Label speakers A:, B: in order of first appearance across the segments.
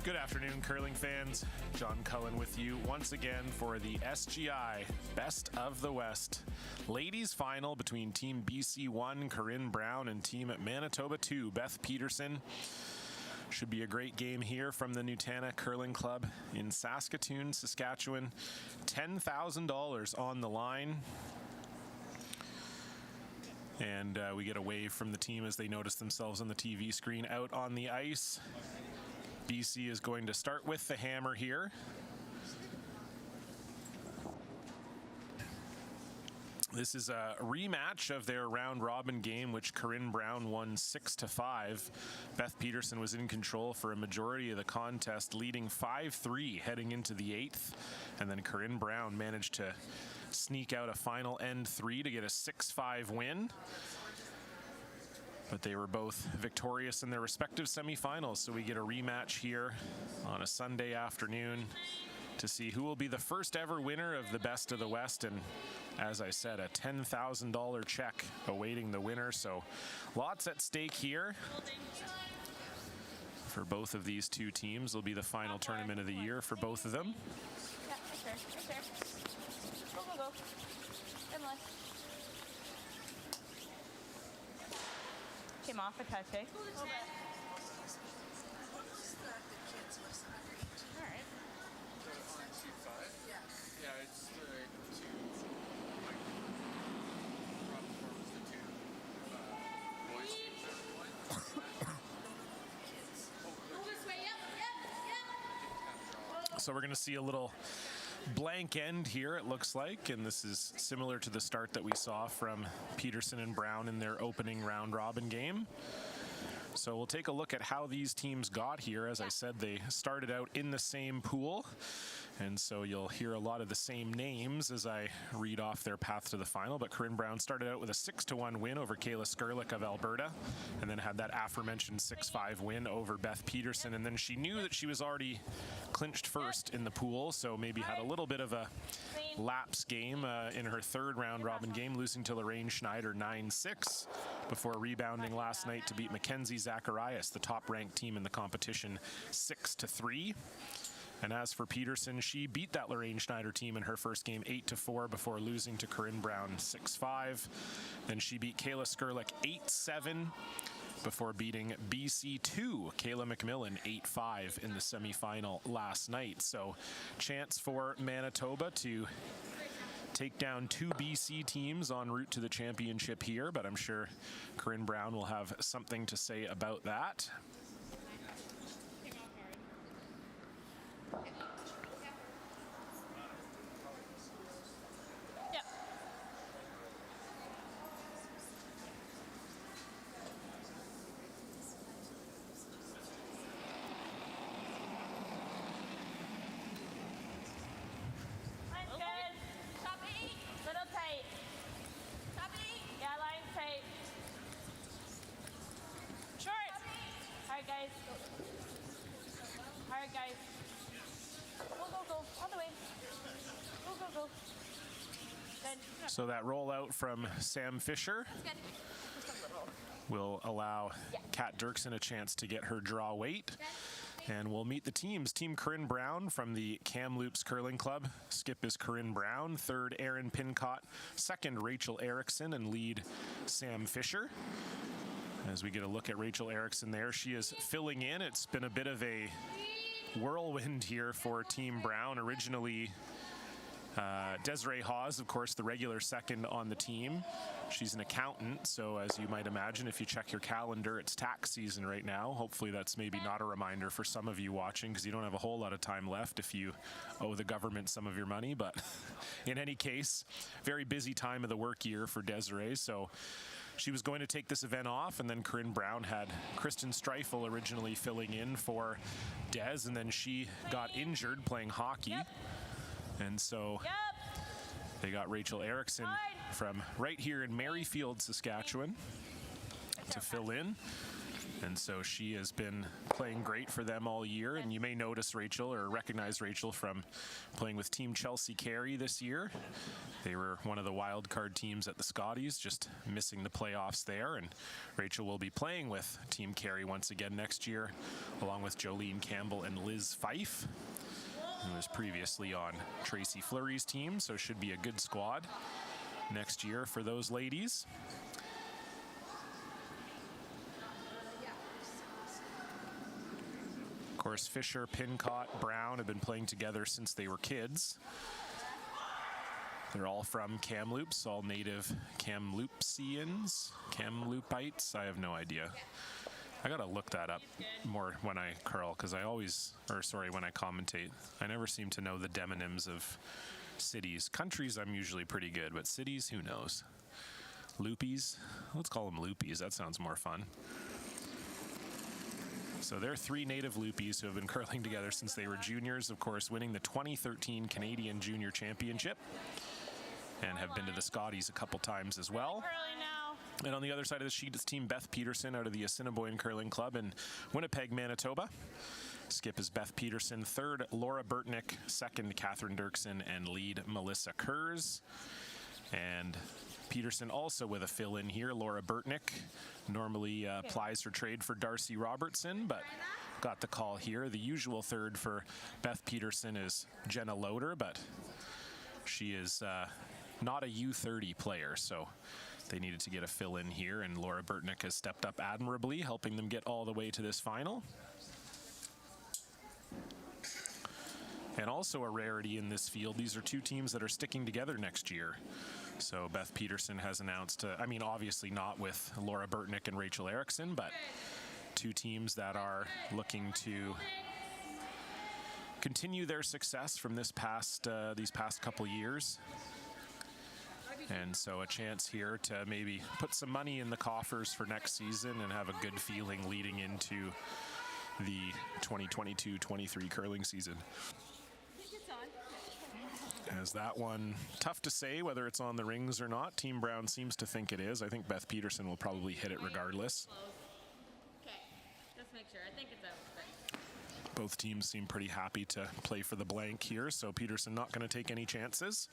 A: Good afternoon, curling fans. John Cullen with you once again for the SGI Best of the West ladies final between Team BC 1, Corinne Brown, and Team Manitoba 2, Beth Peterson. Should be a great game here from the Nutana Curling Club in Saskatoon, Saskatchewan. $10,000 on the line. And we get a wave from the team as they notice themselves on the TV screen out on the ice. BC is going to start with the hammer here. This is a rematch of their round robin game, which Corinne Brown won 6-5. Beth Peterson was in control for a majority of the contest, leading 5-3 heading into the 8th. And then Corinne Brown managed to sneak out a final end 3 to get a 6-5 win. But they were both victorious in their respective semifinals, so we get a rematch here on a Sunday afternoon to see who will be the first ever winner of the Best of the West. And as I said, a $10,000 check awaiting the winner, so lots at stake here. For both of these two teams, it'll be the final tournament of the year for both of them.
B: Yeah, right there. Go, go, go. Emily. Came off a touch, eh? Okay. All right.
C: Yeah, it's the two, like, rough forms, the two boys teams are
B: Go this way, yep.
A: So we're going to see a little blank end here, it looks like, and this is similar to the start that we saw from Peterson and Brown in their opening round robin game. So we'll take a look at how these teams got here. As I said, they started out in the same pool, and so you'll hear a lot of the same names as I read off their path to the final. But Corinne Brown started out with a 6-1 win over Kayla Skurlik of Alberta, and then had that aforementioned 6-5 win over Beth Peterson. And then she knew that she was already clinched first in the pool, so maybe had a little bit of a lapse game in her third round robin game, losing to Lorraine Schneider 9-6 before rebounding last night to beat Mackenzie Zacharias, the top-ranked team in the competition, 6-3. And as for Peterson, she beat that Lorraine Schneider team in her first game 8-4 before losing to Corinne Brown 6-5. Then she beat Kayla Skurlik 8-7 before beating BC 2, Kayla McMillan 8-5 in the semifinal last night. So chance for Manitoba to take down two BC teams en route to the championship here, but I'm sure Corinne Brown will have something to say about that. So that rollout from Sam Fisher will allow Kat Dirksen a chance to get her draw weight. And we'll meet the teams. Team Corinne Brown from the Kamloops Curling Club. Skip is Corinne Brown. Third, Erin Pincott. Second, Rachel Erickson. And lead, Sam Fisher. As we get a look at Rachel Erickson there, she is filling in. It's been a bit of a whirlwind here for Team Brown. Originally, Desiree Hawes, of course, the regular second on the team. She's an accountant, so as you might imagine, if you check your calendar, it's tax season right now. Hopefully that's maybe not a reminder for some of you watching, because you don't have a whole lot of time left if you owe the government some of your money. But in any case, very busy time of the work year for Desiree, so she was going to take this event off, and then Corinne Brown had Kristen Streifel originally filling in for Des, and then she got injured playing hockey. And so they got Rachel Erickson from right here in Merrifield, Saskatchewan to fill in. And so she has been playing great for them all year. And you may notice Rachel, or recognize Rachel, from playing with Team Chelsea Carey this year. They were one of the wild card teams at the Scotties, just missing the playoffs there. And Rachel will be playing with Team Carey once again next year, along with Jolene Campbell and Liz Fife, who was previously on Tracy Fleury's team. So should be a good squad next year for those ladies. Of course, Fisher, Pincott, Brown have been playing together since they were kids. They're all from Kamloops, all native Kamloopsians, Kamloopites. I have no idea. I gotta look that up more when I curl, because when I commentate. I never seem to know the demonyms of cities. Countries, I'm usually pretty good, but cities, who knows? Loopies? Let's call them Loopies. That sounds more fun. So they're three native Loopies who have been curling together since they were juniors, of course, winning the 2013 Canadian Junior Championship, and have been to the Scotties a couple times as well. And on the other side of the sheet is Team Beth Peterson out of the Assiniboine Curling Club in Winnipeg, Manitoba. Skip is Beth Peterson, third Laura Burtnick, second Catherine Dirksen, and lead Melissa Kurz. And Peterson also with a fill-in here, Laura Burtnick. Normally plies her trade for Darcy Robertson, but got the call here. The usual third for Beth Peterson is Jenna Loader, but she is not a U30 player, so they needed to get a fill-in here, and Laura Burtnick has stepped up admirably, helping them get all the way to this final. And also a rarity in this field, these are two teams that are sticking together next year. So Beth Peterson has announced, obviously not with Laura Burtnick and Rachel Erickson, but two teams that are looking to continue their success from these past couple years. And so a chance here to maybe put some money in the coffers for next season and have a good feeling leading into the 2022-23 curling season. As that one, tough to say whether it's on the rings or not. Team Brown seems to think it is. I think Beth Peterson will probably hit it regardless.
B: Okay, just make sure. I think it's out.
A: Both teams seem pretty happy to play for the blank here, so Peterson not going to take any chances.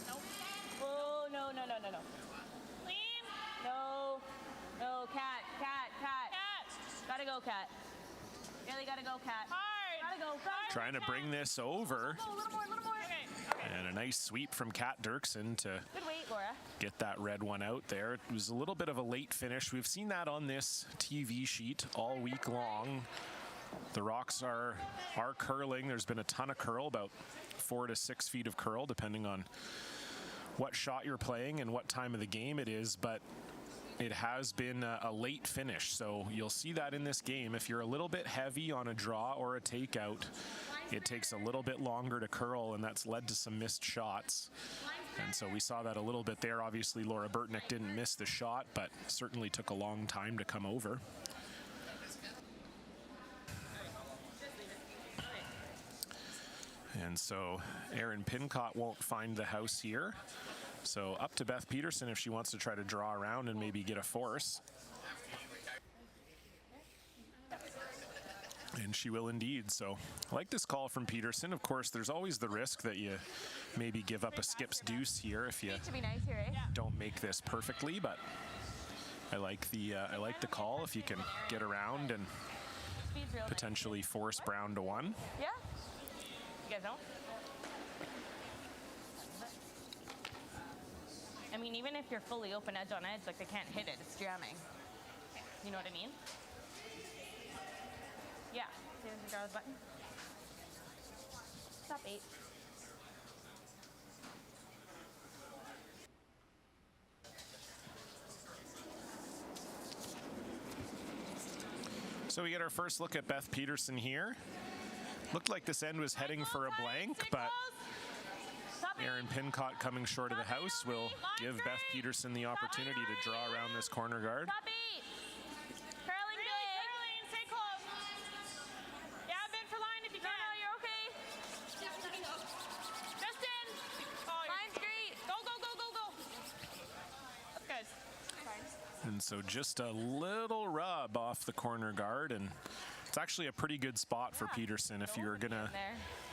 B: Nope. Oh, no. Clean. No, cat. Gotta go, cat. Really gotta go, cat. Hard. Gotta go.
A: Trying to bring this over.
B: A little more. Okay.
A: And a nice sweep from Kat Dirksen to
B: Good weight, Laura.
A: get that red one out there. It was a little bit of a late finish. We've seen that on this TV sheet all week long. The rocks are curling. There's been a ton of curl, about 4 to 6 feet of curl, depending on what shot you're playing and what time of the game it is, but it has been a late finish, so you'll see that in this game. If you're a little bit heavy on a draw or a takeout, it takes a little bit longer to curl, and that's led to some missed shots. And so we saw that a little bit there. Obviously, Laura Burtnick didn't miss the shot, but certainly took a long time to come over. And so Erin Pincott won't find the house here. So up to Beth Peterson if she wants to try to draw around and maybe get a force. And she will indeed. So I like this call from Peterson. Of course, there's always the risk that you maybe give up a skip's deuce here if you
B: To be nice here, eh?
A: don't make this perfectly, but I like the call if you can get around and
B: Speed's real nice.
A: potentially force Brown to one.
B: Yeah? You guys don't? I mean, even if you're fully open edge on edge, like they can't hit it, it's jamming. You know what I mean? Yeah. See the garlic button? Stop 8.
A: So we get our first look at Beth Peterson here. Looked like this end was heading for a blank, but Erin Pincott coming short of the house will give Beth Peterson the opportunity to draw around this corner guard.
B: Top 8. Curling good. Curling, stay close. Yeah, bend for line if you can. No, you're okay. Justin.
A: And so just a little rub off the corner guard, and it's actually a pretty good spot for Peterson. If you're going to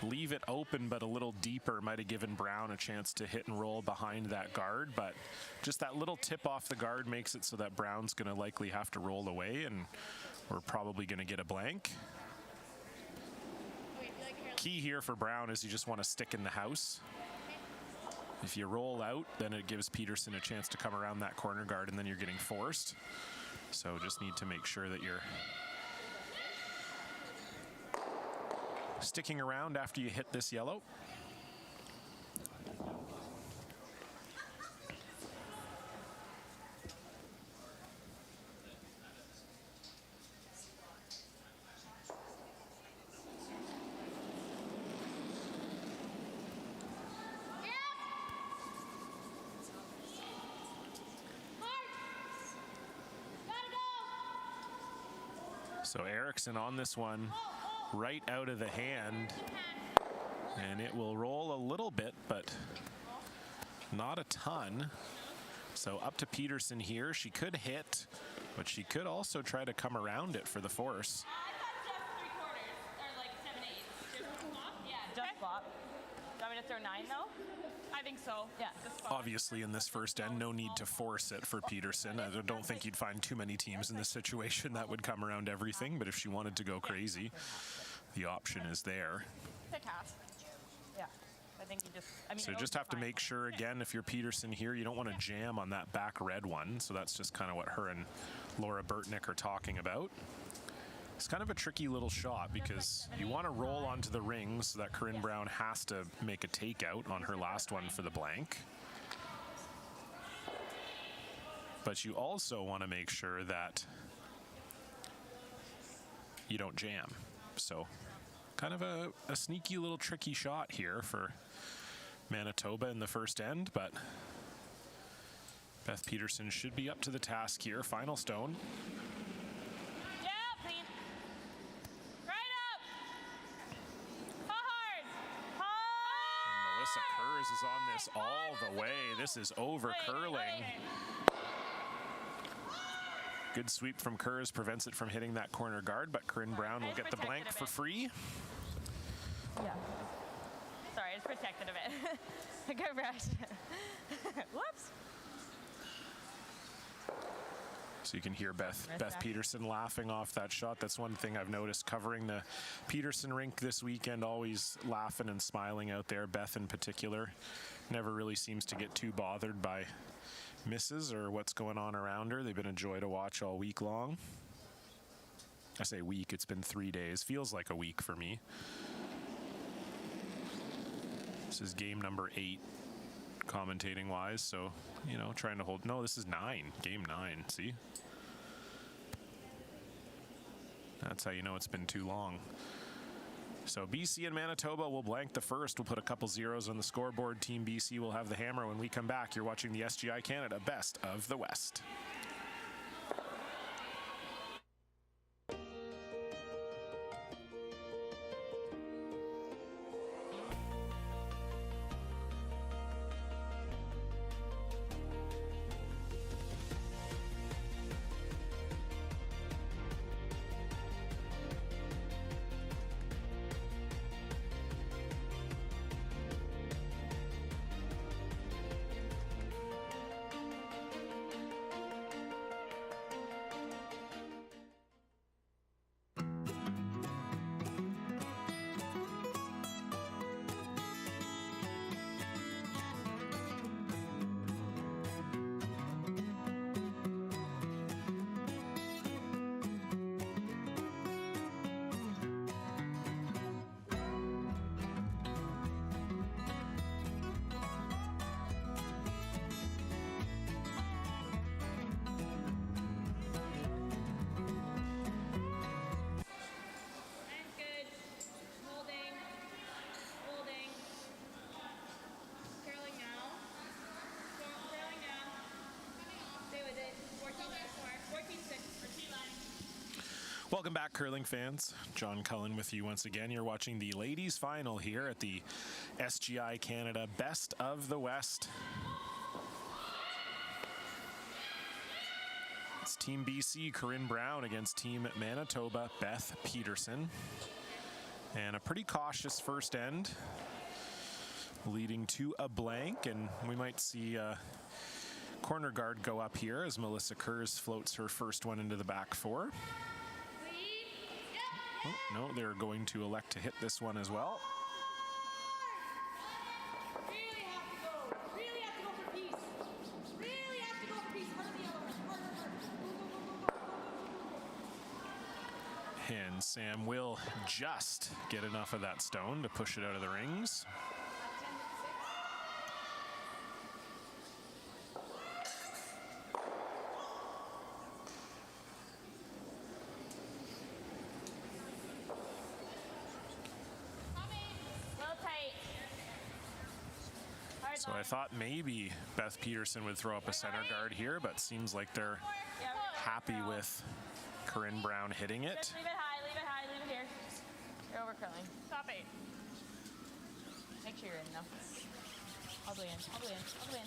A: leave it open but a little deeper, might have given Brown a chance to hit and roll behind that guard, but just that little tip off the guard makes it so that Brown's going to likely have to roll away, and we're probably going to get a blank. Key here for Brown is you just want to stick in the house. If you roll out, then it gives Peterson a chance to come around that corner guard, and then you're getting forced. So just need to make sure that you're sticking around after you hit this yellow. So Erickson on this one, right out of the hand, and it will roll a little bit, but not a ton. So up to Peterson here. She could hit, but she could also try to come around it for the force.
B: I thought just 3/4, or like 7/8. Just flop? Yeah, just flop. Do you want me to throw 9 though? I think so. Yeah.
A: Obviously, in this first end, no need to force it for Peterson. I don't think you'd find too many teams in this situation that would come around everything, but if she wanted to go crazy, the option is there.
B: It's a cast. Yeah. I think you just, I mean,
A: So just have to make sure, again, if you're Peterson here, you don't want to jam on that back red one. So that's just kind of what her and Laura Burtnick are talking about. It's kind of a tricky little shot because you want to roll onto the ring so that Corinne Brown has to make a takeout on her last one for the blank. But you also want to make sure that you don't jam. So kind of a sneaky little tricky shot here for Manitoba in the first end, but Beth Peterson should be up to the task here. Final stone. Kurz is on this all the way. This is over curling. Good sweep from Kurz prevents it from hitting that corner guard, but Corinne Brown will get the blank for free.
B: Yeah. Sorry, it's protected a bit. Good rush. Whoops.
A: So you can hear Beth Peterson laughing off that shot. That's one thing I've noticed covering the Peterson rink this weekend, always laughing and smiling out there. Beth in particular never really seems to get too bothered by misses or what's going on around her. They've been a joy to watch all week long. I say week, it's been 3 days. Feels like a week for me. This is game number 8 commentating wise, so you know, trying to hold. No, this is 9, game 9. See, that's how you know it's been too long. So BC and Manitoba will blank the first. We'll put a couple zeros on the scoreboard. Team BC will have the hammer when we come back. You're watching the SGI Canada Best of the West. Welcome back, curling fans. John Cullen with you once again. You're watching the ladies' final here at the SGI Canada Best of the West. It's Team BC, Corinne Brown, against Team Manitoba, Beth Peterson. And a pretty cautious first end, leading to a blank, and we might see a corner guard go up here as Melissa Kurz floats her first one into the back four. Oh, no, they're going to elect to hit this one as well. And Sam will just get enough of that stone to push it out of the rings. So I thought maybe Beth Peterson would throw up a center guard here, but seems like they're happy with Corinne Brown hitting it.
B: Just leave it high, leave it high, leave it here. You're over curling. Top 8. Make sure you're in though. All the way in, all the way in, all the way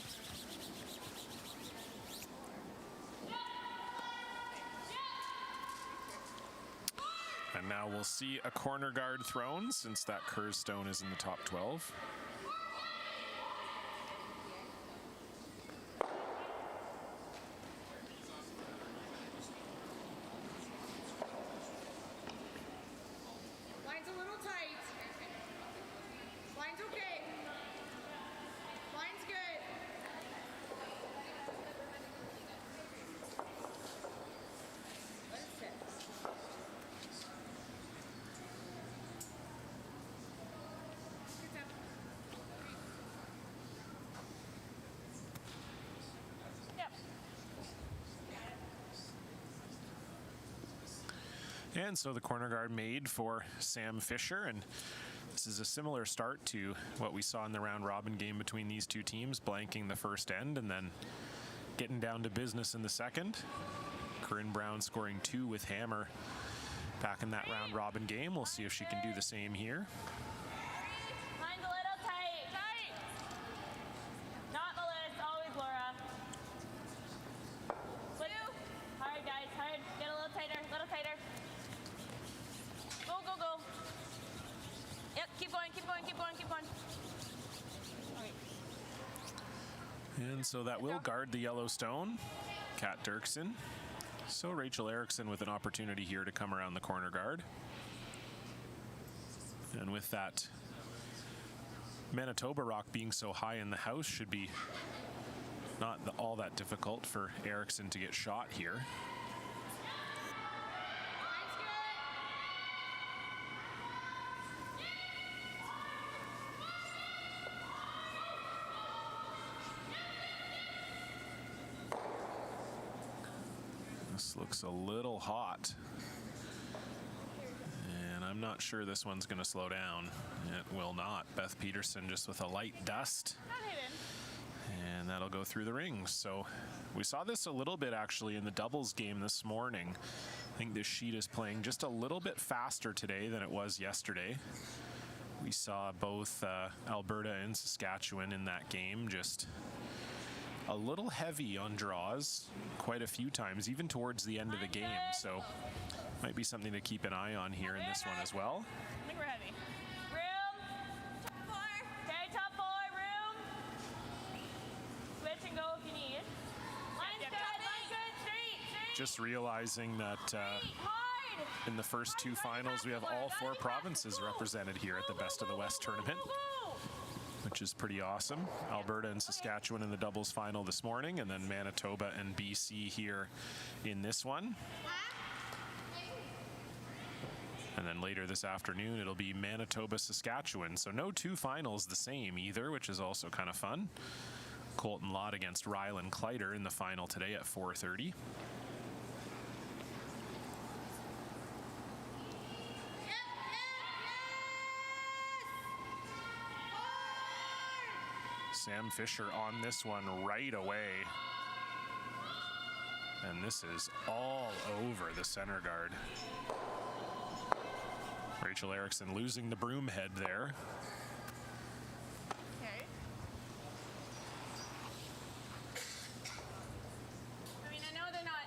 B: in.
A: And now we'll see a corner guard thrown since that Kurz stone is in the top 12.
D: Line's a little tight. Line's okay. Line's good. Let it sit. Good job.
B: Yep.
A: And so the corner guard made for Sam Fisher, and this is a similar start to what we saw in the round robin game between these two teams, blanking the first end and then getting down to business in the second. Corinne Brown scoring 2 with hammer back in that round robin game. We'll see if she can do the same here.
B: Line's a little tight. Tight. Not Melissa, always Laura. Flip. Hard, guys, hard. Get a little tighter, little tighter. Go, go, go. Yep, keep going, keep going, keep going, keep going. Okay.
A: And so that will guard the yellow stone, Kat Dirksen. So Rachel Erickson with an opportunity here to come around the corner guard. And with that Manitoba rock being so high in the house, should be not all that difficult for Erickson to get shot here.
D: Line's
A: This looks a little hot. And I'm not sure this one's going to slow down. It will not. Beth Peterson just with a light dust.
B: Not hidden.
A: And that'll go through the rings. So we saw this a little bit actually in the doubles game this morning. I think this sheet is playing just a little bit faster today than it was yesterday. We saw both Alberta and Saskatchewan in that game just a little heavy on draws quite a few times, even towards the end of the game. So might be something to keep an eye on here in this one as well.
B: I think we're heavy. Room. Top 4. Okay, top 4, room. Switch and go if you need. Line's good, line good, straight, straight.
A: Just realizing that
B: Hard.
A: in the first 2 finals, we have all 4 provinces represented here at the Best of the West tournament, which is pretty awesome. Alberta and Saskatchewan in the doubles final this morning, and then Manitoba and BC here in this one. And then later this afternoon, it'll be Manitoba, Saskatchewan. So no 2 finals the same either, which is also kind of fun. Colton Lott against Rylan Kleider in the final today at 4:30. Sam Fisher on this one right away. And this is all over the center guard. Rachel Erickson losing the broom head there.
B: Okay. I mean, I know they're not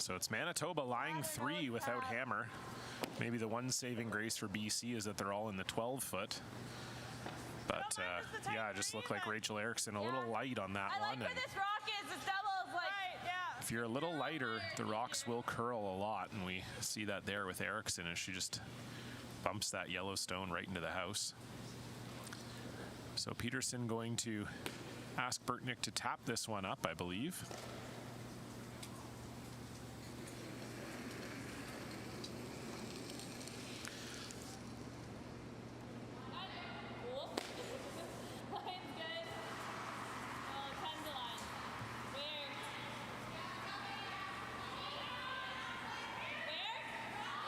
A: So it's Manitoba lying 3 without hammer. Maybe the one saving grace for BC is that they're all in the 12-foot. But yeah, it just looked like Rachel Erickson a little light on that
B: I like
A: one.
B: where
A: And
B: this rock is. It's doubles. Like,
A: if you're a little lighter, the rocks will curl a lot, and we see that there with Erickson as she just bumps that yellow stone right into the house. So Peterson going to ask Burtnick to tap this one up, I believe.
B: cool. Line's good. Oh, tons of line. Where? Where?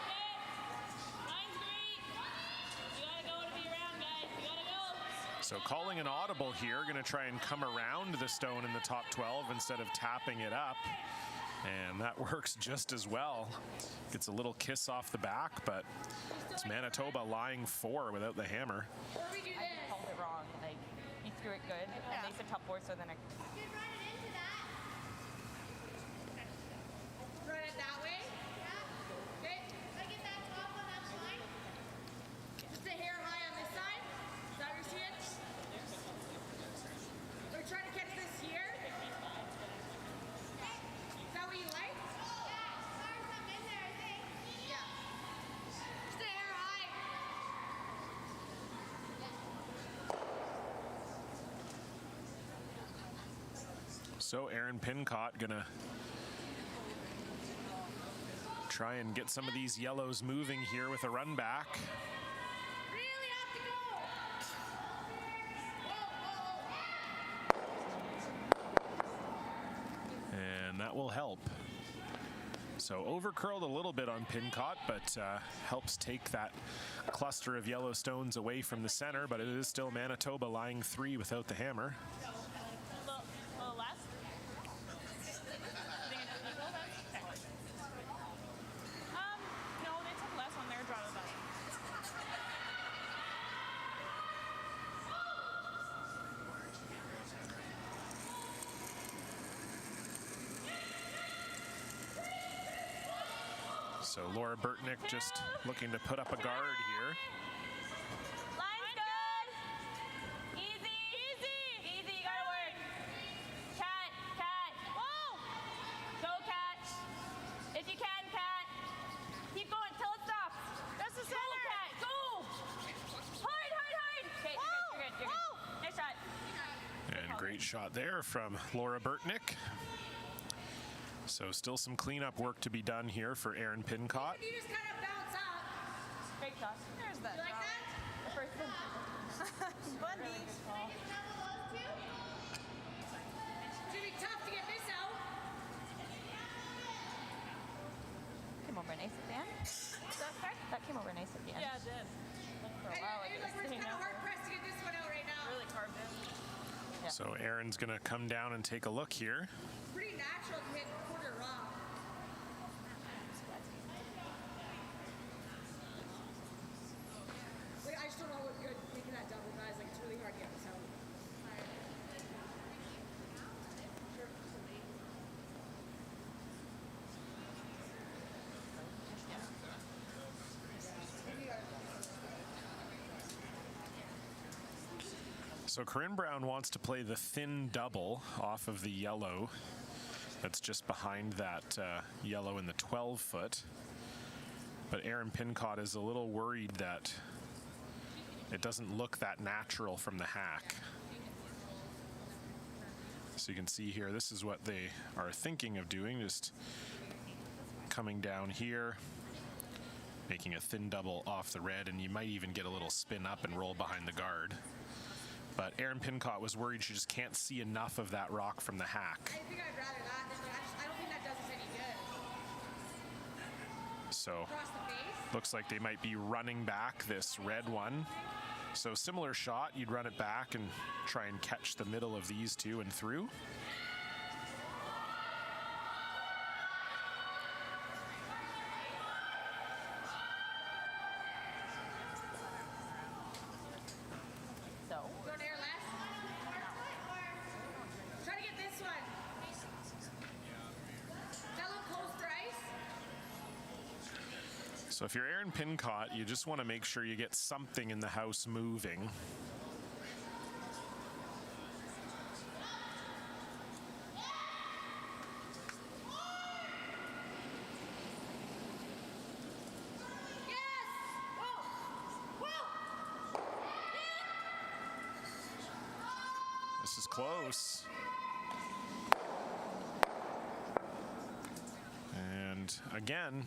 B: Okay. Line's great. You gotta go to be around, guys. You gotta go.
A: So calling an audible here, going to try and come around the stone in the top 12 instead of tapping it up. And that works just as well. Gets a little kiss off the back, but it's Manitoba lying 4 without the hammer.
D: Or we do
E: I
D: this.
E: called it wrong. Like, he threw it good, and they said top 4, so then I.
D: Run it that way. Okay. Just a hair high on this side. Is that what you're seeing? Are we trying to catch this here? Is that what you like? Yeah. Just a hair high.
A: So Aaron Pincott going to try and get some of these yellows moving here with a run back.
D: Really have to go.
A: And that will help. So over curled a little bit on Pincott, but helps take that cluster of yellow stones away from the center, but it is still Manitoba lying 3 without the hammer.
B: A little less. Think it's equal then? Okay. No, they took less on their draw than us.
A: So Laura Burtnick just looking to put up a guard here.
B: Line's good. Easy. Easy. Easy. You gotta work. Cat. Cat. Whoa. Go, Cat. If you can, Cat. Keep going till it stops. That's the center. Go, Cat. Go. Hard, hard, hard. Okay, you're good. You're good. You're good. Nice shot.
A: And great shot there from Laura Burtnick. So still some cleanup work to be done here for Aaron Pincott.
D: You just kind of bounce up.
B: Great shot.
E: There's that.
D: You like that?
E: The first one. Bundy.
D: It's gonna be tough to get this out.
E: Came over nice at the end. That came over nice at the end.
B: Yeah, it did.
E: For a while, like it was
D: We're
E: staying
D: kind of
E: out.
D: hard pressed to get this one out right now.
B: Really carved in.
E: Yeah.
A: So Aaron's going to come down and take a look here.
D: Pretty natural to hit quarter rock. Like, I just don't know what you're making that double, guys. Like, it's really hard to get this out.
A: So Corinne Brown wants to play the thin double off of the yellow that's just behind that yellow in the 12-foot. But Aaron Pincott is a little worried that it doesn't look that natural from the hack. So you can see here, this is what they are thinking of doing, just coming down here, making a thin double off the red, and you might even get a little spin up and roll behind the guard. But Aaron Pincott was worried she just can't see enough of that rock from the hack.
D: I think I'd rather that than I don't think that does us any good.
A: So
D: Across the face.
A: looks like they might be running back this red one. So similar shot, you'd run it back and try and catch the middle of these two and through.
E: So,
D: Go to air less. Try to get this one. Does that look close for ice?
A: So if you're Aaron Pincott, you just want to make sure you get something in the house moving. This is close. And again,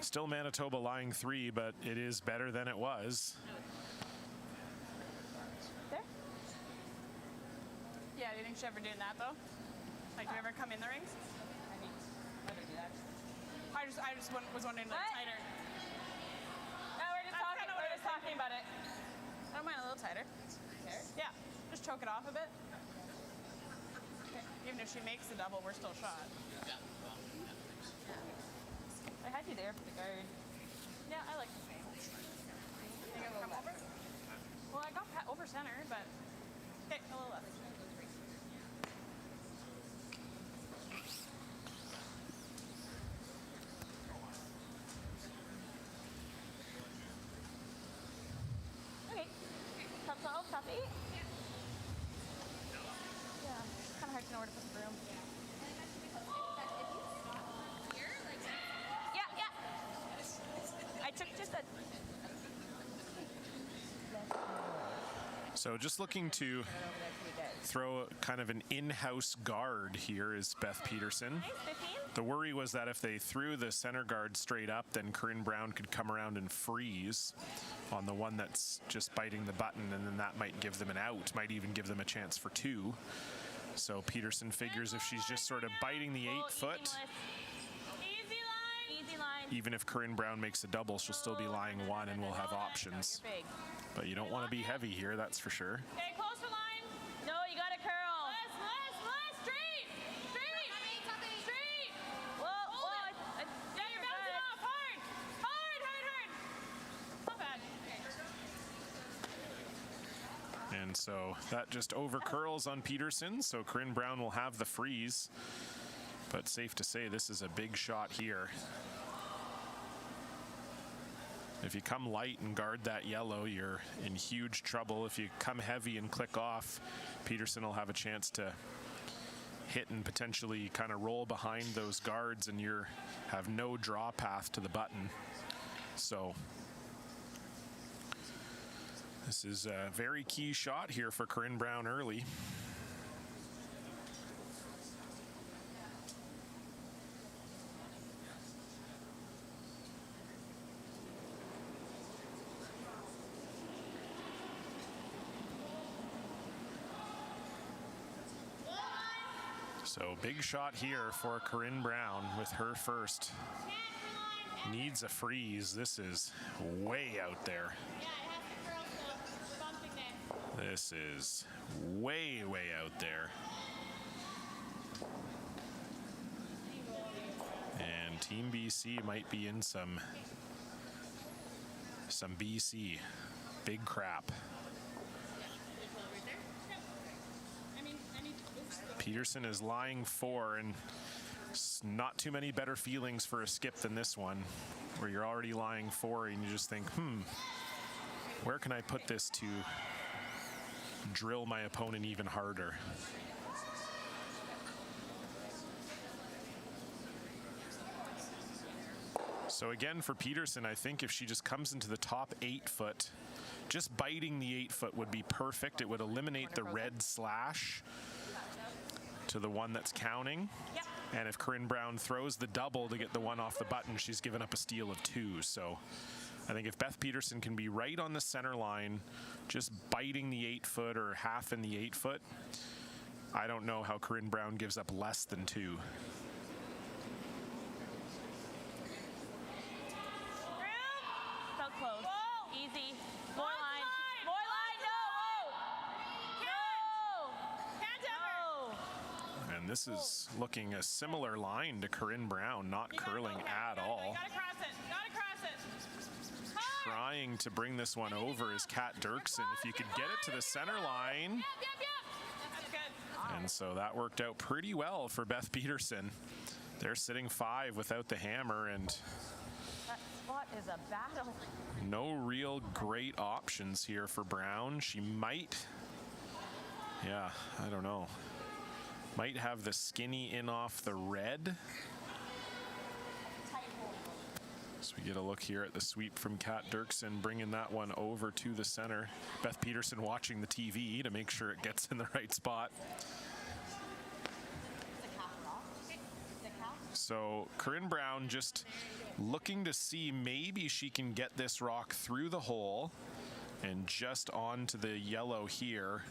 A: still Manitoba lying 3, but it is better than it was.
E: There?
B: Yeah, do you think she's ever doing that though? Like, do you ever come in the rings?
E: I mean, let her do that.
B: I just was wondering, like,
E: What?
B: tighter.
E: No, we're just
B: That's
E: talking.
B: kinda what
E: We're
B: I was
E: just talking about it.
B: I don't mind a little tighter. Yeah, just choke it off a bit. Even if she makes the double, we're still shot.
E: I had you there for the guard.
B: Yeah, I like the same. Think I come over? Well, I got over center, but okay, a little left.
E: Okay. Top 12, top 8. Yeah, kind of hard to know where to put the broom. Yeah, yeah. I took just a.
A: So just looking to throw kind of an in-house guard here is Beth Peterson.
E: Nice, 15.
A: The worry was that if they threw the center guard straight up, then Corinne Brown could come around and freeze on the one that's just biting the button, and then that might give them an out, might even give them a chance for 2. So Peterson figures if she's just sort of biting the 8-foot,
B: Easy line.
E: Easy line.
A: even if Corinne Brown makes a double, she'll still be lying 1 and we'll have options.
E: You're big.
A: But you don't want to be heavy here, that's for sure.
B: Okay, close for line.
E: No, you got to curl.
B: Less. Straight. Straight.
E: Whoa,
B: Hold
E: whoa.
B: it.
E: I
B: Yeah, you're bouncing off. Hard. Not bad.
A: And so that just over curls on Peterson, so Corinne Brown will have the freeze. But safe to say this is a big shot here. If you come light and guard that yellow, you're in huge trouble. If you come heavy and click off, Peterson will have a chance to hit and potentially kind of roll behind those guards, and you have no draw path to the button. So this is a very key shot here for Corinne Brown early. So big shot here for Corinne Brown with her first. Needs a freeze. This is way out there.
B: Yeah, it has to curl still. Bumping there.
A: This is way out there. And Team BC might be in some BC. Big crap. Peterson is lying 4, and not too many better feelings for a skip than this one, where you're already lying 4 and you just think, where can I put this to drill my opponent even harder? So again, for Peterson, I think if she just comes into the top 8-foot, just biting the 8-foot would be perfect. It would eliminate the red slash to the one that's counting.
B: Yep.
A: And if Corinne Brown throws the double to get the one off the button, she's given up a steal of 2. So I think if Beth Peterson can be right on the center line, just biting the 8-foot or half in the 8-foot, I don't know how Corinne Brown gives up less than 2.
E: Felt close.
B: Whoa.
E: Easy. More
B: Lots
E: line.
B: line.
E: More line. No.
B: Can't ever.
A: And this is looking a similar line to Corinne Brown, not curling at all.
B: Gotta cross it.
A: Trying to bring this one over is Kat Dirksen. If you could get it to the center line.
B: Yep. That's good.
A: And so that worked out pretty well for Beth Peterson. They're sitting 5 without the hammer, and
E: That spot is a battle.
A: No real great options here for Brown. She might, yeah, I don't know. Might have the skinny in off the red. So we get a look here at the sweep from Kat Dirksen, bringing that one over to the center. Beth Peterson watching the TV to make sure it gets in the right spot. So Corinne Brown just looking to see maybe she can get this rock through the hole and just onto the yellow here.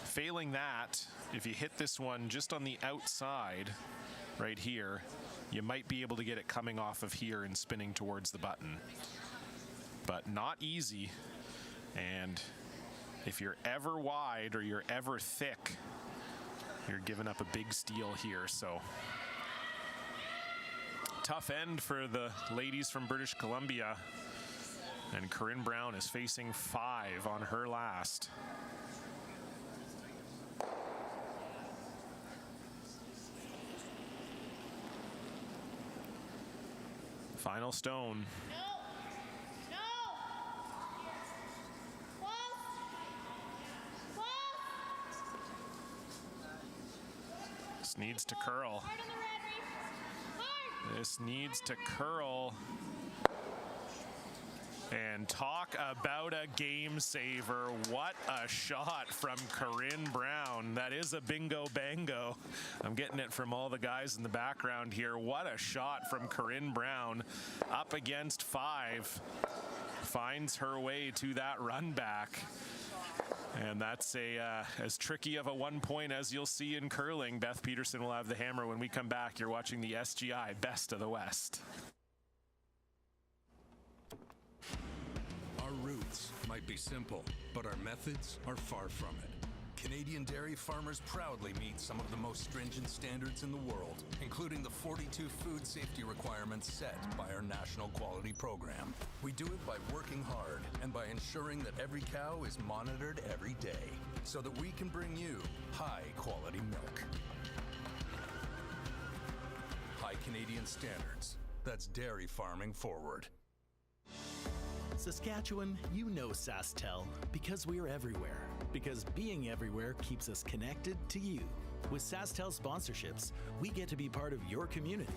A: Failing that, if you hit this one just on the outside right here, you might be able to get it coming off of here and spinning towards the button. But not easy. And if you're ever wide or you're ever thick, you're giving up a big steal here. So tough end for the ladies from British Columbia. And Corinne Brown is facing 5 on her last. Final stone.
D: No. No. Close. Close.
A: This needs to curl.
D: Hard on the red, Reese. Hard.
A: This needs to curl. And talk about a game saver. What a shot from Corinne Brown. That is a bingo bango. I'm getting it from all the guys in the background here. What a shot from Corinne Brown. Up against 5. Finds her way to that run back. And that's as tricky of a 1 point as you'll see in curling. Beth Peterson will have the hammer when we come back. You're watching the SGI Best of the West.
F: Our roots might be simple, but our methods are far from it. Canadian dairy farmers proudly meet some of the most stringent standards in the world, including the 42 food safety requirements set by our national quality program. We do it by working hard and by ensuring that every cow is monitored every day so that we can bring you high quality milk. High Canadian standards. That's dairy farming forward.
G: Saskatchewan, you know SaskTel because we're everywhere. Because being everywhere keeps us connected to you. With SaskTel sponsorships, we get to be part of your community.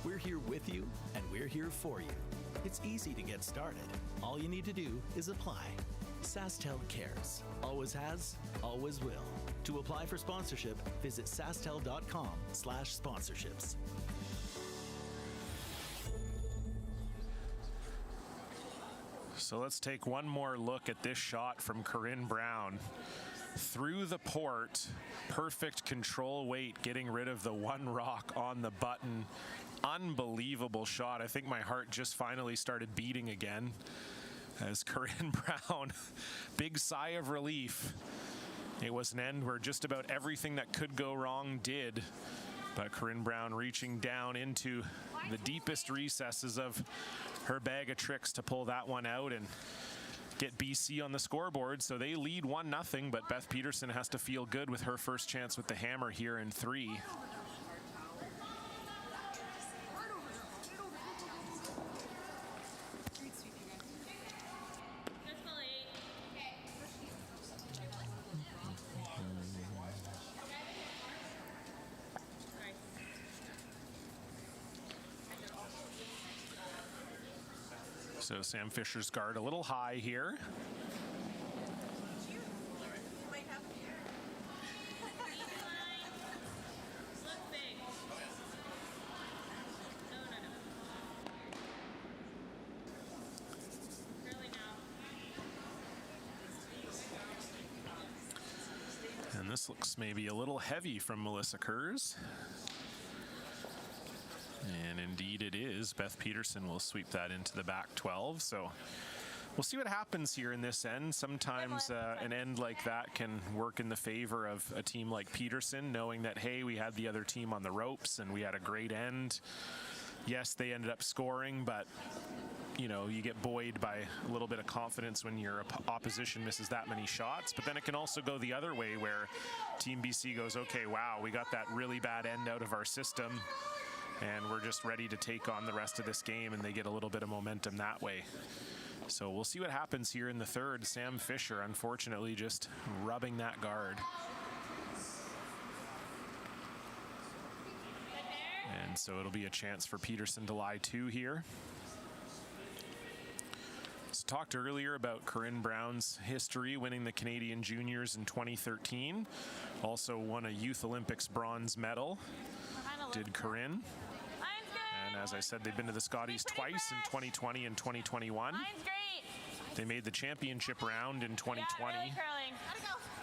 G: We're here with you, and we're here for you. It's easy to get started. All you need to do is apply. SaskTel cares. Always has, always will. To apply for sponsorship, visit sastel.com/sponsorships.
A: So let's take one more look at this shot from Corinne Brown. Through the port, perfect control weight, getting rid of the one rock on the button. Unbelievable shot. I think my heart just finally started beating again as Corinne Brown, big sigh of relief. It was an end where just about everything that could go wrong did. But Corinne Brown reaching down into the deepest recesses of her bag of tricks to pull that one out and get BC on the scoreboard. So they lead 1-0, but Beth Peterson has to feel good with her first chance with the hammer here in 3. So Sam Fisher's guard a little high here. And this looks maybe a little heavy from Melissa Kurz. And indeed it is. Beth Peterson will sweep that into the back 12. So we'll see what happens here in this end. Sometimes an end like that can work in the favor of a team like Peterson, knowing that, hey, we had the other team on the ropes and we had a great end. Yes, they ended up scoring, but you know, you get buoyed by a little bit of confidence when your opposition misses that many shots. But then it can also go the other way where Team BC goes, okay, wow, we got that really bad end out of our system. and we're just ready to take on the rest of this game, and they get a little bit of momentum that way. So we'll see what happens here in the third. Sam Fisher, unfortunately, just rubbing that guard. And so it'll be a chance for Peterson to lie 2 here. So talked earlier about Corinne Brown's history, winning the Canadian Juniors in 2013. Also won a Youth Olympics bronze medal, did Corinne. And as I said, they've been to the Scotties twice in 2020 and 2021. They made the championship round in 2020 and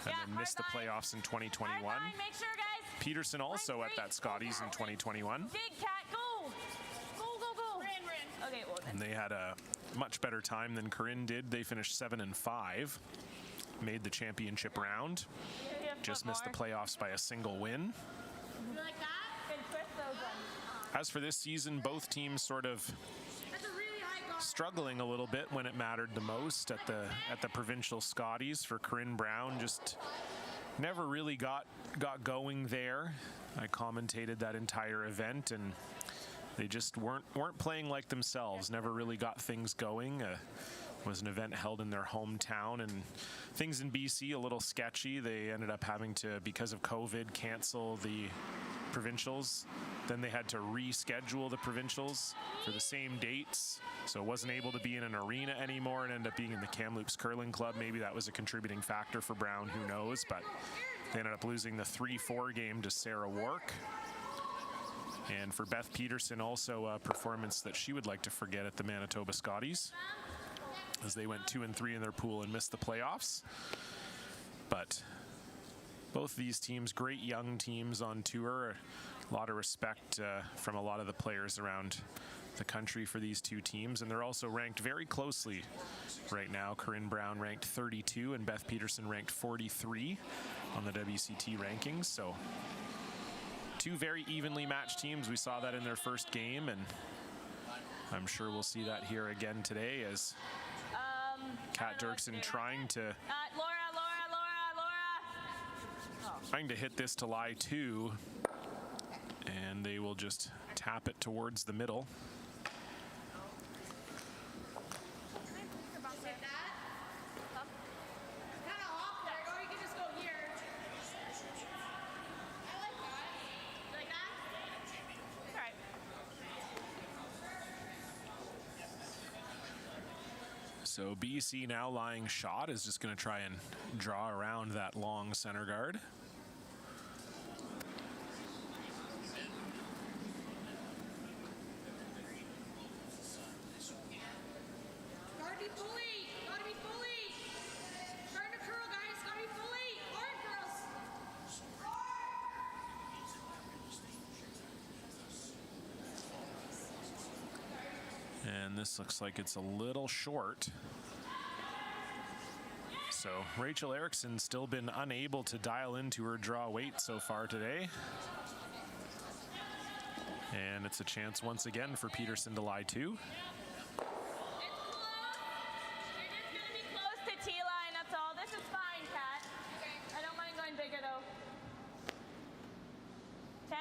A: then missed the playoffs in 2021. Peterson also at that Scotties in 2021.
B: Big cat, go! Go, go, go! Okay, well then.
A: And they had a much better time than Corinne did. They finished 7-5, made the championship round, just missed the playoffs by a single win.
D: You like that?
B: Good twist those ones.
A: As for this season, both teams sort of
D: That's a really high guard.
A: struggling a little bit when it mattered the most at the provincial Scotties. For Corinne Brown, just never really got going there. I commentated that entire event, and they just weren't playing like themselves. Never really got things going. Was an event held in their hometown, and things in BC a little sketchy. They ended up having to, because of COVID, cancel the provincials. Then they had to reschedule the provincials for the same dates, so it wasn't able to be in an arena anymore and ended up being in the Kamloops Curling Club. Maybe that was a contributing factor for Brown, who knows, but they ended up losing the 3-4 game to Sarah Wark. And for Beth Peterson, also a performance that she would like to forget at the Manitoba Scotties, as they went 2-3 in their pool and missed the playoffs. But both these teams, great young teams on tour. A lot of respect from a lot of the players around the country for these two teams, and they're also ranked very closely right now. Corinne Brown ranked 32 and Beth Peterson ranked 43 on the WCT rankings. So two very evenly matched teams. We saw that in their first game, and I'm sure we'll see that here again today as Kat Dirksen trying to hit this to lie 2, and they will just tap it towards the middle. So BC now lying shot is just going to try and draw around that long center guard.
D: Gotta be fully. Gotta be fully. Starting to curl, guys. Gotta be fully. Hard, girls.
A: And this looks like it's a little short. So Rachel Erikson's still been unable to dial into her draw weight so far today. And it's a chance once again for Peterson to lie 2.
B: You're just gonna be close to T-line, that's all. This is fine, Kat. I don't mind going bigger though. 10?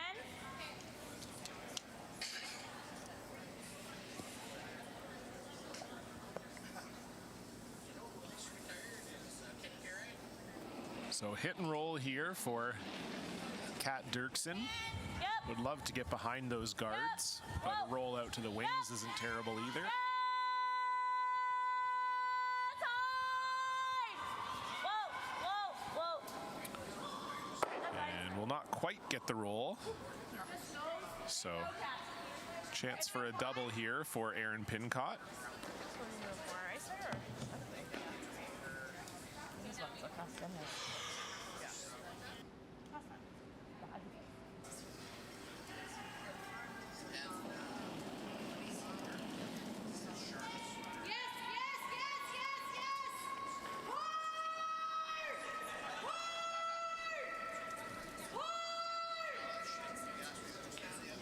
A: So hit and roll here for Kat Dirksen.
B: Yep.
A: Would love to get behind those guards, but a roll out to the wings isn't terrible either.
B: Whoa, whoa, whoa.
A: And will not quite get the roll. So chance for a double here for Erin Pincott.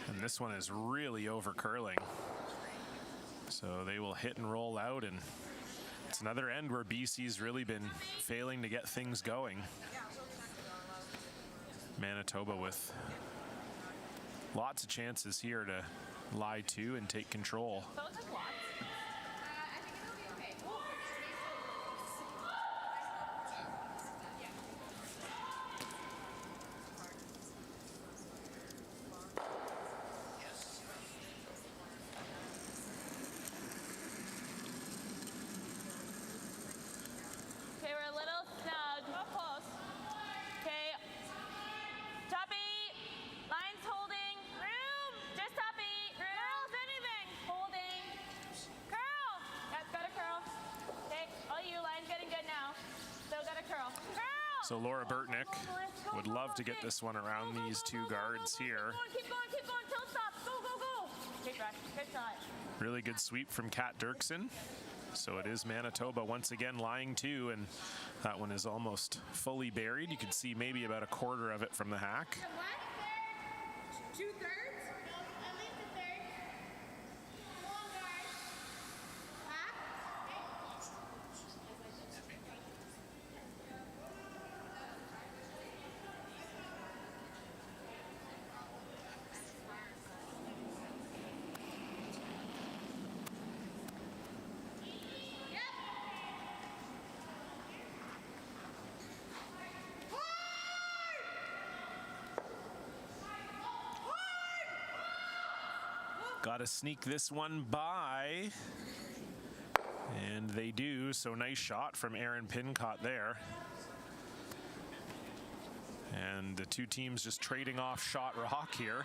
A: And this one is really over curling. So they will hit and roll out, and it's another end where BC's really been failing to get things going. Manitoba with Lots of chances here to lie to and take control.
B: So it's like lots.
D: I think it'll be okay.
B: Okay, we're a little snug. Oh, close. Okay. Top 8. Lines holding. Room. Just top 8. Room. Girls, anything. Holding. Curl. Yep, got a curl. Okay, all you. Line's getting good now. Still got a curl. Curl.
A: So Laura Burtnick would love to get this one around these two guards here.
B: Keep going, keep going. Till stop. Go, go, go. Good rush. Good shot.
A: Really good sweep from Kat Dirksen. So it is Manitoba once again lying to, and that one is almost fully buried. You can see maybe about a quarter of it from the hack.
D: What? 2/3? At least a third. Come on, guys. Back.
A: Got to sneak this one by. And they do, so nice shot from Aaron Pincott there. And the two teams just trading off shot rock here.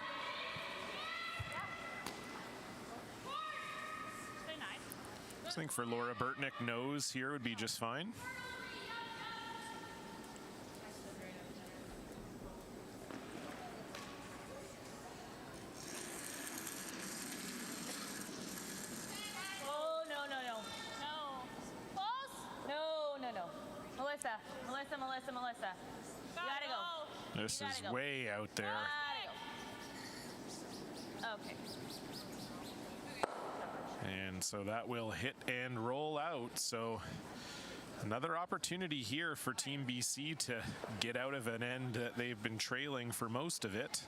B: Stay nice.
A: I think for Laura Burtnick, nose here would be just fine.
B: Oh, no, no, no. No. Close? No, no, no. Melissa, Melissa, Melissa, Melissa. You gotta go.
A: This
B: You
A: is
B: gotta go.
A: way out there.
B: Gotta go. Okay.
A: And so that will hit and roll out. So another opportunity here for Team BC to get out of an end that they've been trailing for most of it.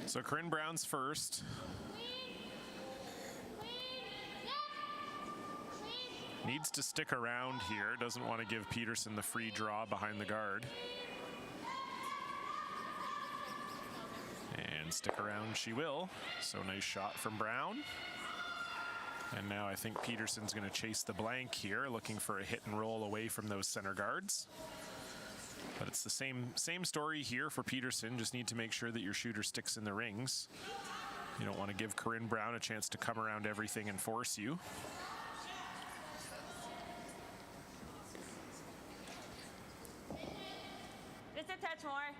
A: So Corinne Brown's first. Needs to stick around here. Doesn't want to give Peterson the free draw behind the guard. And stick around she will. So nice shot from Brown. And now I think Peterson's going to chase the blank here, looking for a hit and roll away from those center guards. But it's the same story here for Peterson. Just need to make sure that your shooter sticks in the rings. You don't want to give Corinne Brown a chance to come around everything and force you.
B: Just a touch more.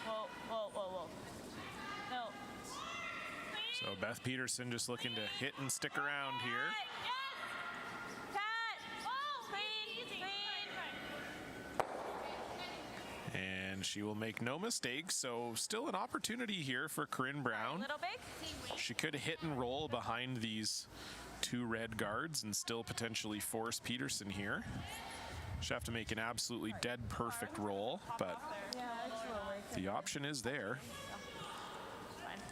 B: Whoa, whoa, whoa, whoa. No.
A: So Beth Peterson just looking to hit and stick around here.
B: Yes! Cat! Oh, clean, clean.
A: And she will make no mistakes. So still an opportunity here for Corinne Brown.
B: Little big.
A: She could hit and roll behind these two red guards and still potentially force Peterson here. She'll have to make an absolutely dead perfect roll, but
B: Yeah, it's a little work.
A: the option is there.
B: Fine.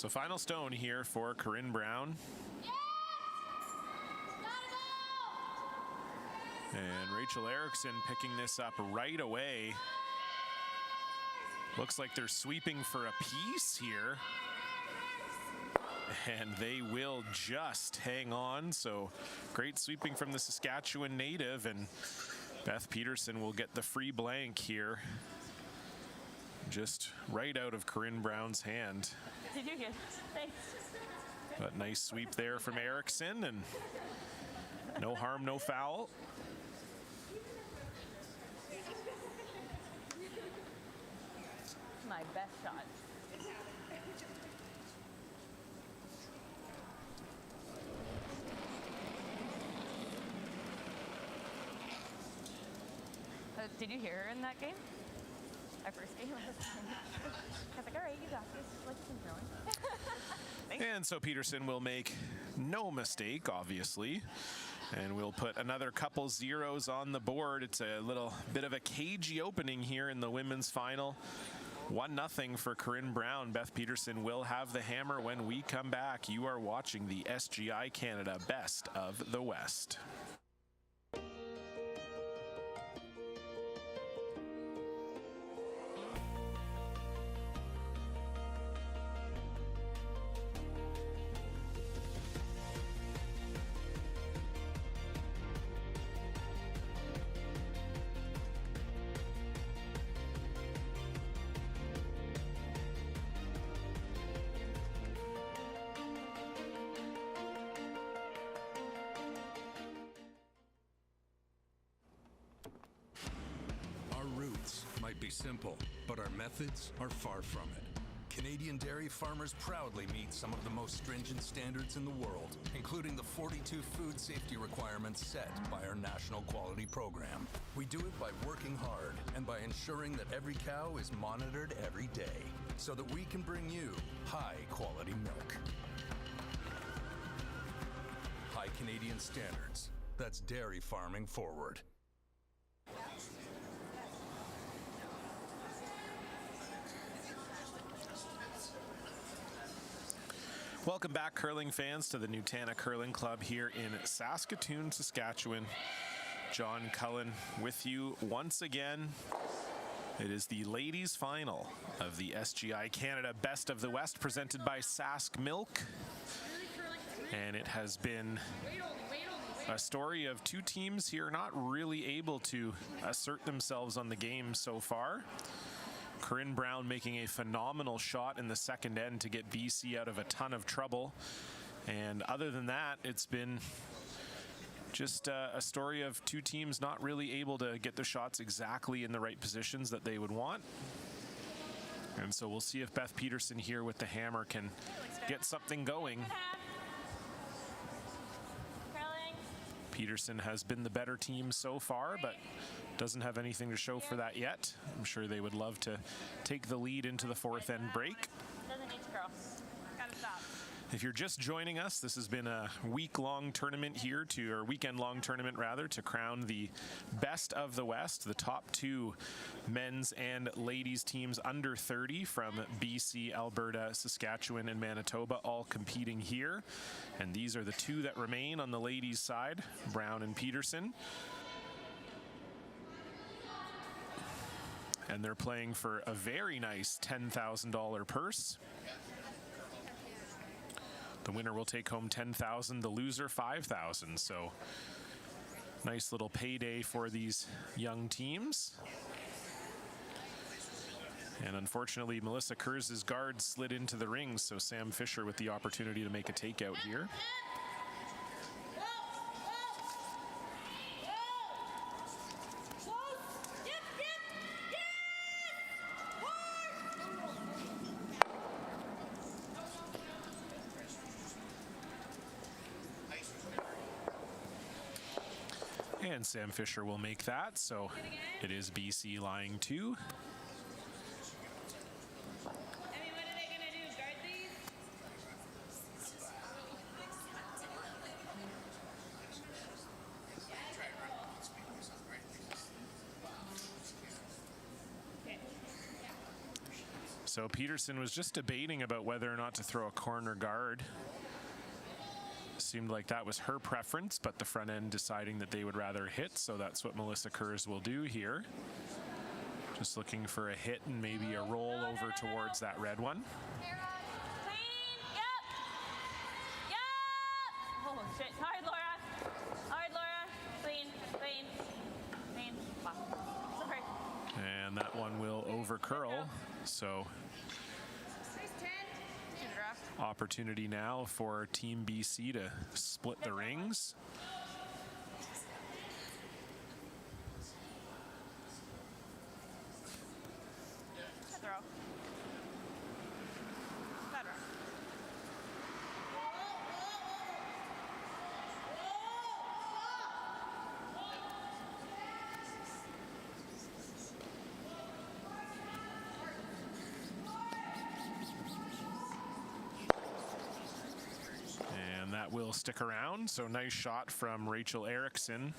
A: So final stone here for Corinne Brown. And Rachel Erickson picking this up right away. Looks like they're sweeping for a piece here. And they will just hang on. So great sweeping from the Saskatchewan native, and Beth Peterson will get the free blank here. Just right out of Corinne Brown's hand.
E: Did you get it? Thanks.
A: But nice sweep there from Erickson, and no harm, no foul.
E: My best shot. Did you hear her in that game? Our first game. I was like, all right, you got this. Like some drilling.
A: And so Peterson will make no mistake, obviously. And we'll put another couple zeros on the board. It's a little bit of a cagey opening here in the women's final. 1-0 for Corinne Brown. Beth Peterson will have the hammer when we come back. You are watching the SGI Canada Best of the West.
F: Might be simple, but our methods are far from it. Canadian dairy farmers proudly meet some of the most stringent standards in the world, including the 42 food safety requirements set by our national quality program. We do it by working hard and by ensuring that every cow is monitored every day so that we can bring you high quality milk. High Canadian standards. That's dairy farming forward.
A: Welcome back, curling fans, to the Nutana Curling Club here in Saskatoon, Saskatchewan. John Cullen with you once again. It is the ladies' final of the SGI Canada Best of the West, presented by Sask Milk. And it has been a story of two teams here not really able to assert themselves on the game so far. Corinne Brown making a phenomenal shot in the second end to get BC out of a ton of trouble. And other than that, it's been just a story of two teams not really able to get the shots exactly in the right positions that they would want. And so we'll see if Beth Peterson here with the hammer can get something going. Peterson has been the better team so far, but doesn't have anything to show for that yet. I'm sure they would love to take the lead into the fourth end break.
E: Doesn't need to cross. Gotta stop.
A: If you're just joining us, this has been a week-long tournament here or weekend-long tournament rather, to crown the Best of the West, the top two men's and ladies teams under 30 from BC, Alberta, Saskatchewan, and Manitoba, all competing here. And these are the two that remain on the ladies' side, Brown and Peterson. And they're playing for a very nice $10,000 purse. The winner will take home $10,000, the loser $5,000. So nice little payday for these young teams. And unfortunately, Melissa Kurz's guard slid into the ring, so Sam Fisher with the opportunity to make a takeout here. And Sam Fisher will make that, so it is BC lying 2. So Peterson was just debating about whether or not to throw a corner guard. Seemed like that was her preference, but the front end deciding that they would rather hit, so that's what Melissa Kurz will do here. Just looking for a hit and maybe a roll over towards that red one.
B: Clean. Yep. Yep. Oh shit. Hard, Laura. Hard, Laura. Clean. Clean. Clean. Wow. Sorry.
A: And that one will over curl. So opportunity now for Team BC to split the rings.
E: Good throw. Bad rock.
A: And that will stick around. So nice shot from Rachel Erickson.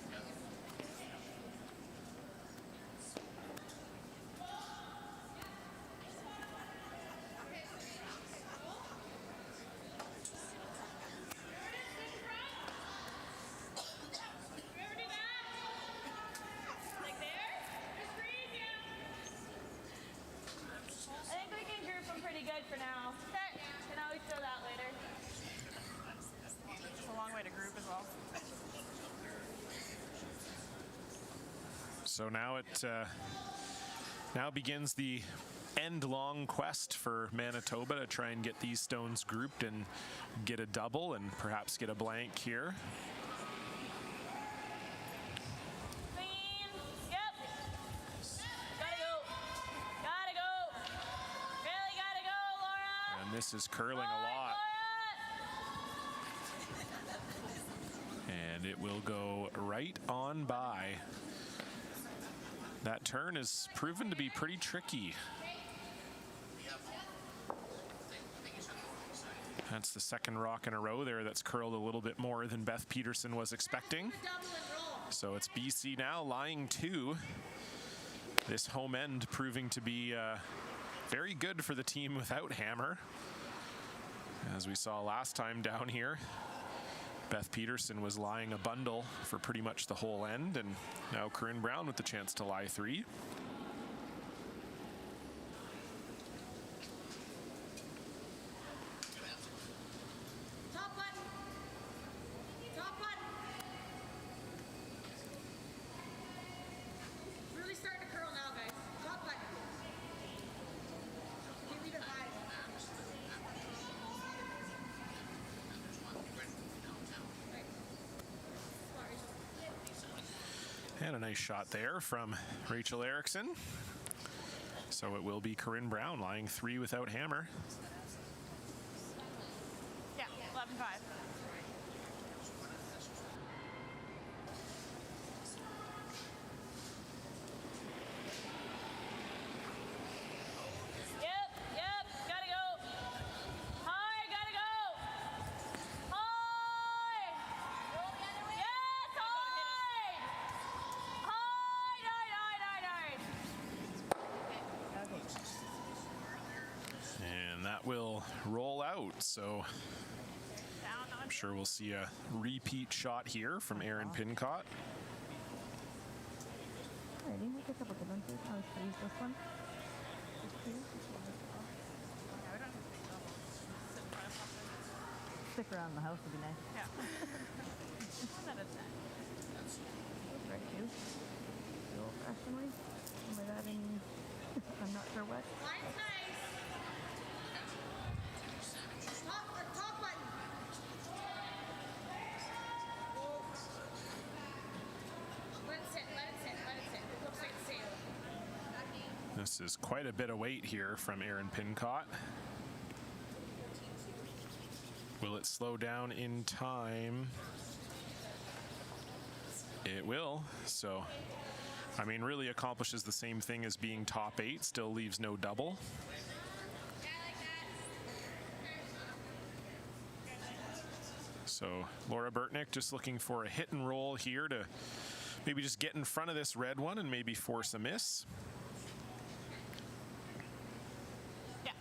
B: I think we can group them pretty good for now. Okay. Can always throw that later.
E: It's a long way to group as well.
A: So now it now begins the end-long quest for Manitoba to try and get these stones grouped and get a double and perhaps get a blank here.
B: Clean. Yep. Gotta go. Gotta go. Really gotta go, Laura.
A: And this is curling a
B: Hard,
A: lot.
B: Laura.
A: And it will go right on by. That turn has proven to be pretty tricky. That's the second rock in a row there that's curled a little bit more than Beth Peterson was expecting. So it's BC now lying 2. This home end proving to be very good for the team without Hammer. As we saw last time down here, Beth Peterson was lying a bundle for pretty much the whole end, and now Corinne Brown with the chance to lie 3.
D: Top button. Top button. Really starting to curl now, guys. Top button. Can't leave it high.
A: And a nice shot there from Rachel Erickson. So it will be Corinne Brown lying 3 without Hammer.
E: Yeah, 11-5.
B: Yep. Yep. Gotta go. Hard. Gotta go. Hard. Yes. Hard. Hard. Hard.
A: And that will roll out. So I'm sure we'll see a repeat shot here from Erin Pincott.
E: Alrighty, we'll pick up a good one too. I'll just use this one. Stick around the house would be nice. Yeah. That is nice. Right too. The old fashioned way. With adding, I'm not sure what.
D: Line's nice. Top button. Let it sit. Let it sit. Let it sit. It looks like it's safe.
A: This is quite a bit of weight here from Erin Pincott. Will it slow down in time? It will. So, I mean, really accomplishes the same thing as being top 8, still leaves no double. So Laura Burtnick just looking for a hit and roll here to maybe just get in front of this red one and maybe force a miss.
E: Yeah.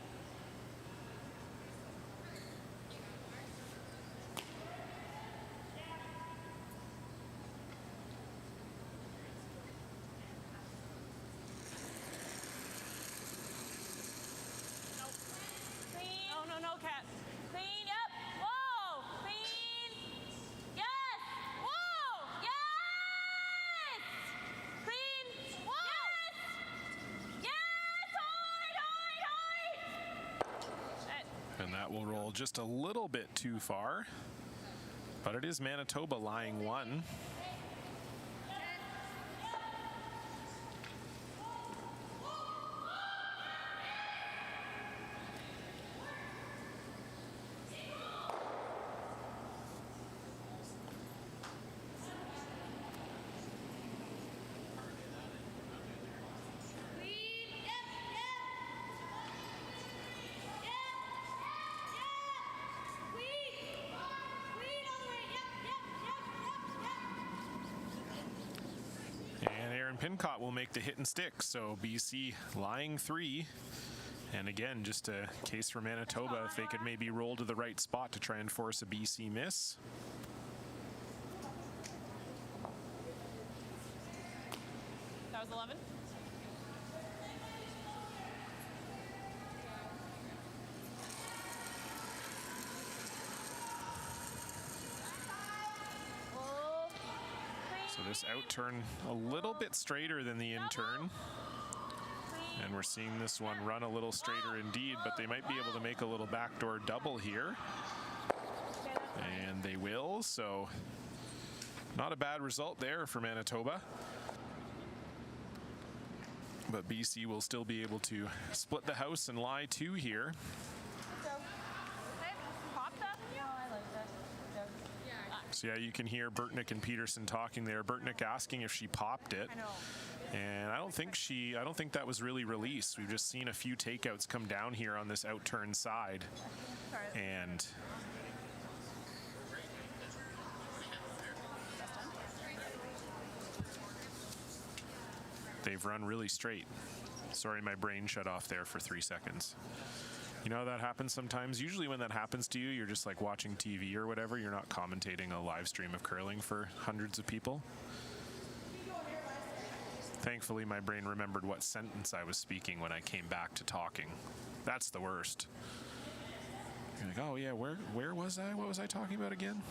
A: And that will roll just a little bit too far. But it is Manitoba lying 1. And Aaron Pincott will make the hit and stick. So BC lying 3. And again, just a case for Manitoba if they could maybe roll to the right spot to try and force a BC miss.
B: That was 11.
A: So this out turn a little bit straighter than the in turn. And we're seeing this one run a little straighter indeed, but they might be able to make a little backdoor double here. And they will, so not a bad result there for Manitoba. But BC will still be able to split the house and lie 2 here. So yeah, you can hear Burtnick and Peterson talking there. Burtnick asking if she popped it.
B: I know.
A: And I don't think that was really released. We've just seen a few takeouts come down here on this out turn side. And they've run really straight. Sorry, my brain shut off there for 3 seconds. You know how that happens sometimes? Usually when that happens to you, you're just like watching TV or whatever. You're not commentating a live stream of curling for hundreds of people. Thankfully, my brain remembered what sentence I was speaking when I came back to talking. That's the worst. You're like, oh yeah, where was I? What was I talking about again?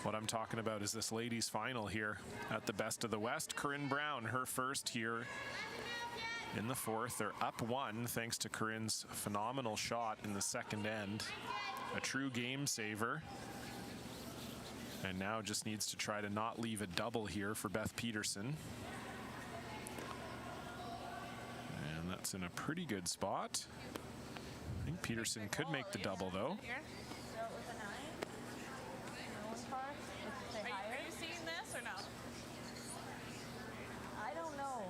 A: What I'm talking about is this ladies' final here at the Best of the West. Corinne Brown, her first here in the 4th. They're up 1 thanks to Corinne's phenomenal shot in the second end. A true game saver. And now just needs to try to not leave a double here for Beth Peterson. And that's in a pretty good spot. I think Peterson could make the double though.
B: Are you seeing this or no?
E: I don't know.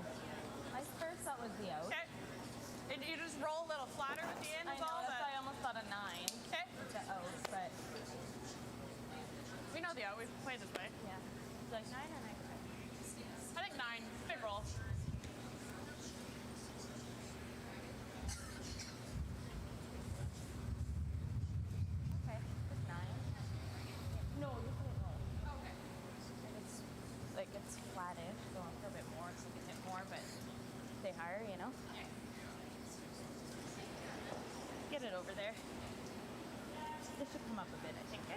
E: I first thought was the out.
B: Okay. And you just roll a little flatter with the end.
E: I know, that's why I almost thought a 9.
B: Okay.
E: With the out, but
B: We know the out. We've played this way.
E: yeah. It's like 9 or 9.
B: I think 9. Big roll.
E: Okay, it's 9. No, you put it low.
B: Okay.
E: It's flattish, so I'm a bit more, so you can hit more, but stay higher, you know? Get it over there. This should come up a bit, I think, eh?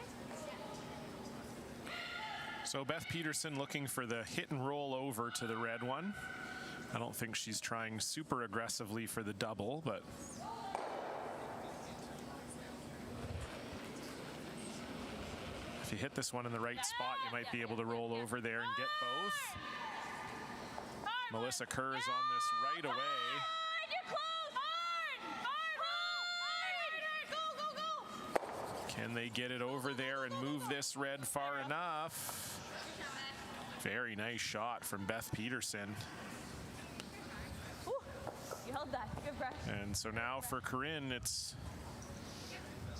A: So Beth Peterson looking for the hit and roll over to the red one. I don't think she's trying super aggressively for the double, but if you hit this one in the right spot, you might be able to roll over there and get both. Melissa Kerr is on this right away. Can they get it over there and move this red far enough? Very nice shot from Beth Peterson.
E: Ooh, you held that. Good breath.
A: And so now for Corinne, it's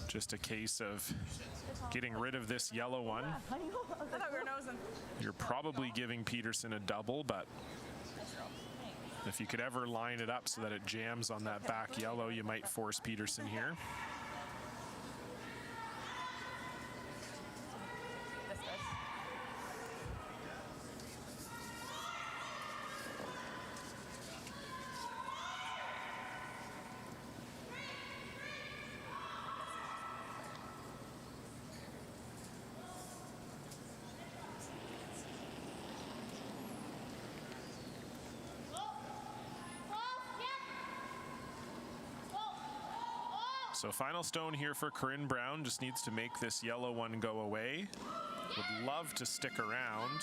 A: just a case of getting rid of this yellow one.
B: I thought we were nosing.
A: You're probably giving Peterson a double, but if you could ever line it up so that it jams on that back yellow, you might force Peterson here. So final stone here for Corinne Brown. Just needs to make this yellow one go away. Would love to stick around.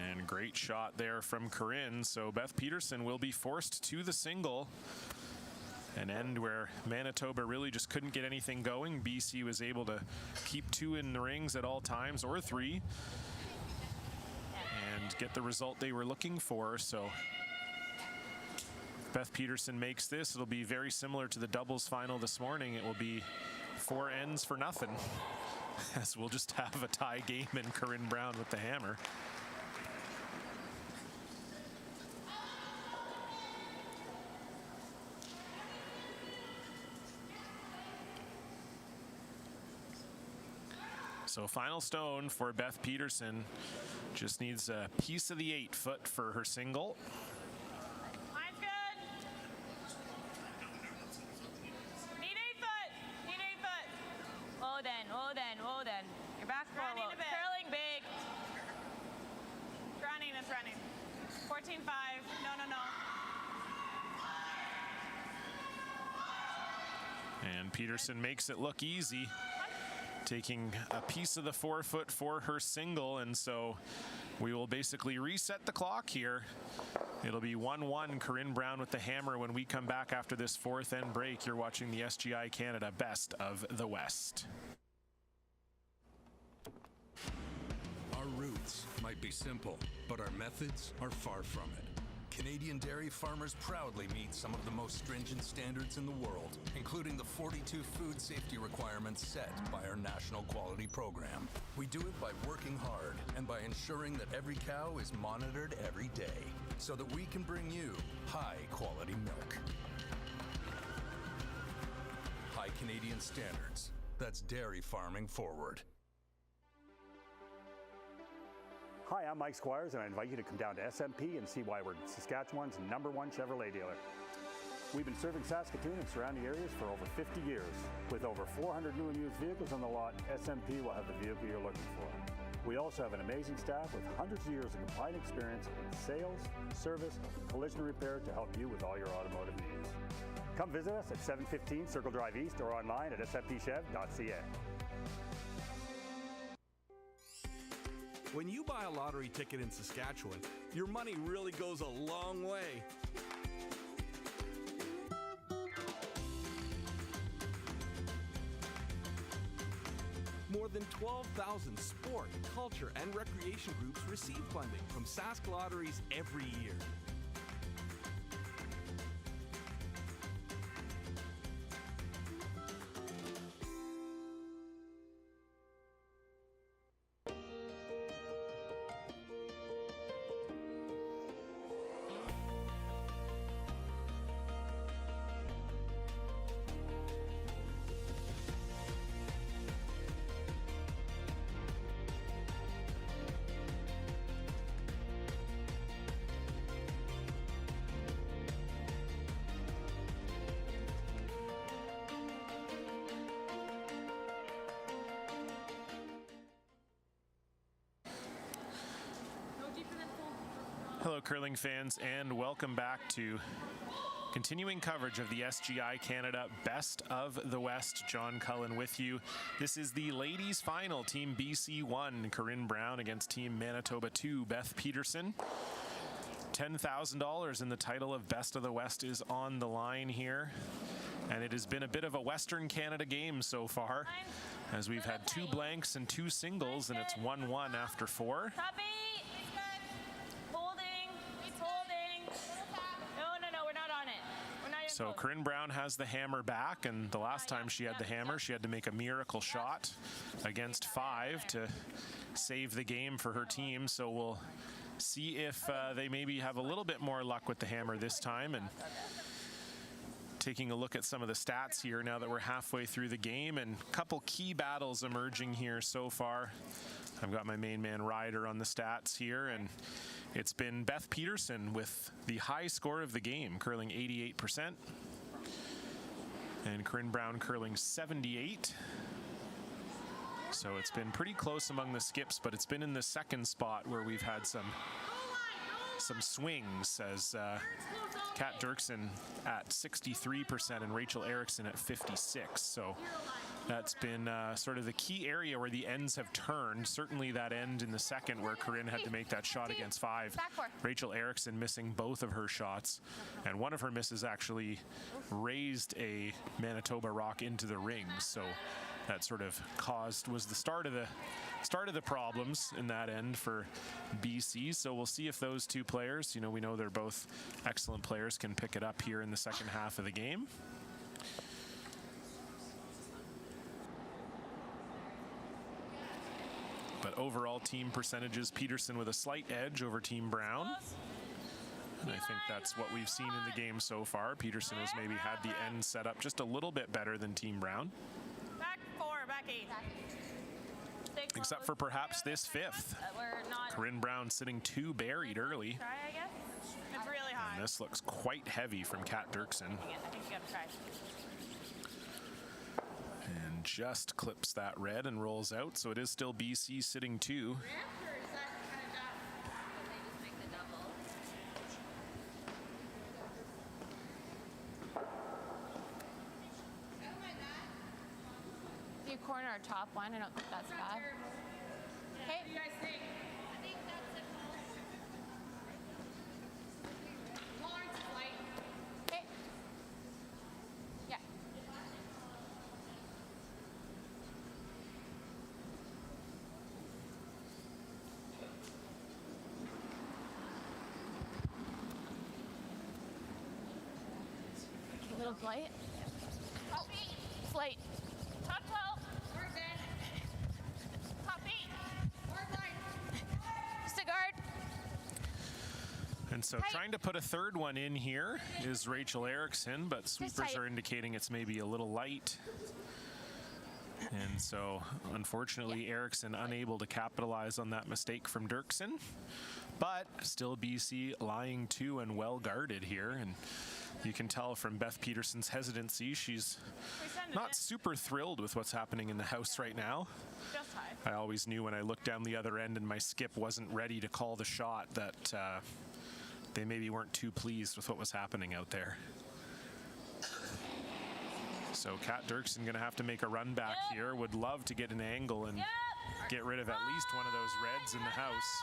A: And great shot there from Corinne. So Beth Peterson will be forced to the single. An end where Manitoba really just couldn't get anything going. BC was able to keep 2 in the rings at all times, or 3, and get the result they were looking for. So Beth Peterson makes this. It'll be very similar to the doubles final this morning. It will be 4 ends for nothing, as we'll just have a tie game and Corinne Brown with the hammer. So final stone for Beth Peterson. Just needs a piece of the 8-foot for her single.
B: Line's good. Need 8-foot. Need 8-foot. Woden. Your back
D: Running
B: forward.
D: a bit.
B: Curling big.
D: It's running.
B: 14-5. No.
A: And Peterson makes it look easy, taking a piece of the 4-foot for her single, and so we will basically reset the clock here. It'll be 1-1 Corinne Brown with the hammer when we come back after this 4th end break. You're watching the SGI Canada Best of the West.
F: Our roots might be simple, but our methods are far from it. Canadian dairy farmers proudly meet some of the most stringent standards in the world, including the 42 food safety requirements set by our national quality program. We do it by working hard and by ensuring that every cow is monitored every day so that we can bring you high quality milk. High Canadian standards. That's dairy farming forward.
H: Hi, I'm Mike Squires, and I invite you to come down to SMP and see why we're Saskatchewan's #1 Chevrolet dealer. We've been serving Saskatoon and surrounding areas for over 50 years. With over 400 new and used vehicles on the lot, SMP will have the vehicle you're looking for. We also have an amazing staff with hundreds of years of combined experience in sales, service, collision repair to help you with all your automotive needs. Come visit us at 715 Circle Drive East or online at spchev.ca.
I: When you buy a lottery ticket in Saskatchewan, your money really goes a long way. More than 12,000 sport, culture, and recreation groups receive funding from Sask Lotteries every year.
A: Hello, curling fans, and welcome back to continuing coverage of the SGI Canada Best of the West. John Cullen with you. This is the ladies' final. Team BC 1, Corinne Brown against Team Manitoba 2, Beth Peterson. $10,000 in the title of Best of the West is on the line here. And it has been a bit of a Western Canada game so far, as we've had 2 blanks and 2 singles, and it's 1-1 after 4.
B: Puppy. It's good. Holding. It's holding. No, we're not on it. We're not even
A: So
B: close.
A: Corinne Brown has the hammer back, and the last time she had the hammer, she had to make a miracle shot against 5 to save the game for her team. So we'll see if they maybe have a little bit more luck with the hammer this time. And taking a look at some of the stats here now that we're halfway through the game, and a couple key battles emerging here so far. I've got my main man Ryder on the stats here, and it's been Beth Peterson with the high score of the game, curling 88%, and Corinne Brown curling 78%. So it's been pretty close among the skips, but it's been in the second spot where we've had some some swings as Kat Dirksen at 63% and Rachel Erickson at 56. So that's been sort of the key area where the ends have turned. Certainly that end in the second where Corinne had to make that shot against 5. Rachel Erickson missing both of her shots, and one of her misses actually raised a Manitoba rock into the ring. So that sort of was the start of the problems in that end for BC. So we'll see if those two players, we know they're both excellent players, can pick it up here in the second half of the game. But overall team percentages, Peterson with a slight edge over Team Brown. And I think that's what we've seen in the game so far. Peterson has maybe had the end set up just a little bit better than Team Brown.
B: Back 4, back 8.
A: Except for perhaps this 5th. Corinne Brown sitting 2 buried early.
B: Try, I guess. It's really high.
A: And this looks quite heavy from Kat Dirksen.
B: I think you gotta try.
A: And just clips that red and rolls out. So it is still BC sitting 2.
B: You corner our top one. I don't think that's bad. Okay.
D: What do you guys think? I think that's it. Tolerance is light.
B: Okay. Yeah. A little light. Oh, slight. Top 12.
D: Hard then.
B: Top 8.
D: Hard line.
B: Stigard.
A: And so trying to put a third one in here is Rachel Erickson, but sweepers
B: tight.
A: are indicating it's maybe a little light. And so unfortunately Erickson unable to capitalize on that mistake from Dirksen, but still BC lying 2 and well guarded here. And you can tell from Beth Peterson's hesitancy, she's not super thrilled with what's happening in the house right now.
B: Just high.
A: I always knew when I looked down the other end and my skip wasn't ready to call the shot that they maybe weren't too pleased with what was happening out there. So Kat Dirksen going to have to make a run back here. Would love to get an angle and get rid of at least one of those reds in the house.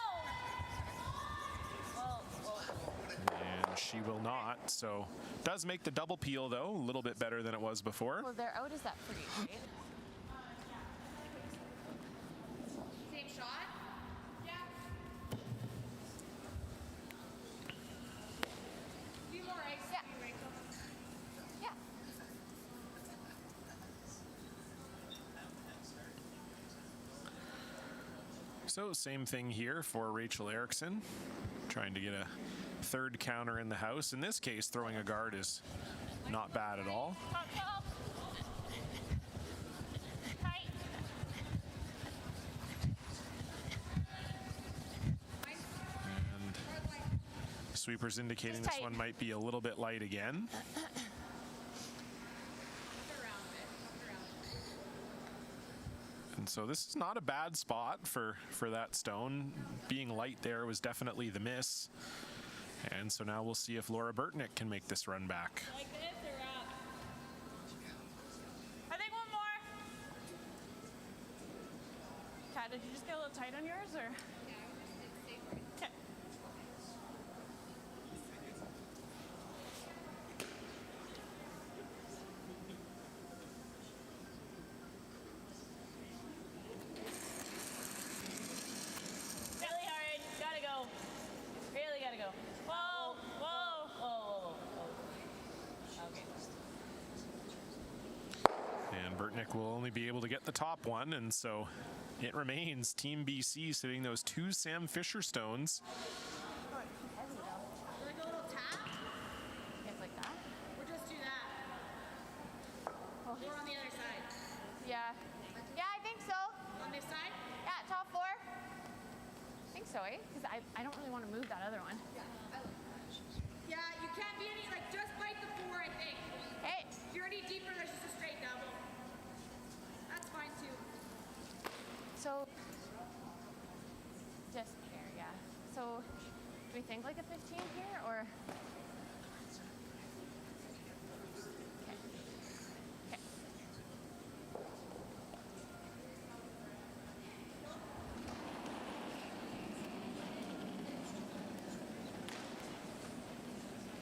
A: And she will not. So does make the double peel though, a little bit better than it was before.
B: Well, they're out. Is that pretty, right?
D: Same shot? Yeah. Few more ice.
B: Yeah. Yeah.
A: So same thing here for Rachel Erickson, trying to get a third counter in the house. In this case, throwing a guard is not bad at all.
B: Top 12. Tight.
A: And sweepers indicating this one might be a little bit light again. And so this is not a bad spot for that stone. Being light there was definitely the miss. And so now we'll see if Laura Burtnick can make this run back.
B: Like this or up? I think one more. Kat, did you just get a little tight on yours, or? Okay. Really hard. Gotta go. Really gotta go. Whoa, whoa, whoa, whoa, whoa. Okay.
A: And Burtnick will only be able to get the top one, and so it remains Team BC sitting those 2 Sam Fisher stones.
D: Like a little tap?
B: It's like that?
D: Or just do that? Or on the other side?
B: Yeah. Yeah, I think so.
D: On this side?
B: Yeah, top 4. I think so, eh? Because I don't really want to move that other one.
D: Yeah, you can't be any, like, just bite the 4, I think.
B: Hey.
D: If you're any deeper, there's just a straight double. That's fine, too.
B: So, just there, yeah. So, Do we think like a 15 here, or? Okay. Okay.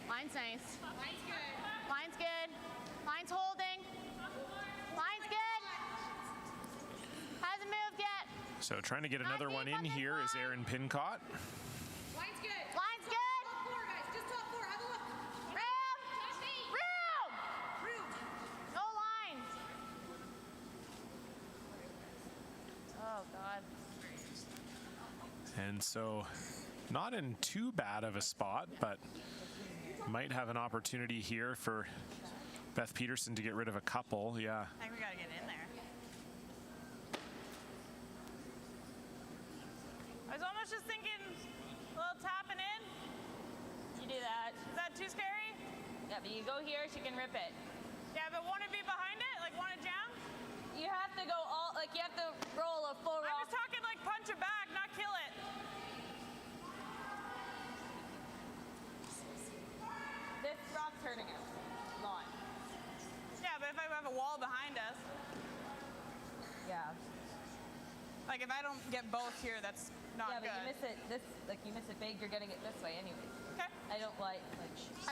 B: Line's nice.
D: Line's good.
B: Line's good. Line's holding. Line's good. Hasn't moved yet.
A: So trying to get another one in here is Aaron Pincott.
D: Line's good.
B: Line's good.
D: Top four, guys. Just top four. Have a look.
B: Room. Room.
D: Room.
B: No lines. Oh, God.
A: And so not in too bad of a spot, but might have an opportunity here for Beth Peterson to get rid of a couple. Yeah.
E: I think we got to get in there. I was almost just thinking a little tapping in.
B: You do that.
E: Is that too scary?
B: Yeah, but you go here, she can rip it.
E: Yeah, but want to be behind it? Like want to jam?
B: You have to go all, like you have to roll a full
E: I'm
B: roll.
E: just talking like punch it back, not kill it.
B: This rock's hurting us. Lot.
E: Yeah, but if I have a wall behind us,
B: Yeah.
E: like if I don't get both here, that's not
B: Yeah, but
E: good.
B: you miss it this, like you miss it big, you're getting it this way anyways.
E: Okay.
B: I don't like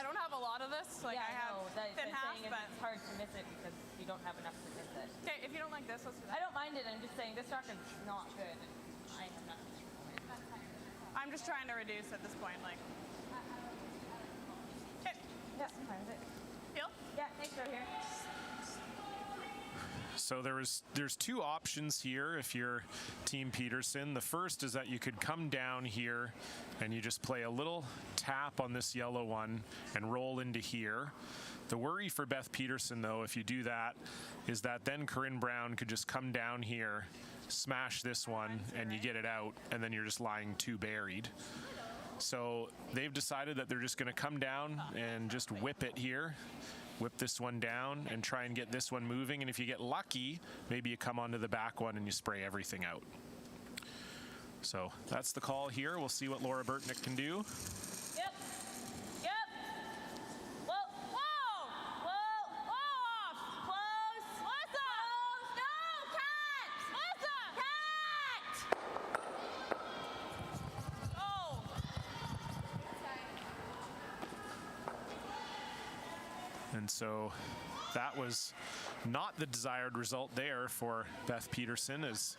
E: I don't have a lot of this. Like
B: yeah,
E: I have
B: know, that,
E: thin
B: I'm
E: half,
B: saying
E: but
B: it's hard to miss it because you don't have enough to miss it.
E: okay. If you don't like this, let's do
B: I
E: that.
B: don't mind it, I'm just saying this rock is not good. I have nothing to do with it.
E: I'm just trying to reduce at this point. Like, okay,
B: Yeah, sometimes it.
E: feel.
B: Yeah, thanks for here.
A: So there's two options here if you're Team Peterson. The first is that you could come down here and you just play a little tap on this yellow one and roll into here. The worry for Beth Peterson, though, if you do that, is that then Corinne Brown could just come down here, smash this one, and you get it out, and then you're just lying too buried. So they've decided that they're just going to come down and just whip it here. Whip this one down and try and get this one moving. And if you get lucky, maybe you come onto the back one and you spray everything out. So that's the call here. We'll see what Laura Burtnick can do.
B: Yep. Yep. Whoa. Whoa. Whoa. Whoa. Close. Melissa. Close. No. Cat. Melissa. Cat.
E: Oh.
A: And so that was not the desired result there for Beth Peterson, as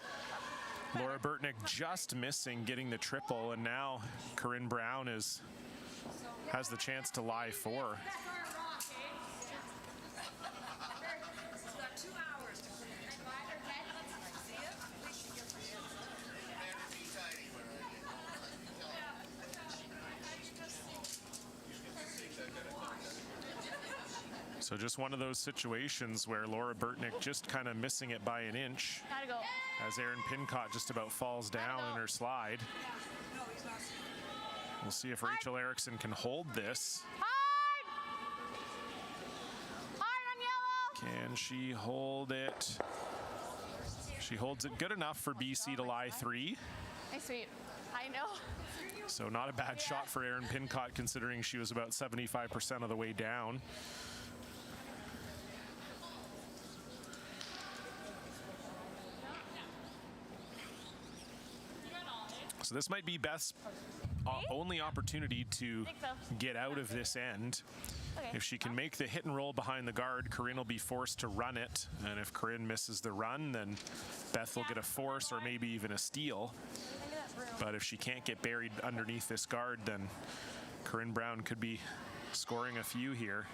A: Laura Burtnick just missing getting the triple, and now Corinne Brown has the chance to lie four.
D: That's our rock, eh? We've got 2 hours to clean it. 5 or 10. See it?
A: So just one of those situations where Laura Burtnick just kind of missing it by an inch
B: Gotta go.
A: as Aaron Pincott just about falls down in her slide. We'll see if Rachel Erickson can hold this.
B: Hard. Hard on yellow.
A: Can she hold it? She holds it good enough for BC to lie three.
B: Nice sweep. I know.
A: So not a bad shot for Erin Pincott, considering she was about 75% of the way down. So this might be Beth's only opportunity to
B: Think so.
A: get out of this end.
B: Okay.
A: If she can make the hit and roll behind the guard, Corinne will be forced to run it. And if Corinne misses the run, then Beth will get a force or maybe even a steal. But if she can't get buried underneath this guard, then Corinne Brown could be scoring a few here.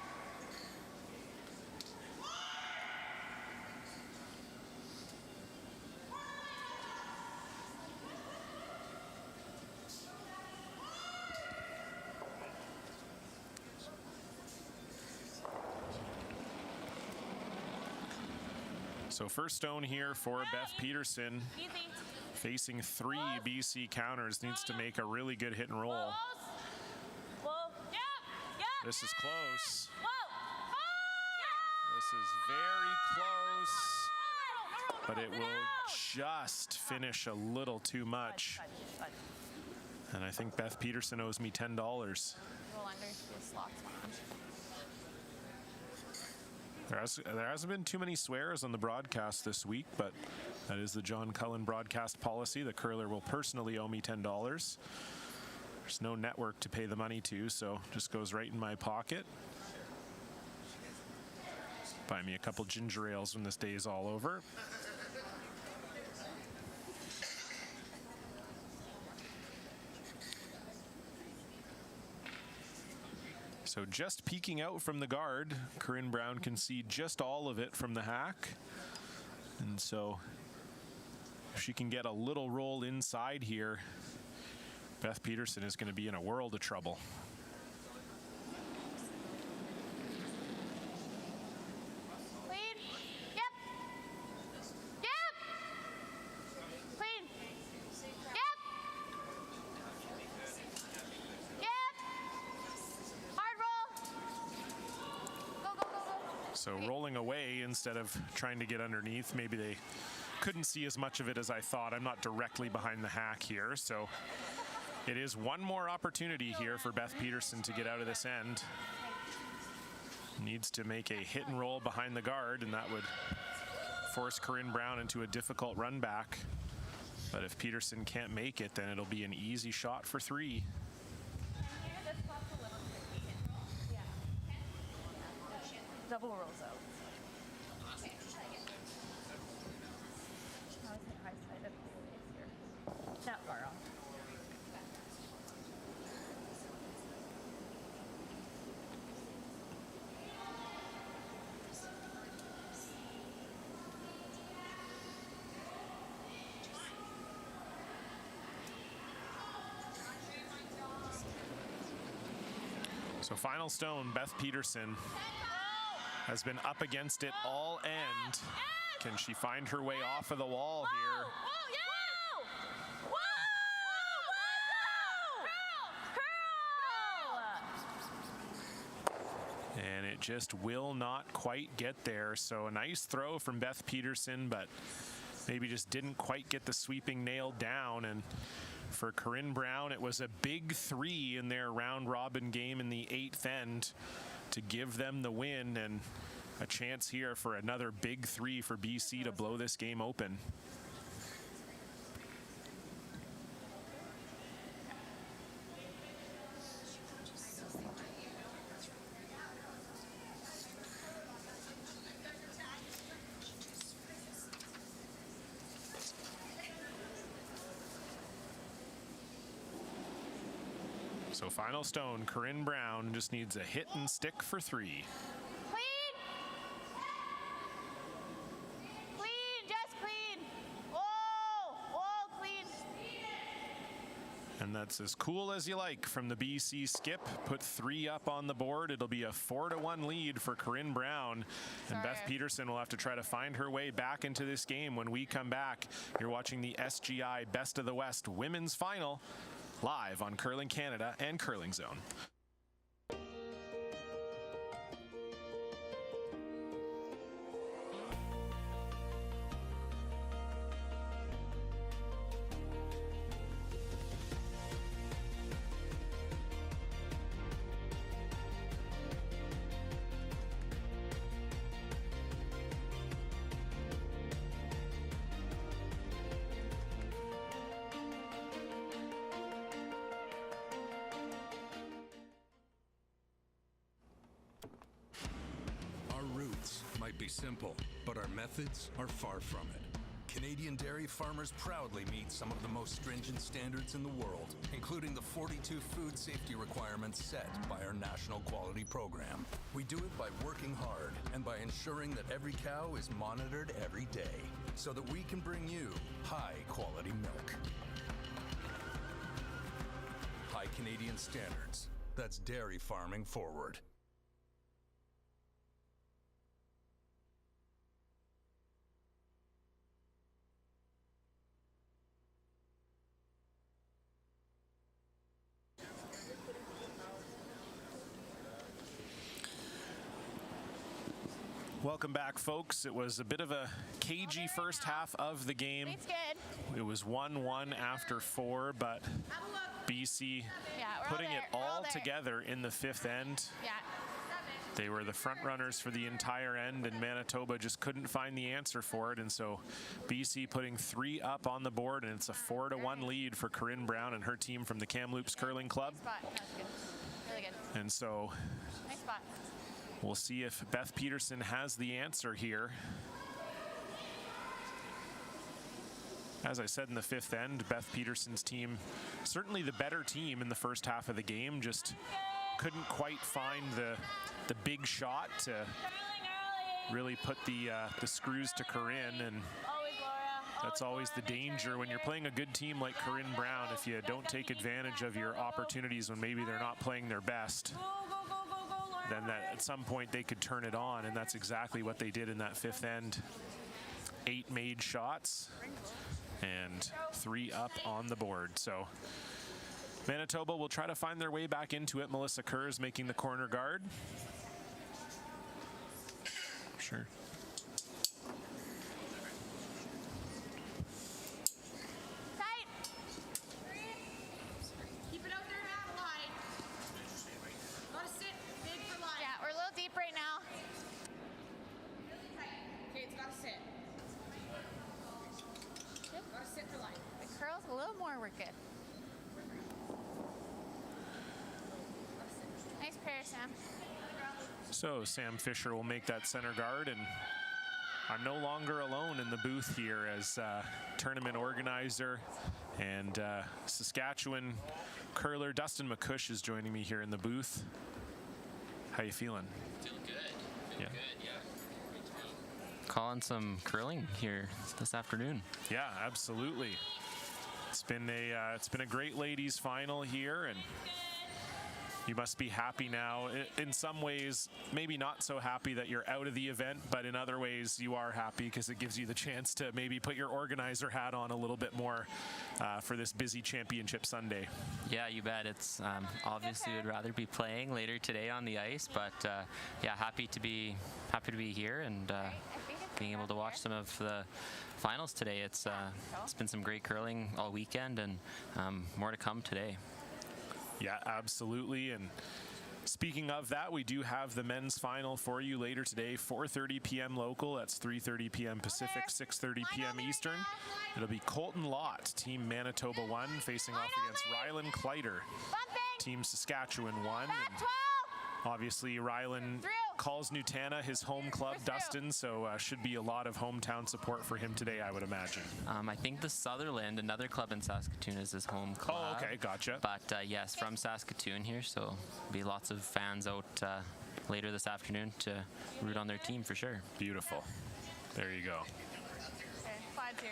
A: So first stone here for Beth Peterson,
B: Easy.
A: facing 3 BC counters, needs to make a really good hit and roll.
B: Close. Whoa. Yep. Yep.
A: This is close.
B: Whoa.
A: This is very close, but it will just finish a little too much. And I think Beth Peterson owes me $10.
B: Roll under the slots on.
A: There hasn't been too many swears on the broadcast this week, but that is the John Cullen broadcast policy. The curler will personally owe me $10. There's no network to pay the money to, so just goes right in my pocket. Buy me a couple ginger ales when this day is all over. So just peeking out from the guard, Corinne Brown can see just all of it from the hack. And so if she can get a little roll inside here, Beth Peterson is going to be in a world of trouble.
B: Clean. Yep. Yep. Clean. Yep. Yep. Hard roll. Go, go, go, go.
A: So rolling away instead of trying to get underneath. Maybe they couldn't see as much of it as I thought. I'm not directly behind the hack here, so it is one more opportunity here for Beth Peterson to get out of this end. Needs to make a hit and roll behind the guard, and that would force Corinne Brown into a difficult run back. But if Peterson can't make it, then it'll be an easy shot for three.
E: Double rolls out. High side of the here. Not far off.
A: So final stone, Beth Peterson has been up against it all end. Can she find her way off of the wall here? And it just will not quite get there. So a nice throw from Beth Peterson, but maybe just didn't quite get the sweeping nailed down. And for Corinne Brown, it was a big three in their round robin game in the 8th end to give them the win, and a chance here for another big three for BC to blow this game open. So final stone, Corinne Brown just needs a hit and stick for three.
B: Clean. Clean, just clean. Whoa, whoa, clean.
A: And that's as cool as you like from the BC skip. Put three up on the board. It'll be a 4-1 lead for Corinne Brown. And Beth Peterson will have to try to find her way back into this game when we come back. You're watching the SGI Best of the West Women's Final live on Curling Canada and Curling Zone.
F: Might be simple, but our methods are far from it. Canadian dairy farmers proudly meet some of the most stringent standards in the world, including the 42 food safety requirements set by our national quality program. We do it by working hard and by ensuring that every cow is monitored every day so that we can bring you high quality milk. High Canadian standards. That's dairy farming forward.
A: Welcome back, folks. It was a bit of a cagey first half of the game.
B: It's good.
A: It was 1-1 after 4, but BC
B: Yeah, we're
A: putting
B: all there.
A: it
B: We're
A: all
B: there.
A: together in the 5th end.
B: Yeah.
A: They were the front runners for the entire end, and Manitoba just couldn't find the answer for it. And so BC putting 3 up on the board, and it's a 4-1 lead for Corinne Brown and her team from the Kamloops Curling Club.
B: Nice spot. That was good. Really good.
A: And so
B: Nice spot.
A: we'll see if Beth Peterson has the answer here. As I said in the 5th end, Beth Peterson's team, certainly the better team in the first half of the game, just couldn't quite find the big shot to
B: Curling early.
A: really put the screws to Corinne, and
B: Always Laura.
A: that's always the danger when you're playing a good team like Corinne Brown. If you don't take advantage of your opportunities when maybe they're not playing their best,
B: Go, go, go, go, go, Laura.
A: then that at some point they could turn it on, and that's exactly what they did in that 5th end. 8 made shots and 3 up on the board. So Manitoba will try to find their way back into it. Melissa Kerrs making the corner guard. Sure.
B: Tight.
D: Keep it out there and out of line. Gotta sit big for line.
B: Yeah, we're a little deep right now.
D: Okay, it's gotta sit. Gotta sit for line.
B: The curls a little more, we're good. Nice pair, Sam.
A: So Sam Fisher will make that center guard, and I'm no longer alone in the booth here as tournament organizer and Saskatchewan curler Dustin McCush is joining me here in the booth. How you feeling?
J: Feeling good.
A: Yeah.
J: Good, yeah. Calling some curling here this afternoon.
A: Yeah, absolutely. It's been a great ladies final here, and you must be happy now. In some ways, maybe not so happy that you're out of the event, but in other ways you are happy because it gives you the chance to maybe put your organizer hat on a little bit more for this busy championship Sunday.
J: Yeah, you bet. It's obviously would rather be playing later today on the ice, but yeah, happy to be here and being able to watch some of the finals today. It's been some great curling all weekend, and more to come today.
A: Yeah, absolutely. And speaking of that, we do have the men's final for you later today, 4:30 p.m. local. That's 3:30 p.m. Pacific, 6:30 p.m. Eastern. It'll be Colton Lott, Team Manitoba 1, facing off against Rylan Kleider, Team Saskatchewan 1. And obviously, Rylan calls Nutana his home club, Dustin, so should be a lot of hometown support for him today, I would imagine.
J: I think the Sutherland, another club in Saskatoon, is his home club.
A: Oh, okay, gotcha.
J: But yes, from Saskatoon here, so be lots of fans out later this afternoon to root on their team for sure.
A: Beautiful. There you go.
B: Okay, slides here.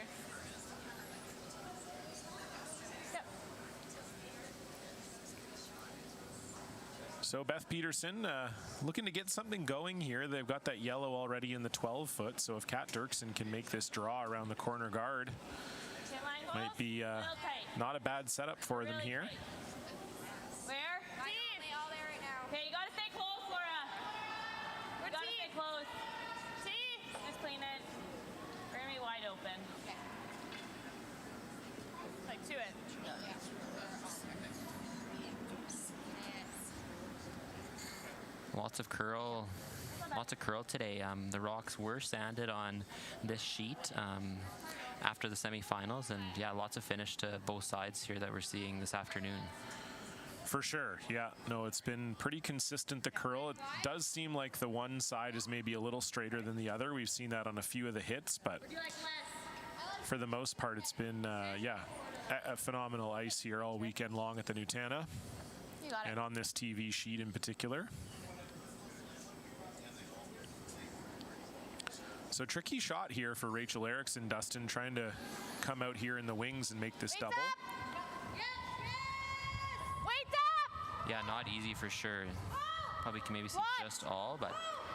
B: Yep.
A: So Beth Peterson looking to get something going here. They've got that yellow already in the 12-foot, so if Kat Dirksen can make this draw around the corner guard, might be not a bad setup for them here.
B: Where? All there right now. Okay, you gotta stay close, Laura. You gotta stay close. See? Just clean it. We're gonna be wide open. Okay. Like to it.
J: Lots of curl today. The rocks were sanded on this sheet after the semifinals, and yeah, lots of finish to both sides here that we're seeing this afternoon.
A: For sure, yeah. No, it's been pretty consistent, the curl. It does seem like the one side is maybe a little straighter than the other. We've seen that on a few of the hits, but for the most part, it's been, yeah, a phenomenal ice here all weekend long at the Nutana,
B: You got it.
A: and on this TV sheet in particular. So tricky shot here for Rachel Erickson, Dustin, trying to come out here in the wings and make this double.
B: Wait up!
J: Yeah, not easy for sure. Probably can maybe see just all, but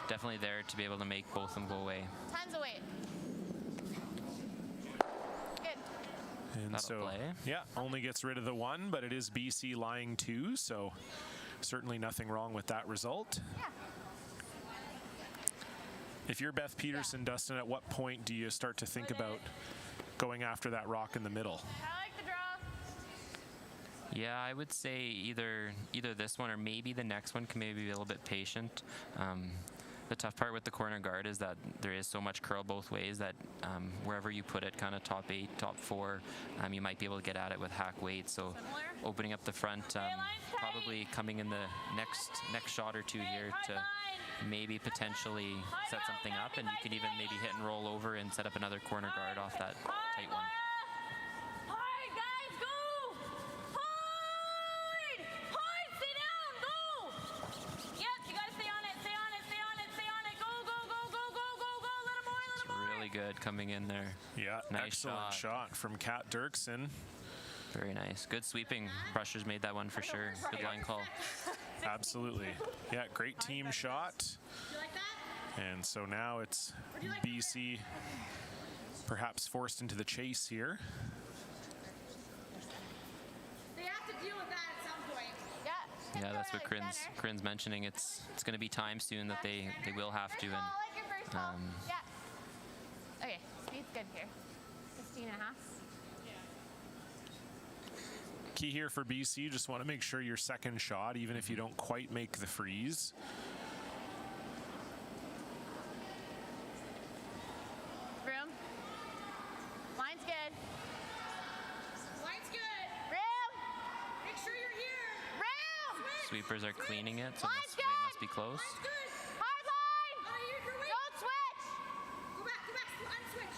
J: definitely there to be able to make both of them go away.
B: Tons of weight. Good.
A: And
J: That'll
A: so,
J: play.
A: yeah, only gets rid of the one, but it is BC lying 2, so certainly nothing wrong with that result.
B: Yeah.
A: If you're Beth Peterson, Dustin, at what point do you start to think about going after that rock in the middle?
B: I like the draw.
J: Yeah, I would say either this one or maybe the next one can maybe be a little bit patient. The tough part with the corner guard is that there is so much curl both ways that wherever you put it, kind of top 8, top 4, you might be able to get at it with hack weight. So opening up the front, probably coming in the next shot or two here to maybe potentially set something up, and you could even maybe hit and roll over and set up another corner guard off that tight one.
B: Hard, guys, go! Hard! Hard, stay down, go! Yep, you gotta stay on it, stay on it, stay on it, stay on it. Go, go, go, go, go, go, go. A little more, a little more.
J: Really good coming in there.
A: Yeah,
J: Nice
A: excellent shot from Kat Dirksen.
J: Very nice. Good sweeping. Brushers made that one for sure. Good line call.
A: Absolutely. Yeah, great team shot.
D: You like that?
A: And so now it's BC perhaps forced into the chase here.
D: They have to deal with that at some point.
B: Yeah.
J: Yeah, that's what Corinne's mentioning. It's going to be time soon that they will have to.
B: First ball, I like your first ball.
J: um,
B: Yeah. Okay, speed's good here. 16 and a half.
A: Key here for BC, you just want to make sure your second shot, even if you don't quite make the freeze.
B: Room. Line's good.
D: Line's good.
B: Room.
D: Make sure you're here.
B: Room.
J: Sweepers are cleaning it, so
B: Line's
J: this weight
B: good.
J: must be close.
D: Line's good.
B: Hard line.
D: You're waiting.
B: Don't switch.
D: Go back, unswitch.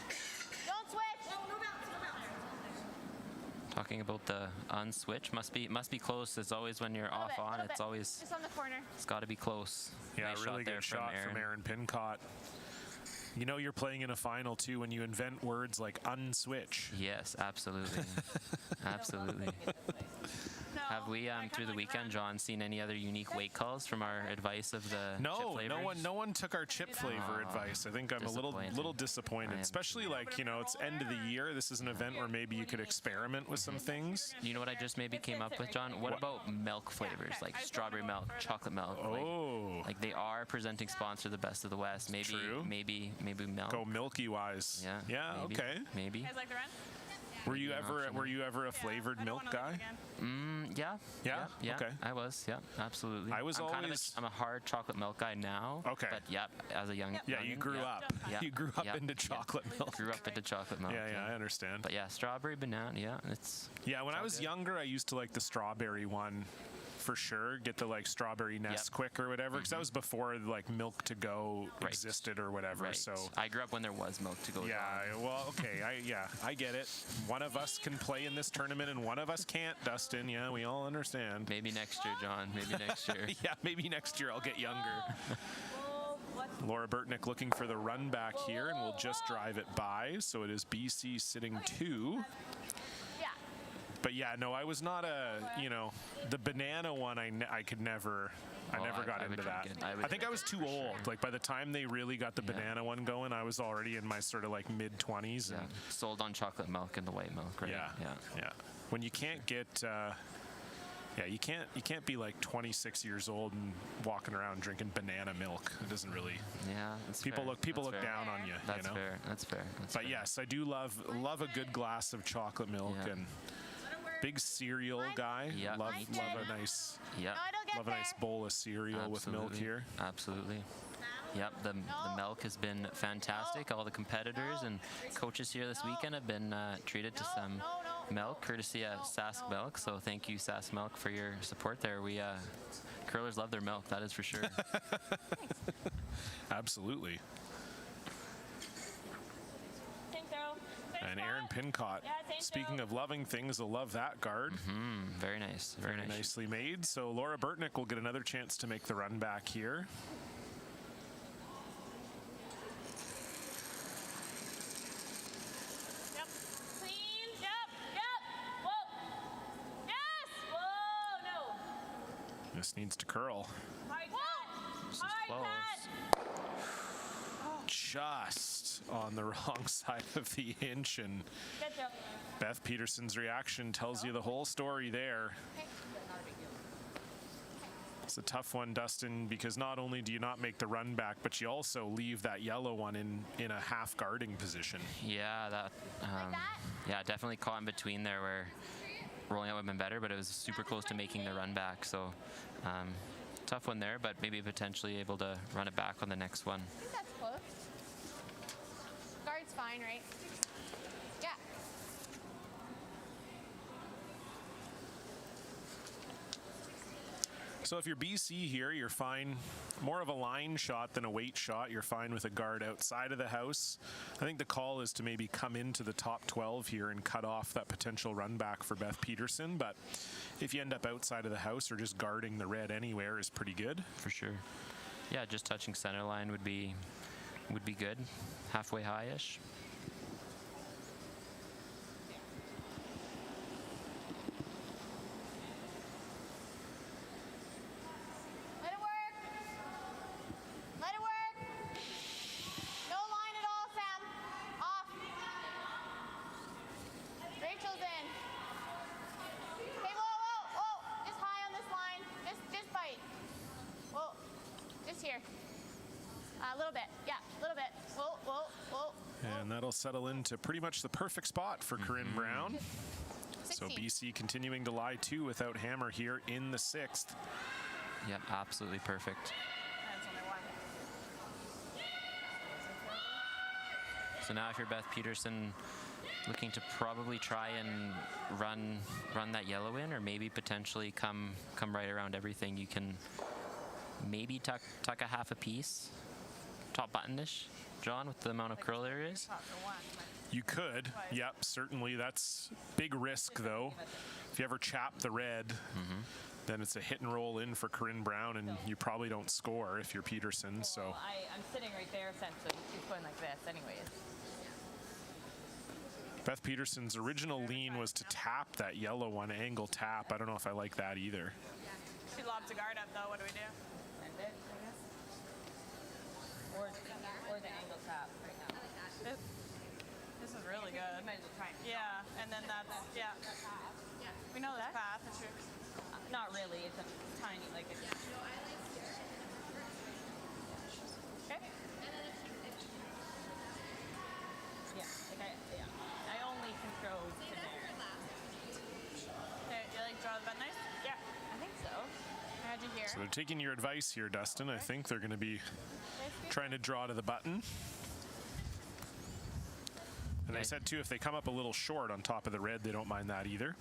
B: Don't switch.
D: Oh, no bounce, no bounce.
J: Talking about the unswitch, must be close. It's always when you're off on, it's always,
B: Just on the corner.
J: it's got to be close.
A: Yeah,
J: Nice
A: really
J: there
A: good shot from Aaron Pincott. You know you're playing in a final too when you invent words like unswitch.
J: Yes, absolutely. Absolutely. Have we, through the weekend, John, seen any other unique weight calls from our advice of the chip
A: No,
J: flavors?
A: no one took our chip flavor advice. I think I'm a little disappointed, especially like, you know, it's end of the year. This is an event where maybe you could experiment with some things.
J: You know what I just maybe came up with, John? What about milk flavors, like strawberry milk, chocolate milk?
A: Oh.
J: Like they are presenting sponsor the Best of the West. Maybe,
A: True.
J: maybe milk.
A: Go milky wise.
J: Yeah.
A: Yeah,
J: maybe,
A: okay.
J: Maybe.
B: You guys like the run?
A: Were you ever a flavored milk guy?
J: Yeah.
A: Yeah? Okay.
J: I was. Yeah, absolutely.
A: I was
J: I'm
A: always-
J: I'm a hard chocolate milk guy now.
A: Okay.
J: But yeah, as a young.
A: Yeah, you
J: youngin',
A: grew up.
J: Yeah.
A: You grew up
J: Yeah.
A: into
J: Yeah.
A: chocolate milk.
J: Grew up into chocolate milk.
A: Yeah, I understand.
J: But yeah, strawberry banana. Yeah, it's.
A: Yeah, when I
J: all
A: was
J: good.
A: younger, I used to like the strawberry one for sure. Get the like strawberry Nesquik or whatever, because that was before like milk to go
J: Right.
A: existed or whatever.
J: Right.
A: So
J: I grew up when there was milk to go.
A: yeah,
J: John.
A: well, okay, I get it. One of us can play in this tournament and one of us can't, Dustin. Yeah, we all understand.
J: Maybe next year, John. Maybe next year.
A: Yeah, maybe next year I'll get younger. Laura Burtnick looking for the run back here, and we'll just drive it by. So it is BC sitting 2.
B: Yeah.
A: But yeah, no, I was not the banana one. I could never. I
J: Oh,
A: never
J: I
A: got
J: would
A: into that.
J: drink it. I would
A: I think I was too
J: drink it for
A: old.
J: sure.
A: Like by the time they really got the banana one going, I was already in my sort of like mid 20s.
J: Yeah.
A: And
J: Sold on chocolate milk and the white milk, right?
A: yeah. When you can't get. You can't be like 26 years old and walking around drinking banana milk. It doesn't really.
J: Yeah. That's
A: People
J: fair.
A: look
J: That's fair.
A: down on you.
J: That's
A: you know?
J: fair. That's fair. That's
A: But
J: fair.
A: yes, I do love a good glass of chocolate milk
J: Yeah.
A: and big cereal guy.
J: Yeah,
A: love
J: me
A: a nice
J: Yeah.
B: No, it'll get
A: love a nice
B: there.
A: bowl of cereal with milk
J: Absolutely.
A: here.
J: Absolutely. Yep, the milk has been fantastic. All the competitors and coaches here this weekend have been treated to some milk, courtesy of Sask Milk. So thank you, Sask Milk, for your support there. We curlers love their milk, that is for sure.
A: Absolutely.
B: Tank throw.
A: And Aaron Pincott, speaking of loving things, will love that guard.
J: Very nice. Very nice.
A: Nicely made. So Laura Burtnick will get another chance to make the run back here.
B: Yep. Clean. Yep. Whoa. Yes. Whoa. No.
A: This needs to curl.
B: Hard cat.
J: This is
B: Hard
J: close.
B: cat.
A: Just on the wrong side of the inch, and
B: Good throw.
A: Beth Peterson's reaction tells you the whole story there. It's a tough one, Dustin, because not only do you not make the run back, but you also leave that yellow one in a half guarding position.
J: Yeah, yeah, definitely caught in between there where rolling out would have been better, but it was super close to making the run back. So tough one there, but maybe potentially able to run it back on the next one.
B: I think that's close. Guard's fine, right? Yeah.
A: So if you're BC here, you're fine. More of a line shot than a weight shot. You're fine with a guard outside of the house. I think the call is to maybe come into the top 12 here and cut off that potential run back for Beth Peterson. But if you end up outside of the house or just guarding the red anywhere is pretty good.
J: For sure. Yeah, just touching center line would be good. Halfway high-ish.
A: Settle into pretty much the perfect spot for Corinne Brown. 16. So BC continuing to lie two without hammer here in the 6th.
J: Yep, absolutely perfect. So now if you're Beth Peterson, looking to probably try and run that yellow in, or maybe potentially come right around everything. You can maybe tuck a half a piece, top button-ish, John, with the amount of curl there is.
A: You could, yep, certainly. That's big risk, though. If you ever chap the red, then it's a hit and roll in for Corinne Brown, and you probably don't score if you're Peterson. So
B: I'm sitting right there, essentially. She's going like this, anyways.
A: Beth Peterson's original lean was to tap that yellow one, angle tap. I don't know if I like that either.
B: She lobs a guard up, though. What do we do? Send it, I guess. Or the angle tap right now. This is really good. Yeah, and then that's, yeah. We know this path. Not really. It's a tiny, like a... Okay. Yeah, I only can throw to there. Okay, you like draw the button nice? Yeah, I think so. How'd you hear?
A: So they're taking your advice here, Dustin. I think they're going to be trying to draw to the button. And I said, too, if they come up a little short on top of the red, they don't mind that either.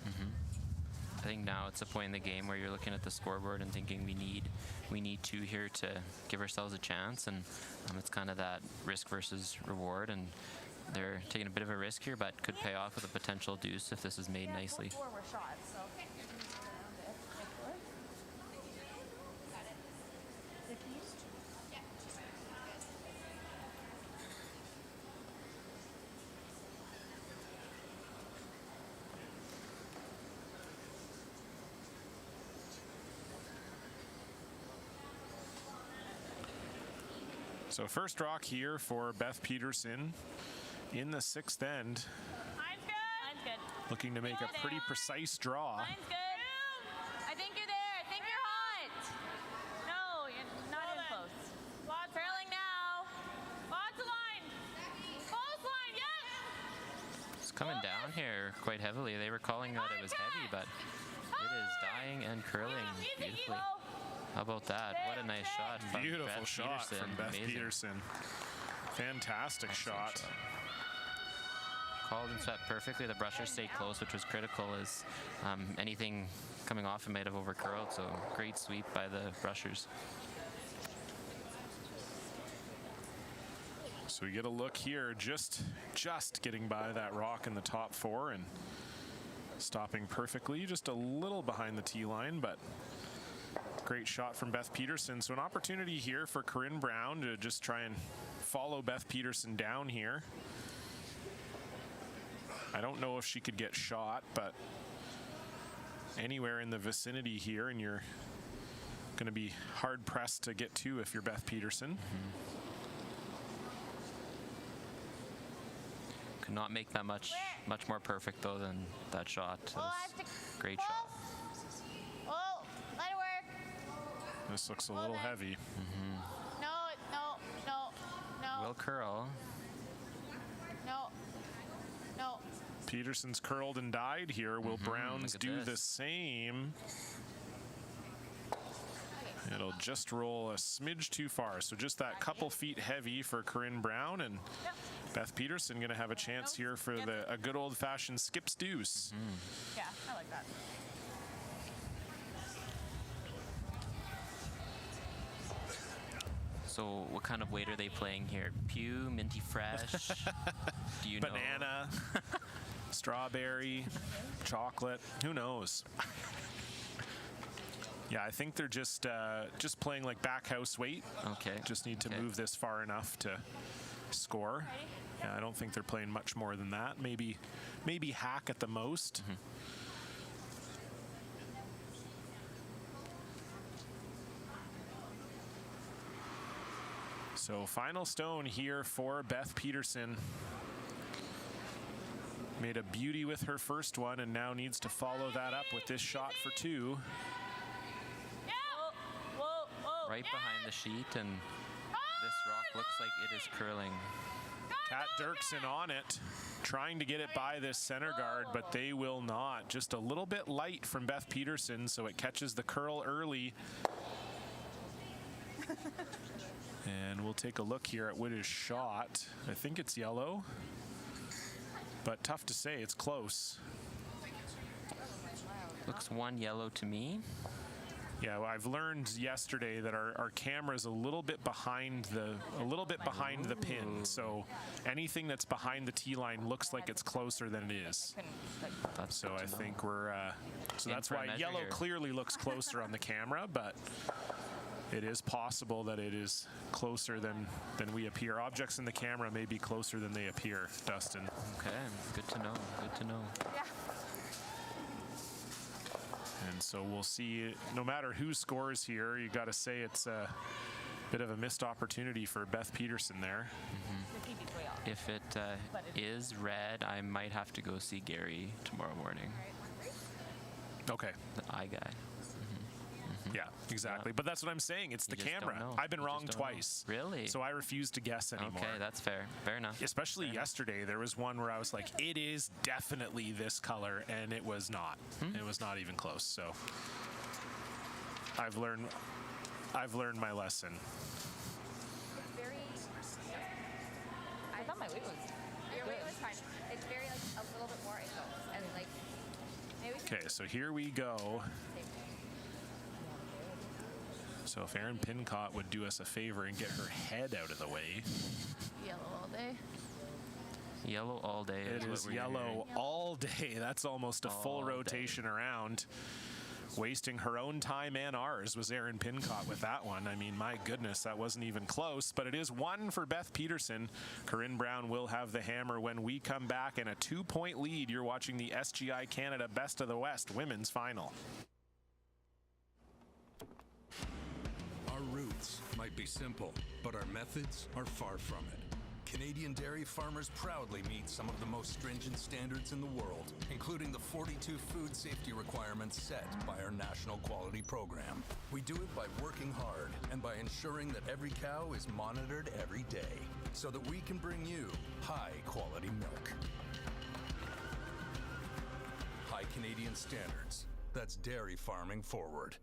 J: I think now it's a point in the game where you're looking at the scoreboard and thinking we need two here to give ourselves a chance, and it's kind of that risk versus reward, and they're taking a bit of a risk here, but could pay off with a potential deuce if this is made nicely.
B: Four were shots, so.
A: So first rock here for Beth Peterson in the 6th end.
B: Line's good. Line's good.
A: Looking to make a pretty precise draw.
B: Line's good. I think you're there. I think you're hot. No, you're not in close. Lots trailing now. Lots of line. Close line, yes.
J: It's coming down here quite heavily. They were calling that it was heavy, but it is dying and curling beautifully. How about that? What a nice shot from
A: Beautiful
J: Beth
A: shot
J: Peterson.
A: from Beth
J: Amazing.
A: Peterson. Fantastic shot.
J: Called and swept perfectly. The brushers stayed close, which was critical, as anything coming off it might have overcurled. So great sweep by the brushers.
A: So we get a look here, just getting by that rock in the top 4 and stopping perfectly, just a little behind the tee line, but great shot from Beth Peterson. So an opportunity here for Corinne Brown to just try and follow Beth Peterson down here. I don't know if she could get shot, but anywhere in the vicinity here, and you're going to be hard pressed to get to if you're Beth Peterson.
J: Could not make that much more perfect though than that shot. Great shot.
A: This looks a little heavy.
B: No, no, no, no.
J: Will curl.
B: No. No.
A: Peterson's curled and dyed here. Will Browns
J: look at
A: do
J: this.
A: the same? It'll just roll a smidge too far. So just that couple feet heavy for Corinne Brown, and Beth Peterson going to have a chance here for a good old-fashioned skips deuce.
B: Yeah, I like that.
J: So what kind of weight are they playing here? Pew, minty fresh? Do you know?
A: Banana, strawberry, chocolate, who knows? Yeah, I think they're just playing like back house weight.
J: Okay.
A: Just need to move this far enough to score. Yeah, I don't think they're playing much more than that. Maybe hack at the most. So final stone here for Beth Peterson. Made a beauty with her first one and now needs to follow that up with this shot for two.
J: Right behind the sheet, and this rock looks like it is curling.
A: Kat Dirksen on it, trying to get it by this center guard, but they will not. Just a little bit light from Beth Peterson, so it catches the curl early. And we'll take a look here at Wood's shot. I think it's yellow, but tough to say. It's close.
J: Looks one yellow to me.
A: Yeah, well, I've learned yesterday that our camera is a little bit behind the pin. So anything that's behind the tee line looks like it's closer than it is. So I think we're so that's why yellow clearly looks closer on the camera, but it is possible that it is closer than we appear. Objects in the camera may be closer than they appear, Dustin.
J: Okay, good to know. Good to know.
B: Yeah.
A: And so we'll see, no matter who scores here, you got to say it's a bit of a missed opportunity for Beth Peterson there.
J: If it is red, I might have to go see Gary tomorrow morning.
A: Okay.
J: The eye guy.
A: Yeah, exactly. But that's what I'm saying. It's the
J: just don't
A: camera.
J: know.
A: I've been
J: You
A: wrong
J: just don't know.
A: twice.
J: Really?
A: So I refuse to guess anymore.
J: Okay, that's fair. Fair enough.
A: Especially yesterday, there was one where I was like, it is definitely this color, and it was not. It was not even close. So I've learned my lesson.
K: It's very.
B: I thought my weight was.
K: Your weight was fine. It's very like a little bit more angle, and like maybe.
A: Okay, so here we go. So if Erin Pincott would do us a favor and get her head out of the way.
B: Yellow all day.
J: Yellow all day.
A: It is yellow all day. That's almost a full rotation around. Wasting her own time and ours was Erin Pincott with that one. I mean, my goodness, that wasn't even close. But it is one for Beth Peterson. Corinne Brown will have the hammer when we come back in a 2-point lead. You're watching the SGI Canada Best of the West Women's Final.
F: Our roots might be simple, but our methods are far from it. Canadian dairy farmers proudly meet some of the most stringent standards in the world, including the 42 food safety requirements set by our national quality program. We do it by working hard and by ensuring that every cow is monitored every day so that we can bring you high quality milk. High Canadian standards. That's dairy farming forward.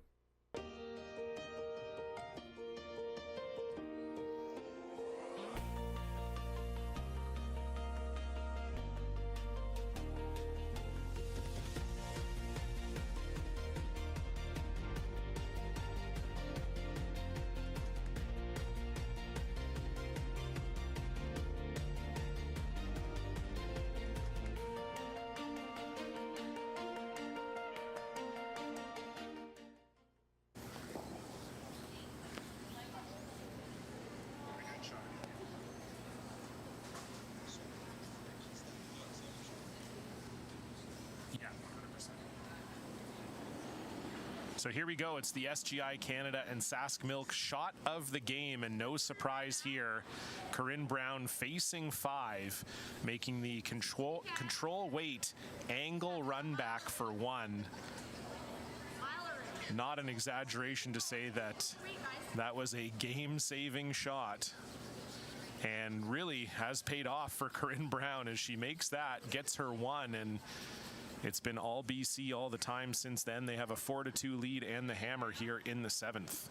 A: So here we go. It's the SGI Canada and Sask Milk shot of the game, and no surprise here. Corinne Brown facing 5, making the control weight angle run back for 1. not an exaggeration to say that that was a game-saving shot and really has paid off for Corinne Brown as she makes that, gets her one, and it's been all BC all the time since then. They have a 4-2 lead and the hammer here in the 7th.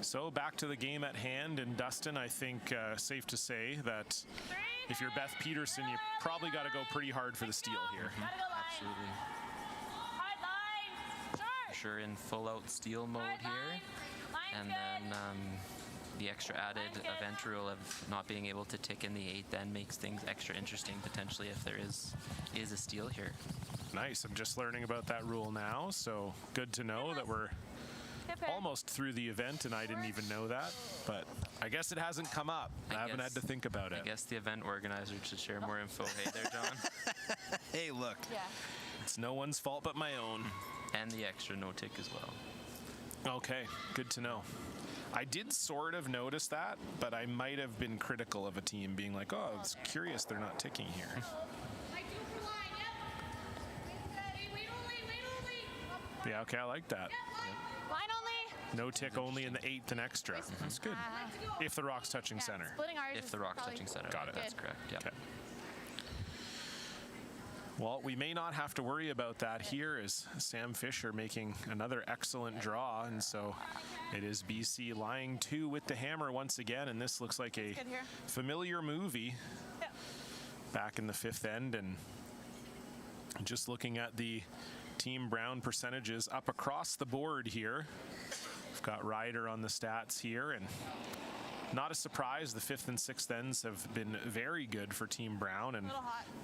A: So back to the game at hand, and Dustin, I think safe to say that if you're Beth Peterson, you probably got to go pretty hard for the steal here.
J: Absolutely. For sure in full-out steal mode here, and then the extra added event rule of not being able to tick in the 8th then makes things extra interesting potentially if there is a steal here.
A: Nice. I'm just learning about that rule now, so good to know that we're almost through the event, and I didn't even know that, but I guess it hasn't come up. I haven't had to think about it.
J: I guess the event organizer should share more info. Hey there, John.
L: Hey, look.
B: Yeah.
A: It's no one's fault but my own.
J: And the extra no tick as well.
A: Okay, good to know. I did sort of notice that, but I might have been critical of a team being like, oh, it's curious they're not ticking here. Yeah, okay, I like that.
B: Line only.
A: No tick only in the 8th and extra. That's good. If the rock's touching center.
B: Splitting ours
J: If
B: is
J: the rock's
B: probably
J: touching center.
A: Got it.
J: That's correct. Yeah.
A: Okay. Well, we may not have to worry about that here as Sam Fisher making another excellent draw, and so it is BC lying 2 with the hammer once again, and this looks like a familiar movie back in the 5th end. And just looking at the Team Brown percentages up across the board here, we've got Ryder on the stats here, and not a surprise, the 5th and 6th ends have been very good for Team Brown, and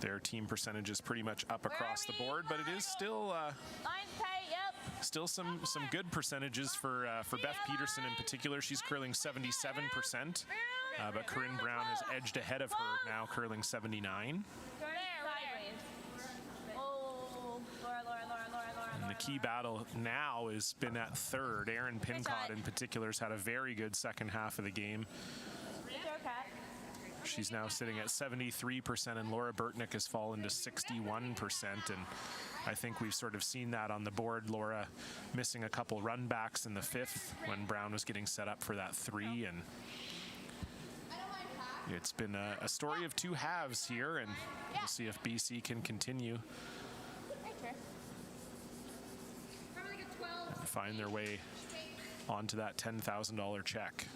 A: their team percentages pretty much up across the board, but it is still still some good percentages for Beth Peterson in particular. She's curling 77%, but Corinne Brown has edged ahead of her, now curling 79. And the key battle now has been at 3rd. Erin Pincott in particular has had a very good second half of the game. She's now sitting at 73%, and Laura Burtnick has fallen to 61%. And I think we've sort of seen that on the board. Laura missing a couple run backs in the 5th when Brown was getting set up for that 3. And it's been a story of two halves here, and we'll see if BC can continue and find their way onto that $10,000 check.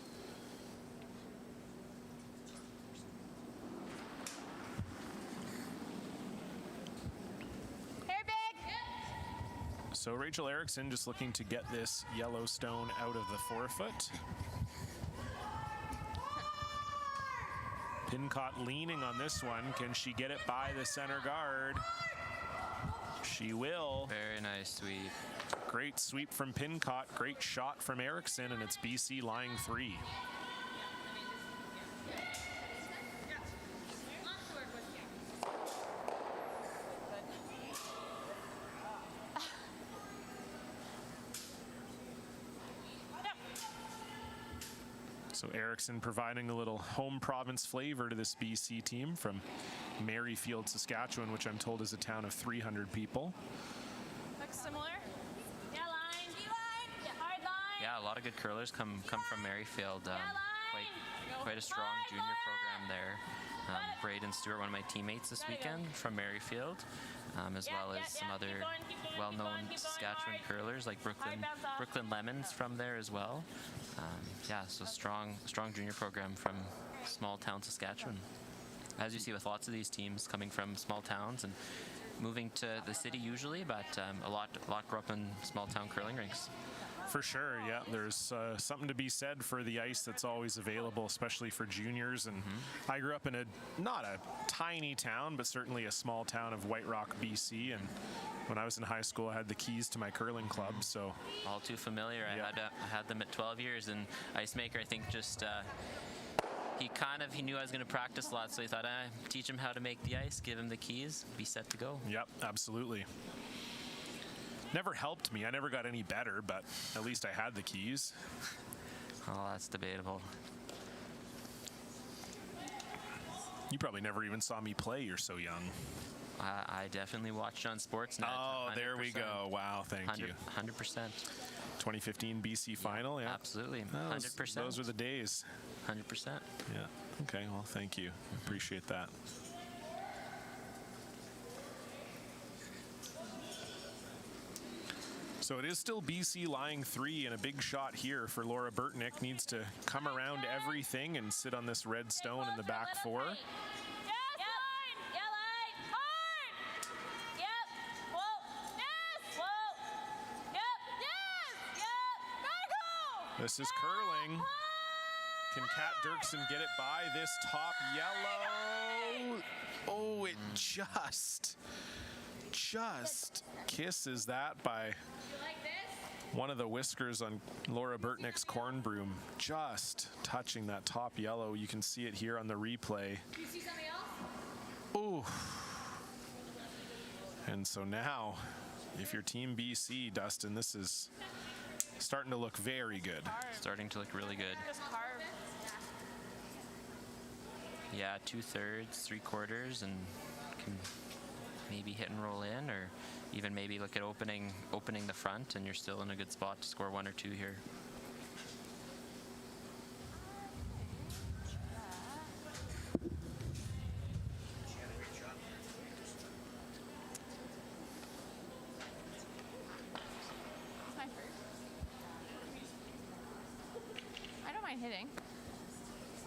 A: So Rachel Erickson just looking to get this Yellowstone out of the forefoot. Pincott leaning on this one. Can she get it by the center guard? She will.
J: Very nice sweep.
A: Great sweep from Pincott. Great shot from Erickson, and it's BC lying 3. So Erickson providing a little home province flavor to this BC team from Merrifield, Saskatchewan, which I'm told is a town of 300 people.
B: Looks similar. Yeah, line. Hard line.
J: Yeah, a lot of good curlers come from Merrifield. Quite a strong junior program there. Braden Stewart, one of my teammates this weekend from Merrifield, as well as some other well-known Saskatchewan curlers like Brooklyn Lemons from there as well. Yeah, so strong junior program from small town Saskatchewan. As you see with lots of these teams coming from small towns and moving to the city usually, but a lot grow up in small town curling rinks.
A: For sure, yeah. There's something to be said for the ice that's always available, especially for juniors. And I grew up in not a tiny town, but certainly a small town of White Rock, BC. And when I was in high school, I had the keys to my curling club. So
J: all too familiar. Yeah. I had them at 12 years. And Ice Maker, I think, just he knew I was going to practice a lot, so he thought, teach him how to make the ice, give him the keys, be set to go.
A: Yep, absolutely. Never helped me. I never got any better, but at least I had the keys.
J: Oh, that's debatable.
A: You probably never even saw me play. You're so young.
J: I definitely watched on Sportsnet.
A: Oh, there we go. Wow, thank you.
J: 100%.
A: 2015 BC final, yeah.
J: Absolutely, 100%.
A: Those are the days.
J: 100%.
A: Yeah. Okay, well, thank you. Appreciate that. So it is still BC lying 3, and a big shot here for Laura Burtnick. Needs to come around everything and sit on this red stone in the back 4.
B: Yes, line. Yeah, line. Hard. Yep. Whoa. Yes. Whoa. Yep. Yes. Yep. Gotta go.
A: This is curling. Can Kat Dirksen get it by this top yellow? Oh, it just kisses that by one of the whiskers on Laura Burtnick's corn broom, just touching that top yellow. You can see it here on the replay.
D: Do you see something else?
A: Ooh. And so now, if you're Team BC, Dustin, this is starting to look very good.
J: Starting to look really good.
B: Just carve.
J: Yeah, 2/3, 3/4, and can maybe hit and roll in, or even maybe look at opening the front, and you're still in a good spot to score 1 or 2 here.
B: It's my first. I don't mind hitting.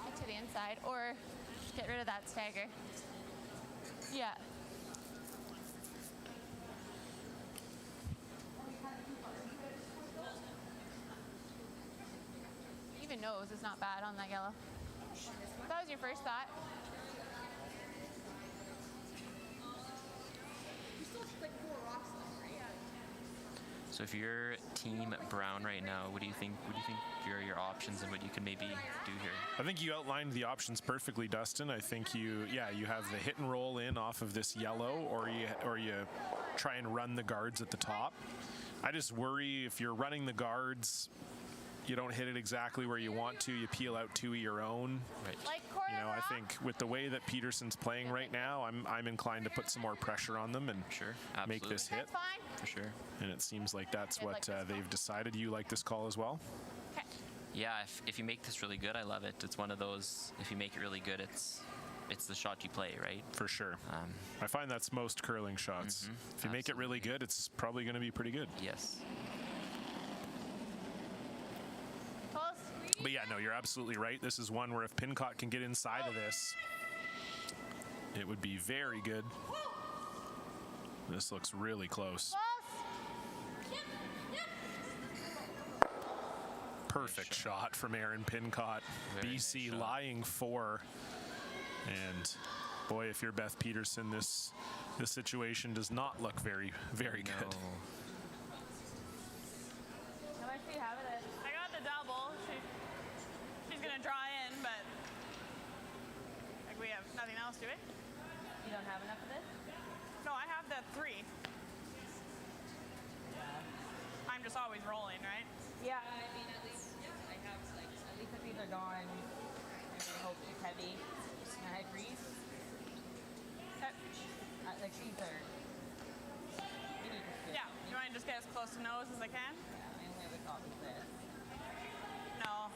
B: Get to the inside, or get rid of that stagger. Yeah. Even nose is not bad on that yellow. That was your first thought.
D: You still have like 4 rocks left, right?
J: So if you're Team Brown right now, what do you think are your options and what you can maybe do here?
A: I think you outlined the options perfectly, Dustin. I think you have the hit and roll in off of this yellow, or you try and run the guards at the top. I just worry if you're running the guards, you don't hit it exactly where you want to. You peel out 2 of your own.
J: Right.
B: Like corner
A: You know, I
B: rock.
A: think with the way that Peterson's playing right now, I'm inclined to put some more pressure on them and
J: Sure,
A: make
J: absolutely.
A: this hit.
B: That's fine.
J: For sure.
A: And it seems like that's
B: I like
A: what
B: this call.
A: they've decided. You like this call as well?
B: Okay.
J: Yeah, if you make this really good, I love it. It's one of those, if you make it really good, it's the shot you play, right?
A: For sure. I find that's most curling shots. If you make it really good, it's probably going to be pretty good.
J: Yes.
B: Close.
A: But yeah, no, you're absolutely right. This is one where if Pincott can get inside of this, it would be very good. This looks really close.
B: Close. Yep.
A: Perfect shot from Aaron Pincott.
J: Very nice
A: BC
J: shot.
A: lying 4. And boy, if you're Beth Peterson, this situation does not look very, very good.
J: No.
B: How much do you have of it? I got the double. She's gonna draw in, but like we have nothing else, do we?
E: You don't have enough of this?
B: No, I have the 3.
E: Yeah.
B: I'm just always rolling, right?
E: Yeah, I mean, at least I have, like, at least if these are gone, I really hope it's heavy. And I had grease. Like, these are, you need to fit.
B: Yeah. You want to just get as close to nose as I can?
E: Yeah, my only other thought was this.
B: No.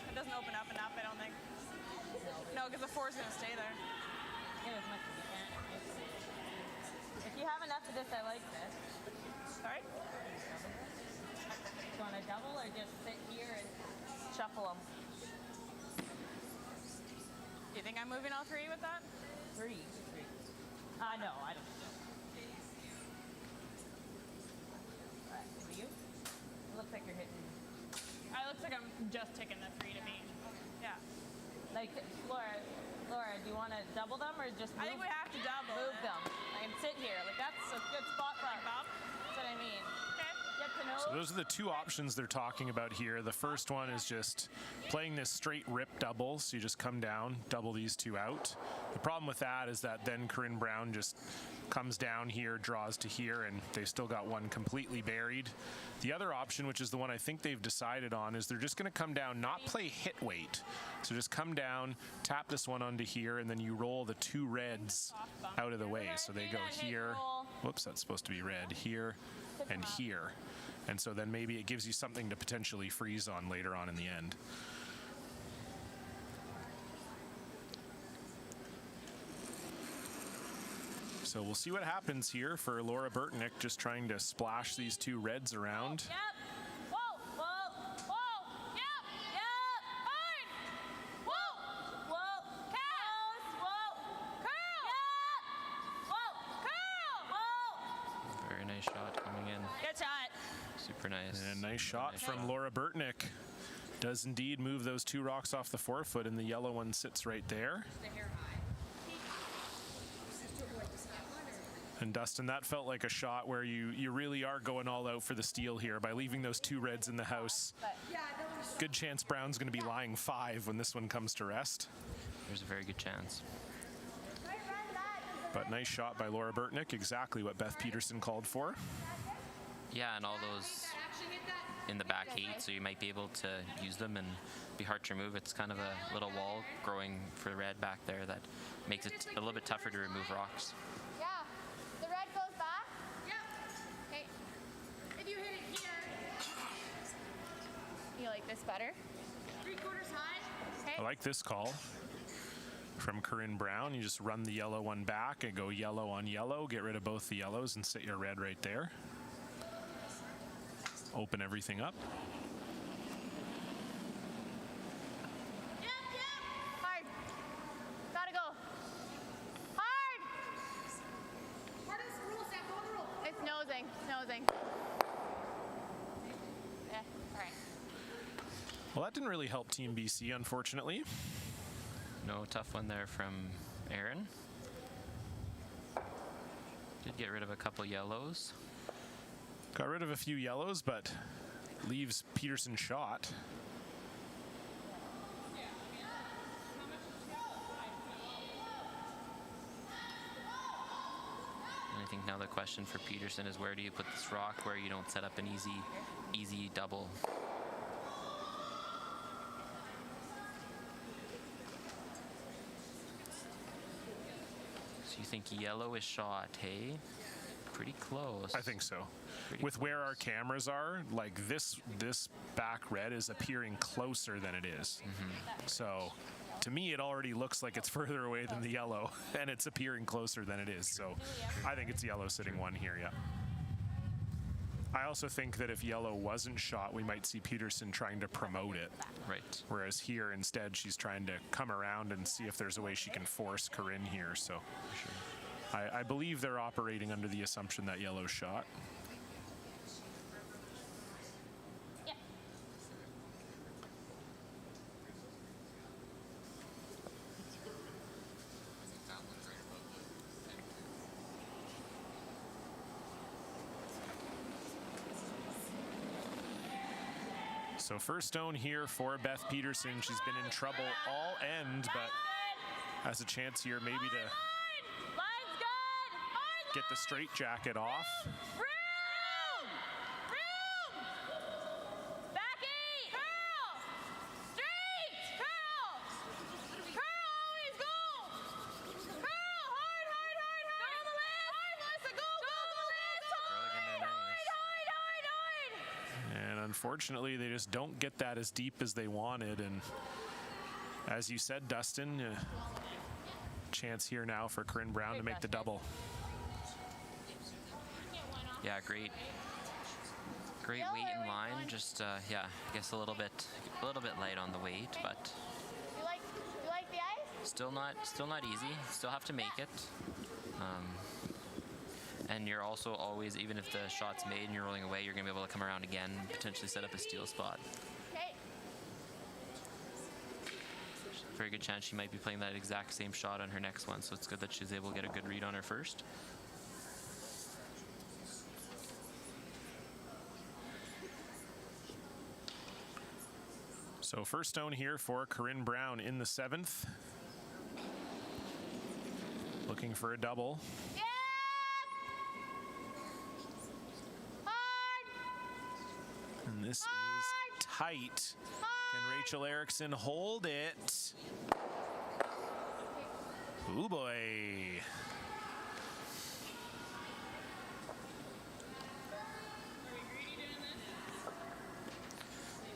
B: It doesn't open up enough, I don't think. No, because the 4's gonna stay there.
E: Get as much as you can. If you have enough of this, I like this.
B: Sorry?
E: Do you want to double or just sit here and
B: Shuffle them. Do you think I'm moving all 3 with that?
E: 3? No, I don't think so. Alright, for you? It looks like you're hitting.
B: It looks like I'm just taking the 3 to me. Yeah.
E: Like, Laura, do you want to double them or just move?
B: I think we have to double
E: Move
B: it.
E: them. Like, and sit here. Like, that's a good spot for
B: Like Bob?
E: That's what I mean.
B: Okay.
E: Get
A: So those are the two options they're talking about here. The first one is just playing this straight rip double. So you just come down, double these two out. The problem with that is that then Corinne Brown just comes down here, draws to here, and they've still got one completely buried. The other option, which is the one I think they've decided on, is they're just going to come down, not play hit weight. So just come down, tap this one onto here, and then you roll the two reds out of the way. So they go here. Whoops, that's supposed to be red. Here and here. And so then maybe it gives you something to potentially freeze on later on in the end. So we'll see what happens here for Laura Burtnick, just trying to splash these two reds around.
B: Yep. Whoa, whoa, whoa. Yep, yep. Hard. Whoa, whoa. Cast. Whoa. Curl. Yep. Whoa. Curl. Whoa.
J: Very nice shot coming in.
B: Good shot.
J: Super nice.
A: And nice shot from Laura Burtnick. Does indeed move those two rocks off the forefoot, and the yellow one sits right there. And Dustin, that felt like a shot where you really are going all out for the steal here by leaving those two reds in the house. Good chance Brown's going to be lying 5 when this one comes to rest.
J: There's a very good chance.
A: But nice shot by Laura Burtnick, exactly what Beth Peterson called for.
J: Yeah, and all those in the back 8, so you might be able to use them and be hard to remove. It's kind of a little wall growing for the red back there that makes it a little bit tougher to remove rocks.
K: Yeah. The red goes back.
D: Yep.
K: Okay.
D: If you hit it here,
K: You like this better?
D: 3/4 high.
K: Okay.
A: I like this call from Corinne Brown. You just run the yellow one back and go yellow on yellow, get rid of both the yellows and sit your red right there. Open everything up.
D: Yep, yep.
K: Hard. Gotta go. Hard.
D: Part of the rule, Sam. Go on the rule.
K: It's nosing. Nosing. Yeah. All right.
A: Well, that didn't really help Team BC, unfortunately.
J: No, tough one there from Aaron. Did get rid of a couple yellows.
A: Got rid of a few yellows, but leaves Peterson shot.
J: And I think now the question for Peterson is, where do you put this rock where you don't set up an easy double? So you think yellow is shot, hey? Pretty close.
A: I think so.
J: Pretty
A: With where our cameras are, like this back red is appearing closer than it is. So to me, it already looks like it's further away than the yellow, and it's appearing closer than it is. So I think it's yellow sitting 1 here, yeah. I also think that if yellow wasn't shot, we might see Peterson trying to promote it.
J: Right.
A: Whereas here, instead, she's trying to come around and see if there's a way she can force Corinne here. So I believe they're operating under the assumption that yellow's shot.
B: Yep.
A: So first stone here for Beth Peterson. She's been in trouble all end, but has a chance here maybe to
B: Line's good. Hard
A: get the straight jacket off.
B: Room! Room! Back 8! Curl! Straight! Curl! Curl, always go! Curl! Hard, hard, hard, hard! Go on the left! Hard, Melissa, go, go, go!
J: Curling in there nice.
B: Hard, hard, hard!
A: And unfortunately, they just don't get that as deep as they wanted. And as you said, Dustin, chance here now for Corinne Brown to make the double.
J: Yeah, great weight in line. Just yeah, I guess a little bit light on the weight, but
K: You like the ice?
J: still not easy. Still have to make it. And you're also always, even if the shot's made and you're rolling away, you're gonna be able to come around again, potentially set up a steal spot.
K: Okay.
J: Very good chance she might be playing that exact same shot on her next one, so it's good that she's able to get a good read on her first.
A: So first stone here for Corinne Brown in the 7th. Looking for a double.
B: Yes! Hard!
A: And this is tight. Can Rachel Erickson hold it? Ooh boy.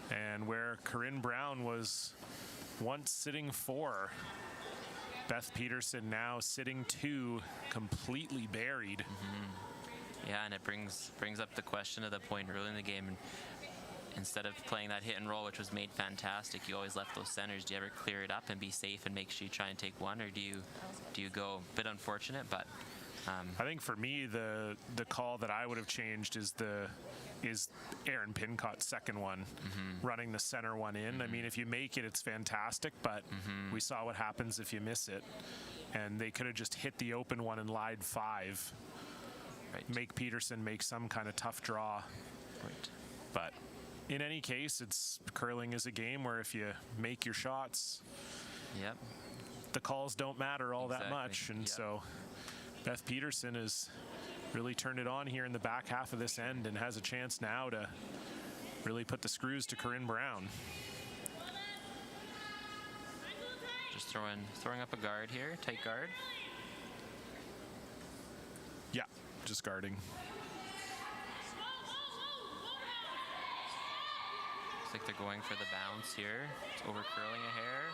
A: And where Corinne Brown was once sitting 4, Beth Peterson now sitting 2, completely buried.
J: Yeah, and it brings up the question of the point early in the game. And instead of playing that hit and roll, which was made fantastic, you always left those centers. Do you ever clear it up and be safe and make sure you try and take one, or do you go a bit unfortunate? But
A: I think for me, the call that I would have changed is Aaron Pincott's second one, running the center one in. I mean, if you make it, it's fantastic, but we saw what happens if you miss it. And they could have just hit the open one and lied 5.
J: Right.
A: Make Peterson make some kind of tough draw.
J: Right.
A: But in any case, curling is a game where if you make your shots,
J: Yep.
A: the calls don't matter all that much. And
J: Yep.
A: so Beth Peterson has really turned it on here in the back half of this end and has a chance now to really put the screws to Corinne Brown.
J: Just throwing up a guard here, tight guard.
A: Yeah, just guarding.
J: Looks like they're going for the bounce here. It's over curling a hair.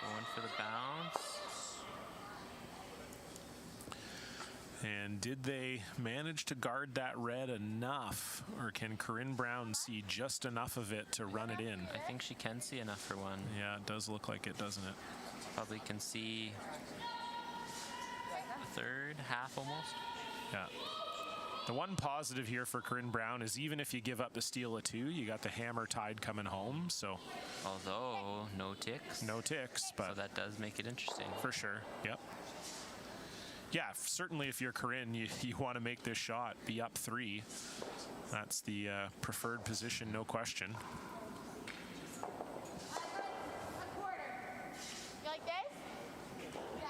J: Going for the bounce.
A: And did they manage to guard that red enough, or can Corinne Brown see just enough of it to run it in?
J: I think she can see enough for one.
A: Yeah, it does look like it, doesn't it?
J: Probably can see a third, half almost.
A: Yeah. The one positive here for Corinne Brown is even if you give up the steal of 2, you got the hammer tide coming home. So,
J: although no ticks.
A: No ticks, but
J: so that does make it interesting.
A: For sure. Yep. Yeah, certainly if you're Corinne, you want to make this shot, be up 3. That's the preferred position, no question.
B: You like this? Yeah.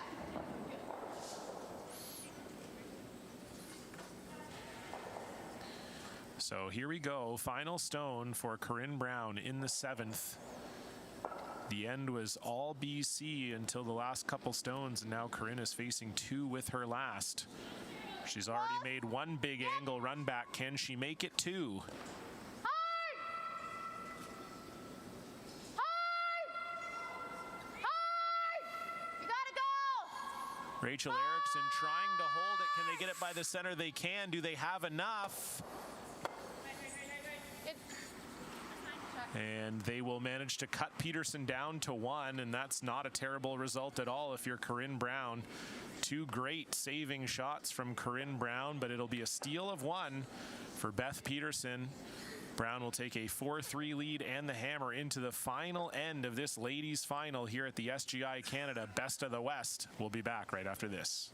A: So here we go. Final stone for Corinne Brown in the 7th. The end was all BC until the last couple stones, and now Corinne is facing 2 with her last. She's already made 1 big angle run back. Can she make it 2?
B: Hard! Hard! Hard! You gotta go!
A: Rachel Erickson trying to hold it. Can they get it by the center? They can. Do they have enough? And they will manage to cut Peterson down to 1, and that's not a terrible result at all if you're Corinne Brown. 2 great saving shots from Corinne Brown, but it'll be a steal of 1 for Beth Peterson. Brown will take a 4-3 lead and the hammer into the final end of this ladies' final here at the SGI Canada Best of the West. We'll be back right after this.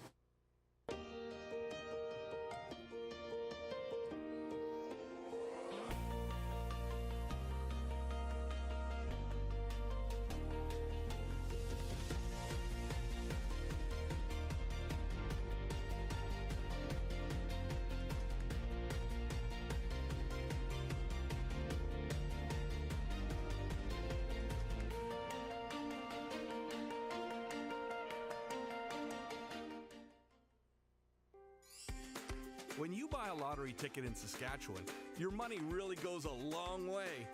I: When you buy a lottery ticket in Saskatchewan, your money really goes a long way.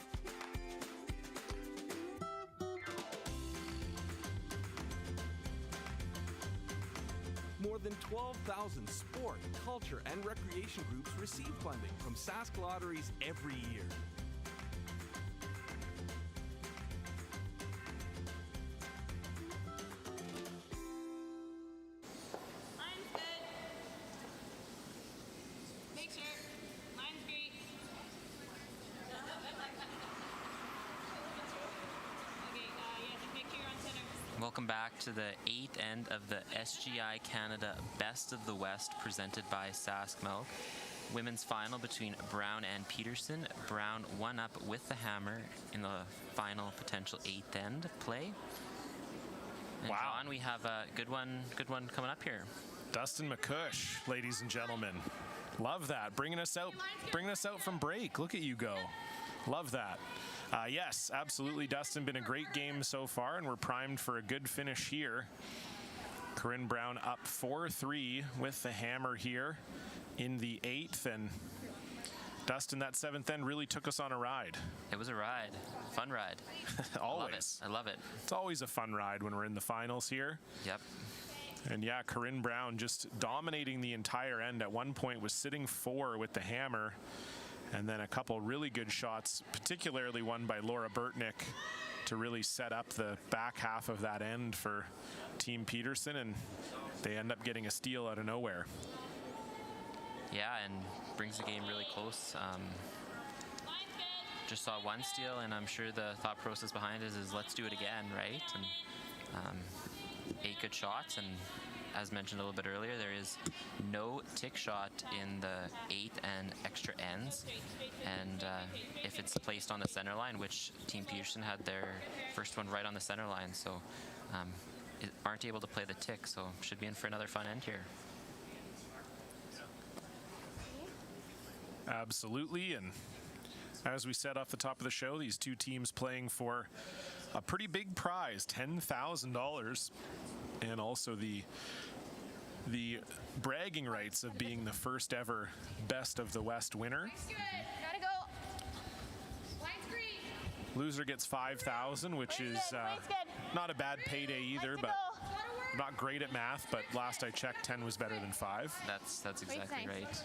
I: More than 12,000 sport, culture, and recreation groups receive funding from Sask Lotteries every year.
D: Line's good. Make sure. Line's great. Okay, yeah, just make sure you're on center.
J: Welcome back to the 8th end of the SGI Canada Best of the West presented by Sask Milk. women's final between Brown and Peterson. Brown one up with the hammer in the final potential 8th end play. And
A: Wow.
J: John, we have a good one coming up here.
A: Dustin McCush, ladies and gentlemen. Love that. Bringing us out from break. Look at you go. Love that. Yes, absolutely, Dustin. Been a great game so far, and we're primed for a good finish here. Corinne Brown up 4-3 with the hammer here in the 8th. And Dustin, that 7th end really took us on a ride.
J: It was a ride. Fun ride.
A: Always.
J: I love it.
A: It's always a fun ride when we're in the finals here.
J: Yep.
A: And yeah, Corinne Brown just dominating the entire end. At one point was sitting 4 with the hammer. And then a couple really good shots, particularly one by Laura Burtnick, to really set up the back half of that end for Team Peterson. And they end up getting a steal out of nowhere.
J: Yeah, and brings the game really close. Just saw one steal, and I'm sure the thought process behind it is let's do it again, right? And 8 good shots, and as mentioned a little bit earlier, there is no tick shot in the 8th and extra ends. And if it's placed on the center line, which Team Peterson had their first one right on the center line, so aren't able to play the tick, so should be in for another fun end here.
A: Absolutely, and as we said off the top of the show, these two teams playing for a pretty big prize, $10,000, and also the bragging rights of being the first ever Best of the West winner.
K: Gotta go. Line's green.
A: Loser gets $5,000, which is not a bad payday either, but not great at math, but last I checked, 10 was better than 5.
J: That's exactly right.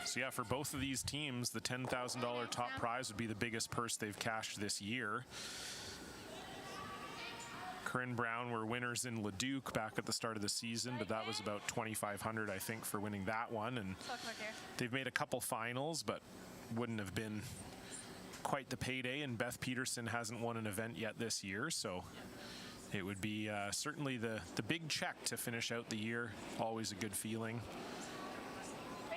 A: So yeah, for both of these teams, the $10,000 top prize would be the biggest purse they've cashed this year. Corinne Brown were winners in Leduc back at the start of the season, but that was about $2,500, I think, for winning that one. And they've made a couple finals, but wouldn't have been quite the payday. And Beth Peterson hasn't won an event yet this year, so it would be certainly the big check to finish out the year. Always a good feeling.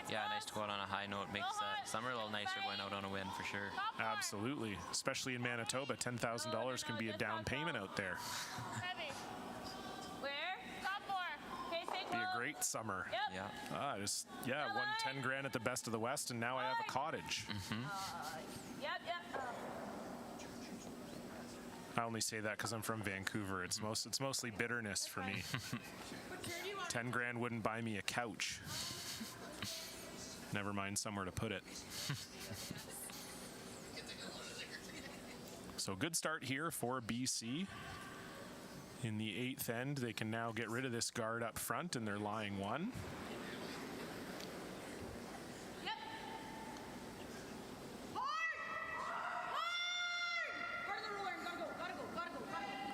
J: Yeah, nice to go out on a high note. Makes summer a little nicer going out on a win for sure.
A: Absolutely, especially in Manitoba, $10,000 can be a down payment out there.
B: Where? Top 4. Okay, stay
A: Be
B: close.
A: a great summer.
B: Yep.
J: Yeah.
A: Won 10 grand at the Best of the West, and now I have a cottage.
B: Yep.
A: I only say that because I'm from Vancouver. It's mostly bitterness for me. 10 grand wouldn't buy me a couch. Never mind somewhere to put it. So good start here for BC. In the 8th end, they can now get rid of this guard up front, and they're lying 1.
D: Yep. Hard! Hard of the roller. Gotta go.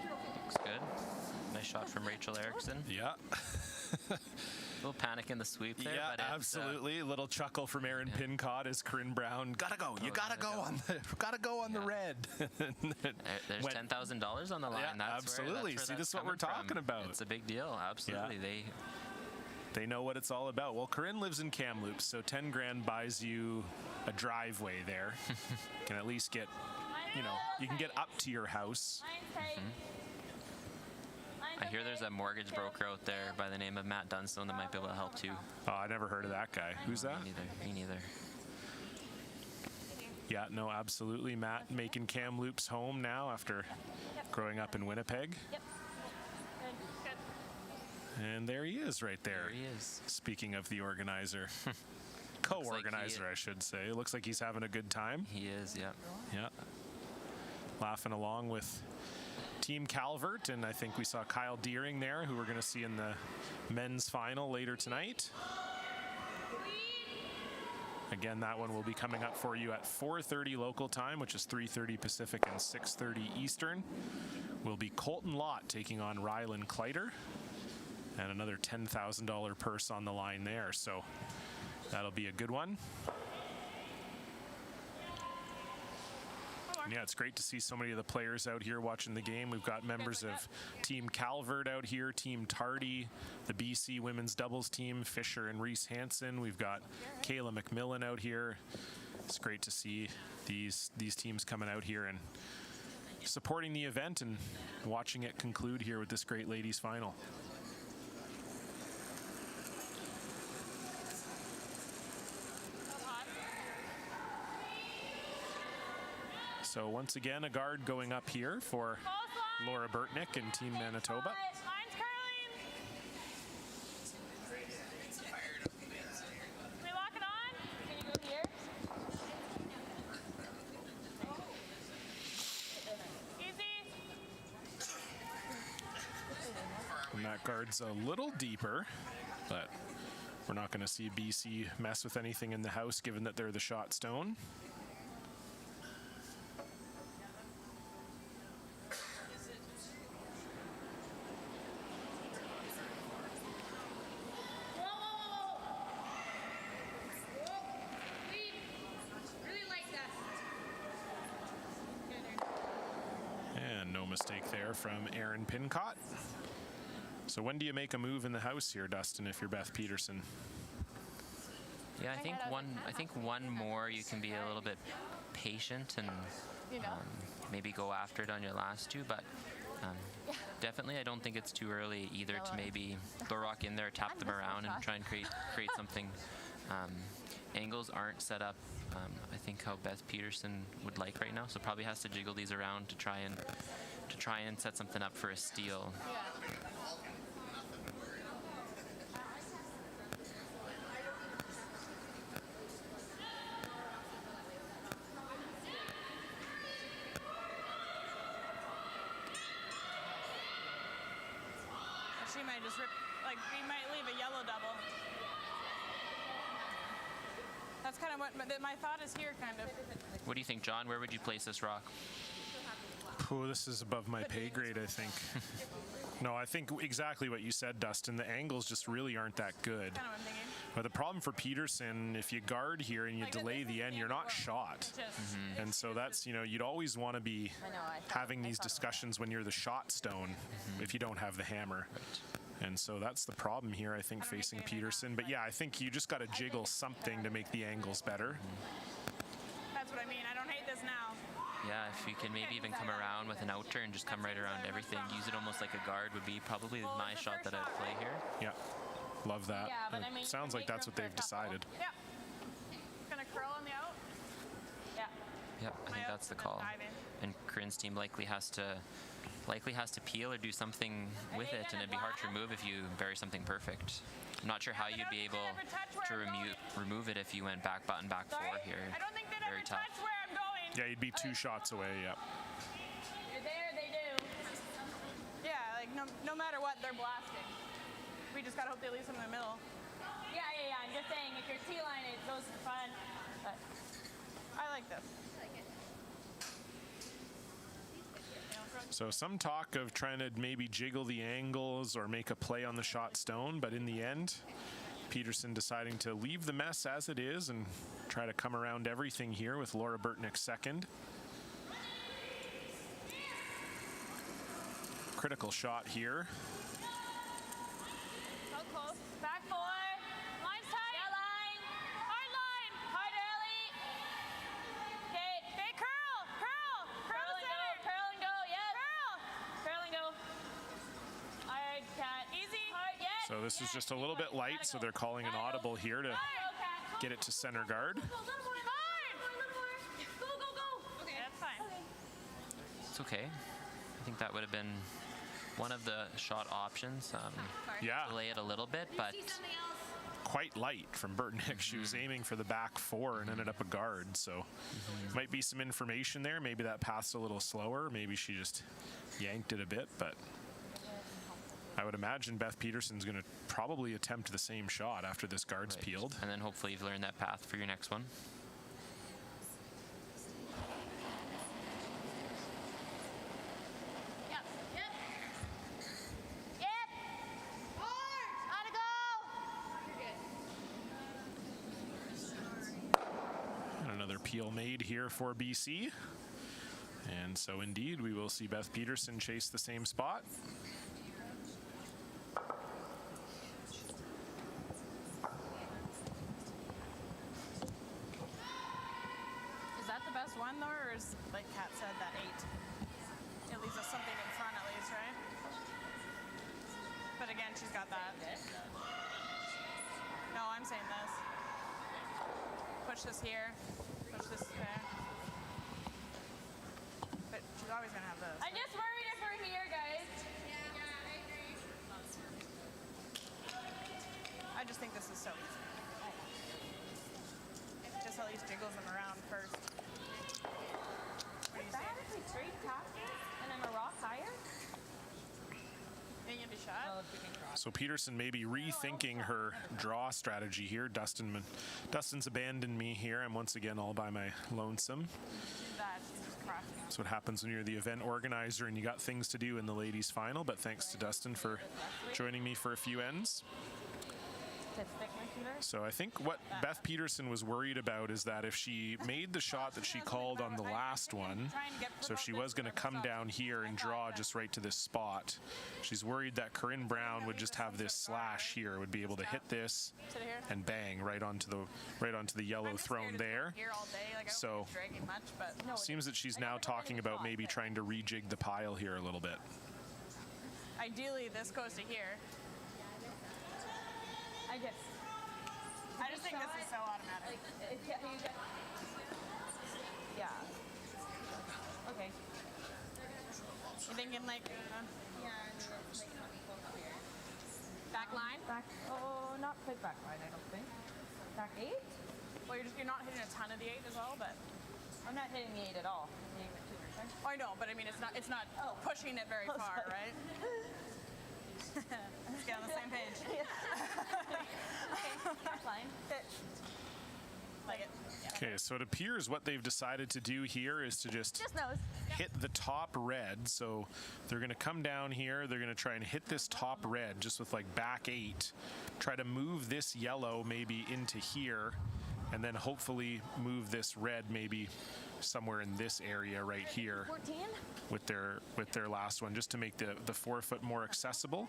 D: You're okay.
J: Looks good. Nice shot from Rachel Erickson.
A: Yeah.
J: A little panic in the sweep there.
A: Yeah,
J: but
A: absolutely. A little chuckle from Aaron Pincott as Corinne Brown. Gotta go. You gotta go on the red.
J: There's $10,000 on the line.
A: Yeah,
J: that's
A: absolutely.
J: Where
A: See, this is what we're talking about.
J: It's a big deal. Absolutely.
A: Yeah. They know what it's all about. Well, Corinne lives in Kamloops, so 10 grand buys you a driveway there. Can at least get, you can get up to your house.
J: I hear there's a mortgage broker out there by the name of Matt Dunstone that might be able to help too.
A: Oh, I never heard of that guy. Who's that?
J: Me neither.
A: Yeah, no, absolutely. Matt making Kamloops home now after growing up in Winnipeg.
B: Yep. Good.
A: And there he is right there.
J: There he is.
A: Speaking of the organizer. Co-organizer, I should say. It looks like he's having a good time.
J: He is, yep.
A: Yeah. Laughing along with Team Calvert, and I think we saw Kyle Deering there, who we're going to see in the men's final later tonight. Again, that one will be coming up for you at 4:30 local time, which is 3:30 Pacific and 6:30 Eastern. Will be Colton Lott taking on Rylan Kleider, and another $10,000 purse on the line there, so that'll be a good one. Yeah, it's great to see so many of the players out here watching the game. We've got members of Team Calvert out here, Team Tardy, the BC women's doubles team, Fisher and Reese Hansen. We've got Kayla McMillan out here. It's great to see these teams coming out here and supporting the event and watching it conclude here with this great ladies final. So once again, a guard going up here for Laura Burtnick and Team Manitoba.
B: Line's curling. Can we lock it on? Can you go here? Easy.
A: And that guard's a little deeper, but we're not going to see BC mess with anything in the house given that they're the shot stone. Mistake there from Aaron Pincott. So when do you make a move in the house here, Dustin, if you're Beth Peterson?
J: Yeah, I think one more you can be a little bit patient and maybe go after it on your last two, but definitely I don't think it's too early either to maybe throw rock in there, tap them around and try and create something. Angles aren't set up I think how Beth Peterson would like right now, so probably has to jiggle these around to try and set something up for a steal.
B: She might just rip, like, we might leave a yellow double. That's kind of what my thought is here, kind of.
J: What do you think, John? Where would you place this rock?
A: Oh, this is above my pay grade, I think. No, I think exactly what you said, Dustin. The angles just really aren't that good.
B: Kind of what I'm thinking.
A: But the problem for Peterson, if you guard here and you delay the end, you're not shot. And so that's, you'd always want to be having these discussions when you're the shot stone if you don't have the hammer. And so that's the problem here, I think, facing Peterson. But yeah, I think you just got to jiggle something to make the angles better.
B: That's what I mean. I don't hate this now.
J: Yeah, if you can maybe even come around with an out turn, just come right around everything. Use it almost like a guard would be probably my shot that I'd play here.
A: Yeah, love that.
B: Yeah, but I mean,
A: sounds like that's what they've decided.
B: Yeah. Gonna curl on the out? Yeah.
J: Yeah, I think that's the call. And Corinne's team likely has to peel or do something with it, and it'd be hard to remove if you bury something perfect. I'm not sure how you'd be able to remove it if you went back button, back four here.
B: I don't think they'd
J: Very
B: ever
J: tough.
B: touch where I'm going.
A: Yeah, you'd be 2 shots away, yeah.
B: You're there, they do. Yeah, like no matter what, they're blasting. We just gotta hope they leave some in the middle. Yeah. I'm just saying, if your T-line, it goes for fun. But I like this.
A: So some talk of trying to maybe jiggle the angles or make a play on the shot stone, but in the end, Peterson deciding to leave the mess as it is and try to come around everything here with Laura Burtnick second. Critical shot here.
B: So close. Back four. Line's tight. Yeah, line. Hard early. Okay, curl. Curl to center. Curl and go, yes. Curl and go. All right, Cat. Easy. Hard, yes.
A: So this is just a little bit light, so they're calling an audible here to get it to center guard.
B: Go. Okay, that's fine.
J: It's okay. I think that would have been one of the shot options.
A: Yeah.
J: Delay it a little bit, but
A: Quite light from Burtnick. She was aiming for the back four and ended up a guard. So might be some information there. Maybe that passed a little slower. Maybe she just yanked it a bit, but I would imagine Beth Peterson's going to probably attempt the same shot after this guard's peeled.
J: And then hopefully you've learned that path for your next one.
A: And another peel made here for BC. And so indeed, we will see Beth Peterson chase the same spot.
E: Is that the best one though, or is, like Kat said, that 8? It leaves us something in front at least, right? But again, she's got that. No, I'm saying this. Push this here. Push this there. But she's always gonna have this.
B: I'm just worried if we're here, guys.
E: I just think this is so easy. Just at least jiggles them around first. What do you
B: Bad
E: say?
B: if we straight tap this and I'm a rock higher?
E: Think you'd be shot?
A: So Peterson may be rethinking her draw strategy here. Dustin's abandoned me here. I'm once again all by my lonesome.
E: She's that. She's just crushing.
A: That's what happens when you're the event organizer and you got things to do in the ladies' final. But thanks to Dustin for joining me for a few ends. So I think what Beth Peterson was worried about is that if she made the shot that she called on the last one, so if she was going to come down here and draw just right to this spot, she's worried that Corinne Brown would just have this slash here, would be able to hit this and bang right onto the yellow thrown there. So it seems that she's now talking about maybe trying to rejig the pile here a little bit.
E: Ideally, this goes to here. I just think this is so automatic.
B: Yeah. Okay.
E: You thinking like back line?
B: Back. Oh, not quite back line, I don't think. Back 8?
E: Well, you're not hitting a ton of the 8 as well, but
B: I'm not hitting the 8 at all. I'm hitting the 2%.
E: oh, I know, but I mean it's not pushing it very far, right? Let's get on the same page.
B: Back line.
E: Like it. Yeah.
A: Okay, so it appears what they've decided to do here is to just hit the top red. So they're going to come down here. They're going to try and hit this top red just with like back 8. Try to move this yellow maybe into here, and then hopefully move this red maybe somewhere in this area right here
B: 14?
A: with their last one, just to make the 4-foot more accessible.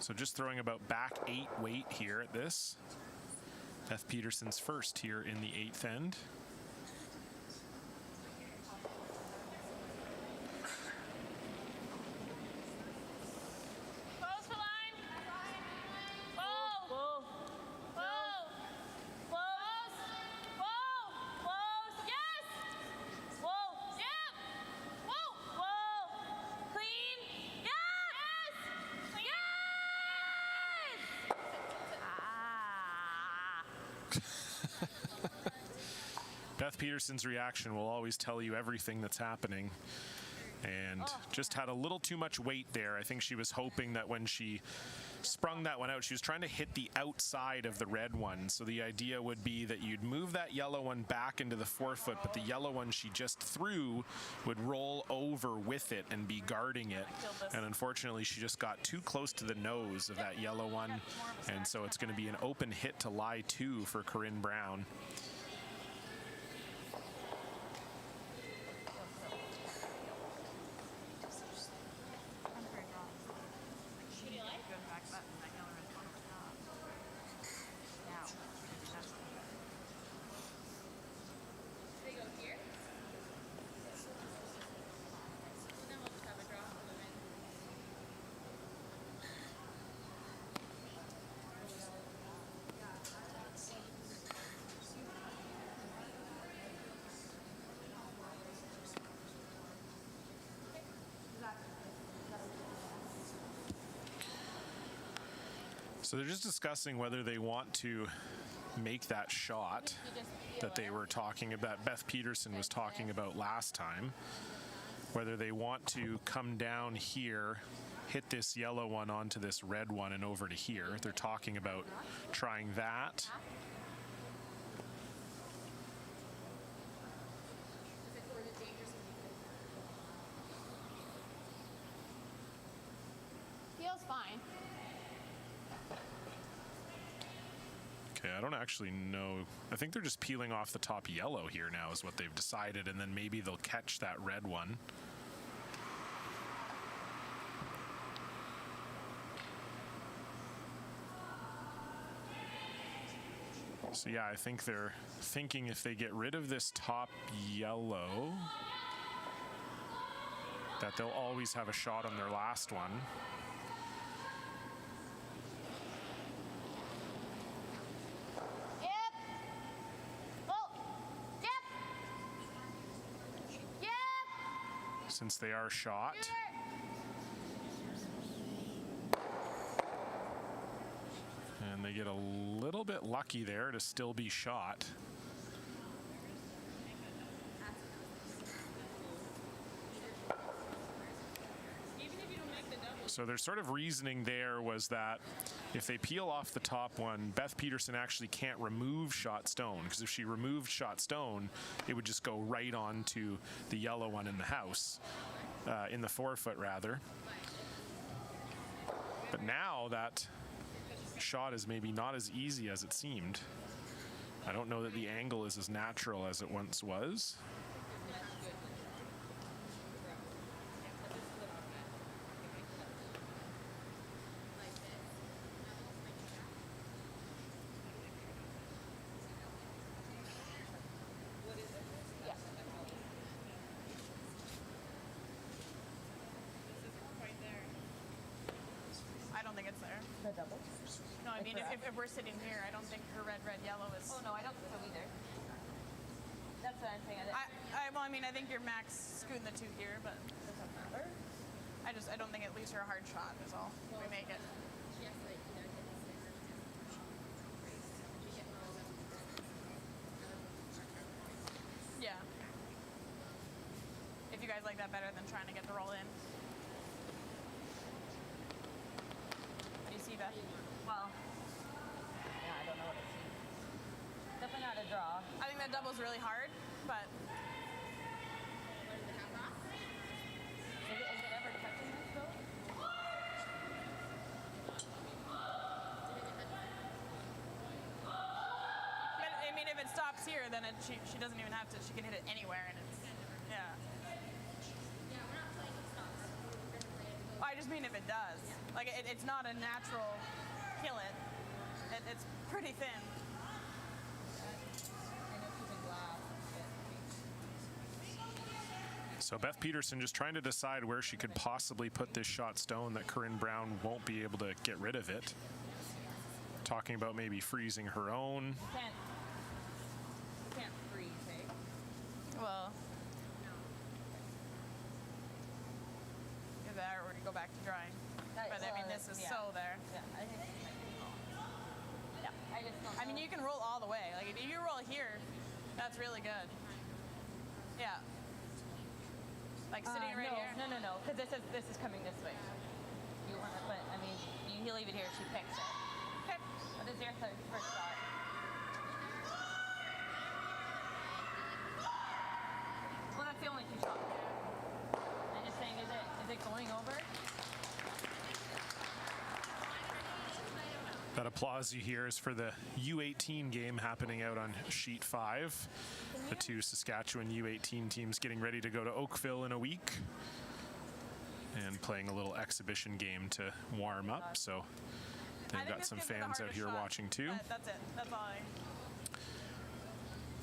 A: So just throwing about back 8 weight here at this. Beth Peterson's first here in the 8th end.
B: Close for line. Whoa. Whoa. Whoa. Close. Whoa. Close. Yes. Whoa. Yep. Whoa. Whoa. Clean. Yes. Yes.
A: Beth Peterson's reaction will always tell you everything that's happening. And just had a little too much weight there. I think she was hoping that when she sprung that one out, she was trying to hit the outside of the red one. So the idea would be that you'd move that yellow one back into the 4-foot, but the yellow one she just threw would roll over with it and be guarding it. And unfortunately, she just got too close to the nose of that yellow one. And so it's going to be an open hit to lie 2 for Corinne Brown. So they're just discussing whether they want to make that shot that they were talking about, Beth Peterson was talking about last time, whether they want to come down here, hit this yellow one onto this red one and over to here. They're talking about trying that.
B: Feels fine.
A: Okay, I don't actually know. I think they're just peeling off the top yellow here now is what they've decided, and then maybe they'll catch that red one. So yeah, I think they're thinking if they get rid of this top yellow, that they'll always have a shot on their last one. Since they are shot. And they get a little bit lucky there to still be shot. So their sort of reasoning there was that if they peel off the top one, Beth Peterson actually can't remove shot stone, because if she removed shot stone, it would just go right onto the yellow one in the house, in the forefoot rather. But now that shot is maybe not as easy as it seemed. I don't know that the angle is as natural as it once was.
E: I don't think it's there.
B: The double?
E: No, I mean, if we're sitting here, I don't think her red, yellow is.
B: Oh, no, I don't think so either. That's what I'm saying.
E: Well, I mean, I think you're max scooting the two here, but I don't think it leaves her a hard shot is all. We make it. Yeah. If you guys like that better than trying to get the roll in. What do you see, Beth?
B: Well, yeah, I don't know what I see. Definitely not a draw.
E: I think that double's really hard, but
B: Is it ever touching this though?
E: I mean, if it stops here, then she doesn't even have to. She can hit it anywhere, and it's yeah. I just mean if it does. Like it's not a natural kill it. It's pretty thin.
A: So Beth Peterson just trying to decide where she could possibly put this shot stone that Corinne Brown won't be able to get rid of it. Talking about maybe freezing her own.
B: You can't freeze, eh?
E: Well, either that or we go back to drying. But I mean, this is so there.
B: Yeah, I think. Yeah, I just don't.
E: I mean, you can roll all the way. Like if you roll here, that's really good. Yeah. Like sitting right here.
B: No, because this is coming this way. You want to put? I mean, you leave it here. She picks it.
E: Okay.
B: What is your first shot? Well, that's the only two shots. I'm just saying, is it going over?
A: That applause you hear is for the U18 game happening out on sheet 5. The two Saskatchewan U18 teams getting ready to go to Oakville in a week and playing a little exhibition game to warm up. So they've got some fans out here watching too.
E: That's it. That's all.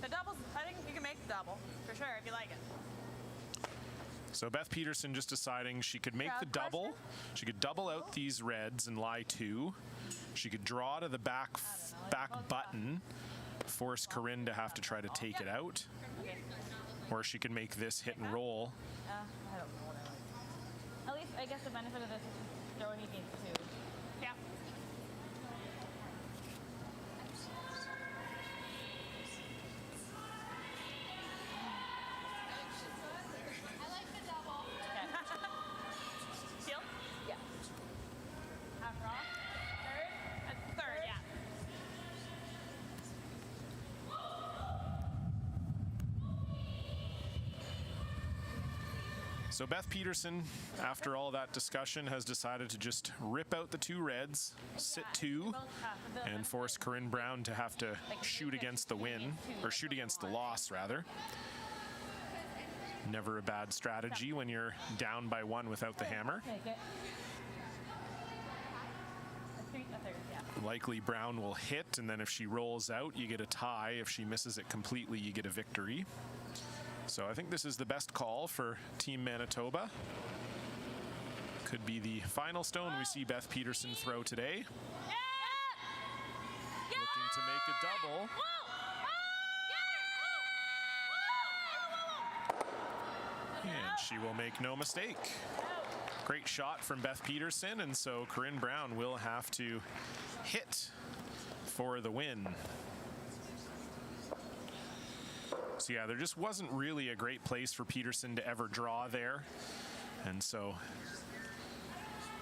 E: The doubles, I think you can make the double for sure if you like it.
A: So Beth Peterson just deciding she could make the double. She could double out these reds and lie 2. She could draw to the back button, force Corinne to have to try to take it out. Or she could make this hit and roll.
B: I don't know what I like. At least, I guess the benefit of this is just throwing it into.
E: Yeah.
B: I like the double.
E: Heel?
B: Yeah. Half raw?
E: Third, yeah.
A: So Beth Peterson, after all that discussion, has decided to just rip out the two reds, sit two, and force Corinne Brown to have to shoot against the win, or shoot against the loss, rather. Never a bad strategy when you're down by one without the hammer. Likely Brown will hit, and then if she rolls out, you get a tie. If she misses it completely, you get a victory. So I think this is the best call for Team Manitoba. Could be the final stone we see Beth Peterson throw today. Looking to make a double. And she will make no mistake. Great shot from Beth Peterson, and so Corinne Brown will have to hit for the win. So yeah, there just wasn't really a great place for Peterson to ever draw there. And so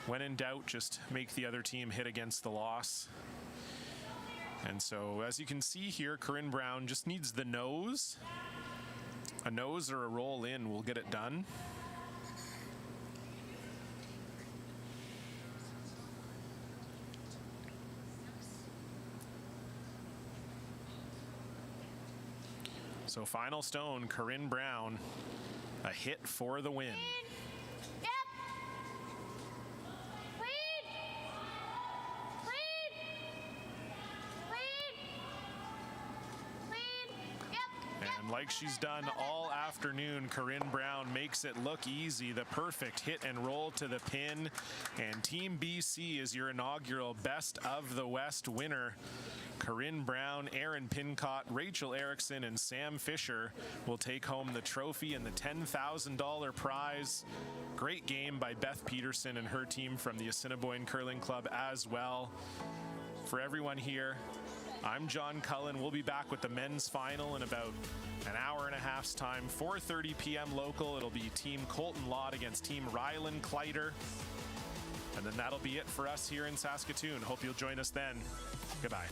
A: when in doubt, just make the other team hit against the loss. And so as you can see here, Corinne Brown just needs the nose. A nose or a roll in will get it done. So final stone, Corinne Brown, a hit for the win. And like she's done all afternoon, Corinne Brown makes it look easy. The perfect hit and roll to the pin. And Team BC is your inaugural Best of the West winner. Corinne Brown, Erin Pincott, Rachel Erickson, and Sam Fisher will take home the trophy and the $10,000 prize. Great game by Beth Peterson and her team from the Assiniboine Curling Club as well. For everyone here, I'm John Cullen. We'll be back with the men's final in about an hour and a half's time, 4:30 p.m. local. It'll be Team Colton Lott against Team Ryland Kleider. And then that'll be it for us here in Saskatoon. Hope you'll join us then. Goodbye.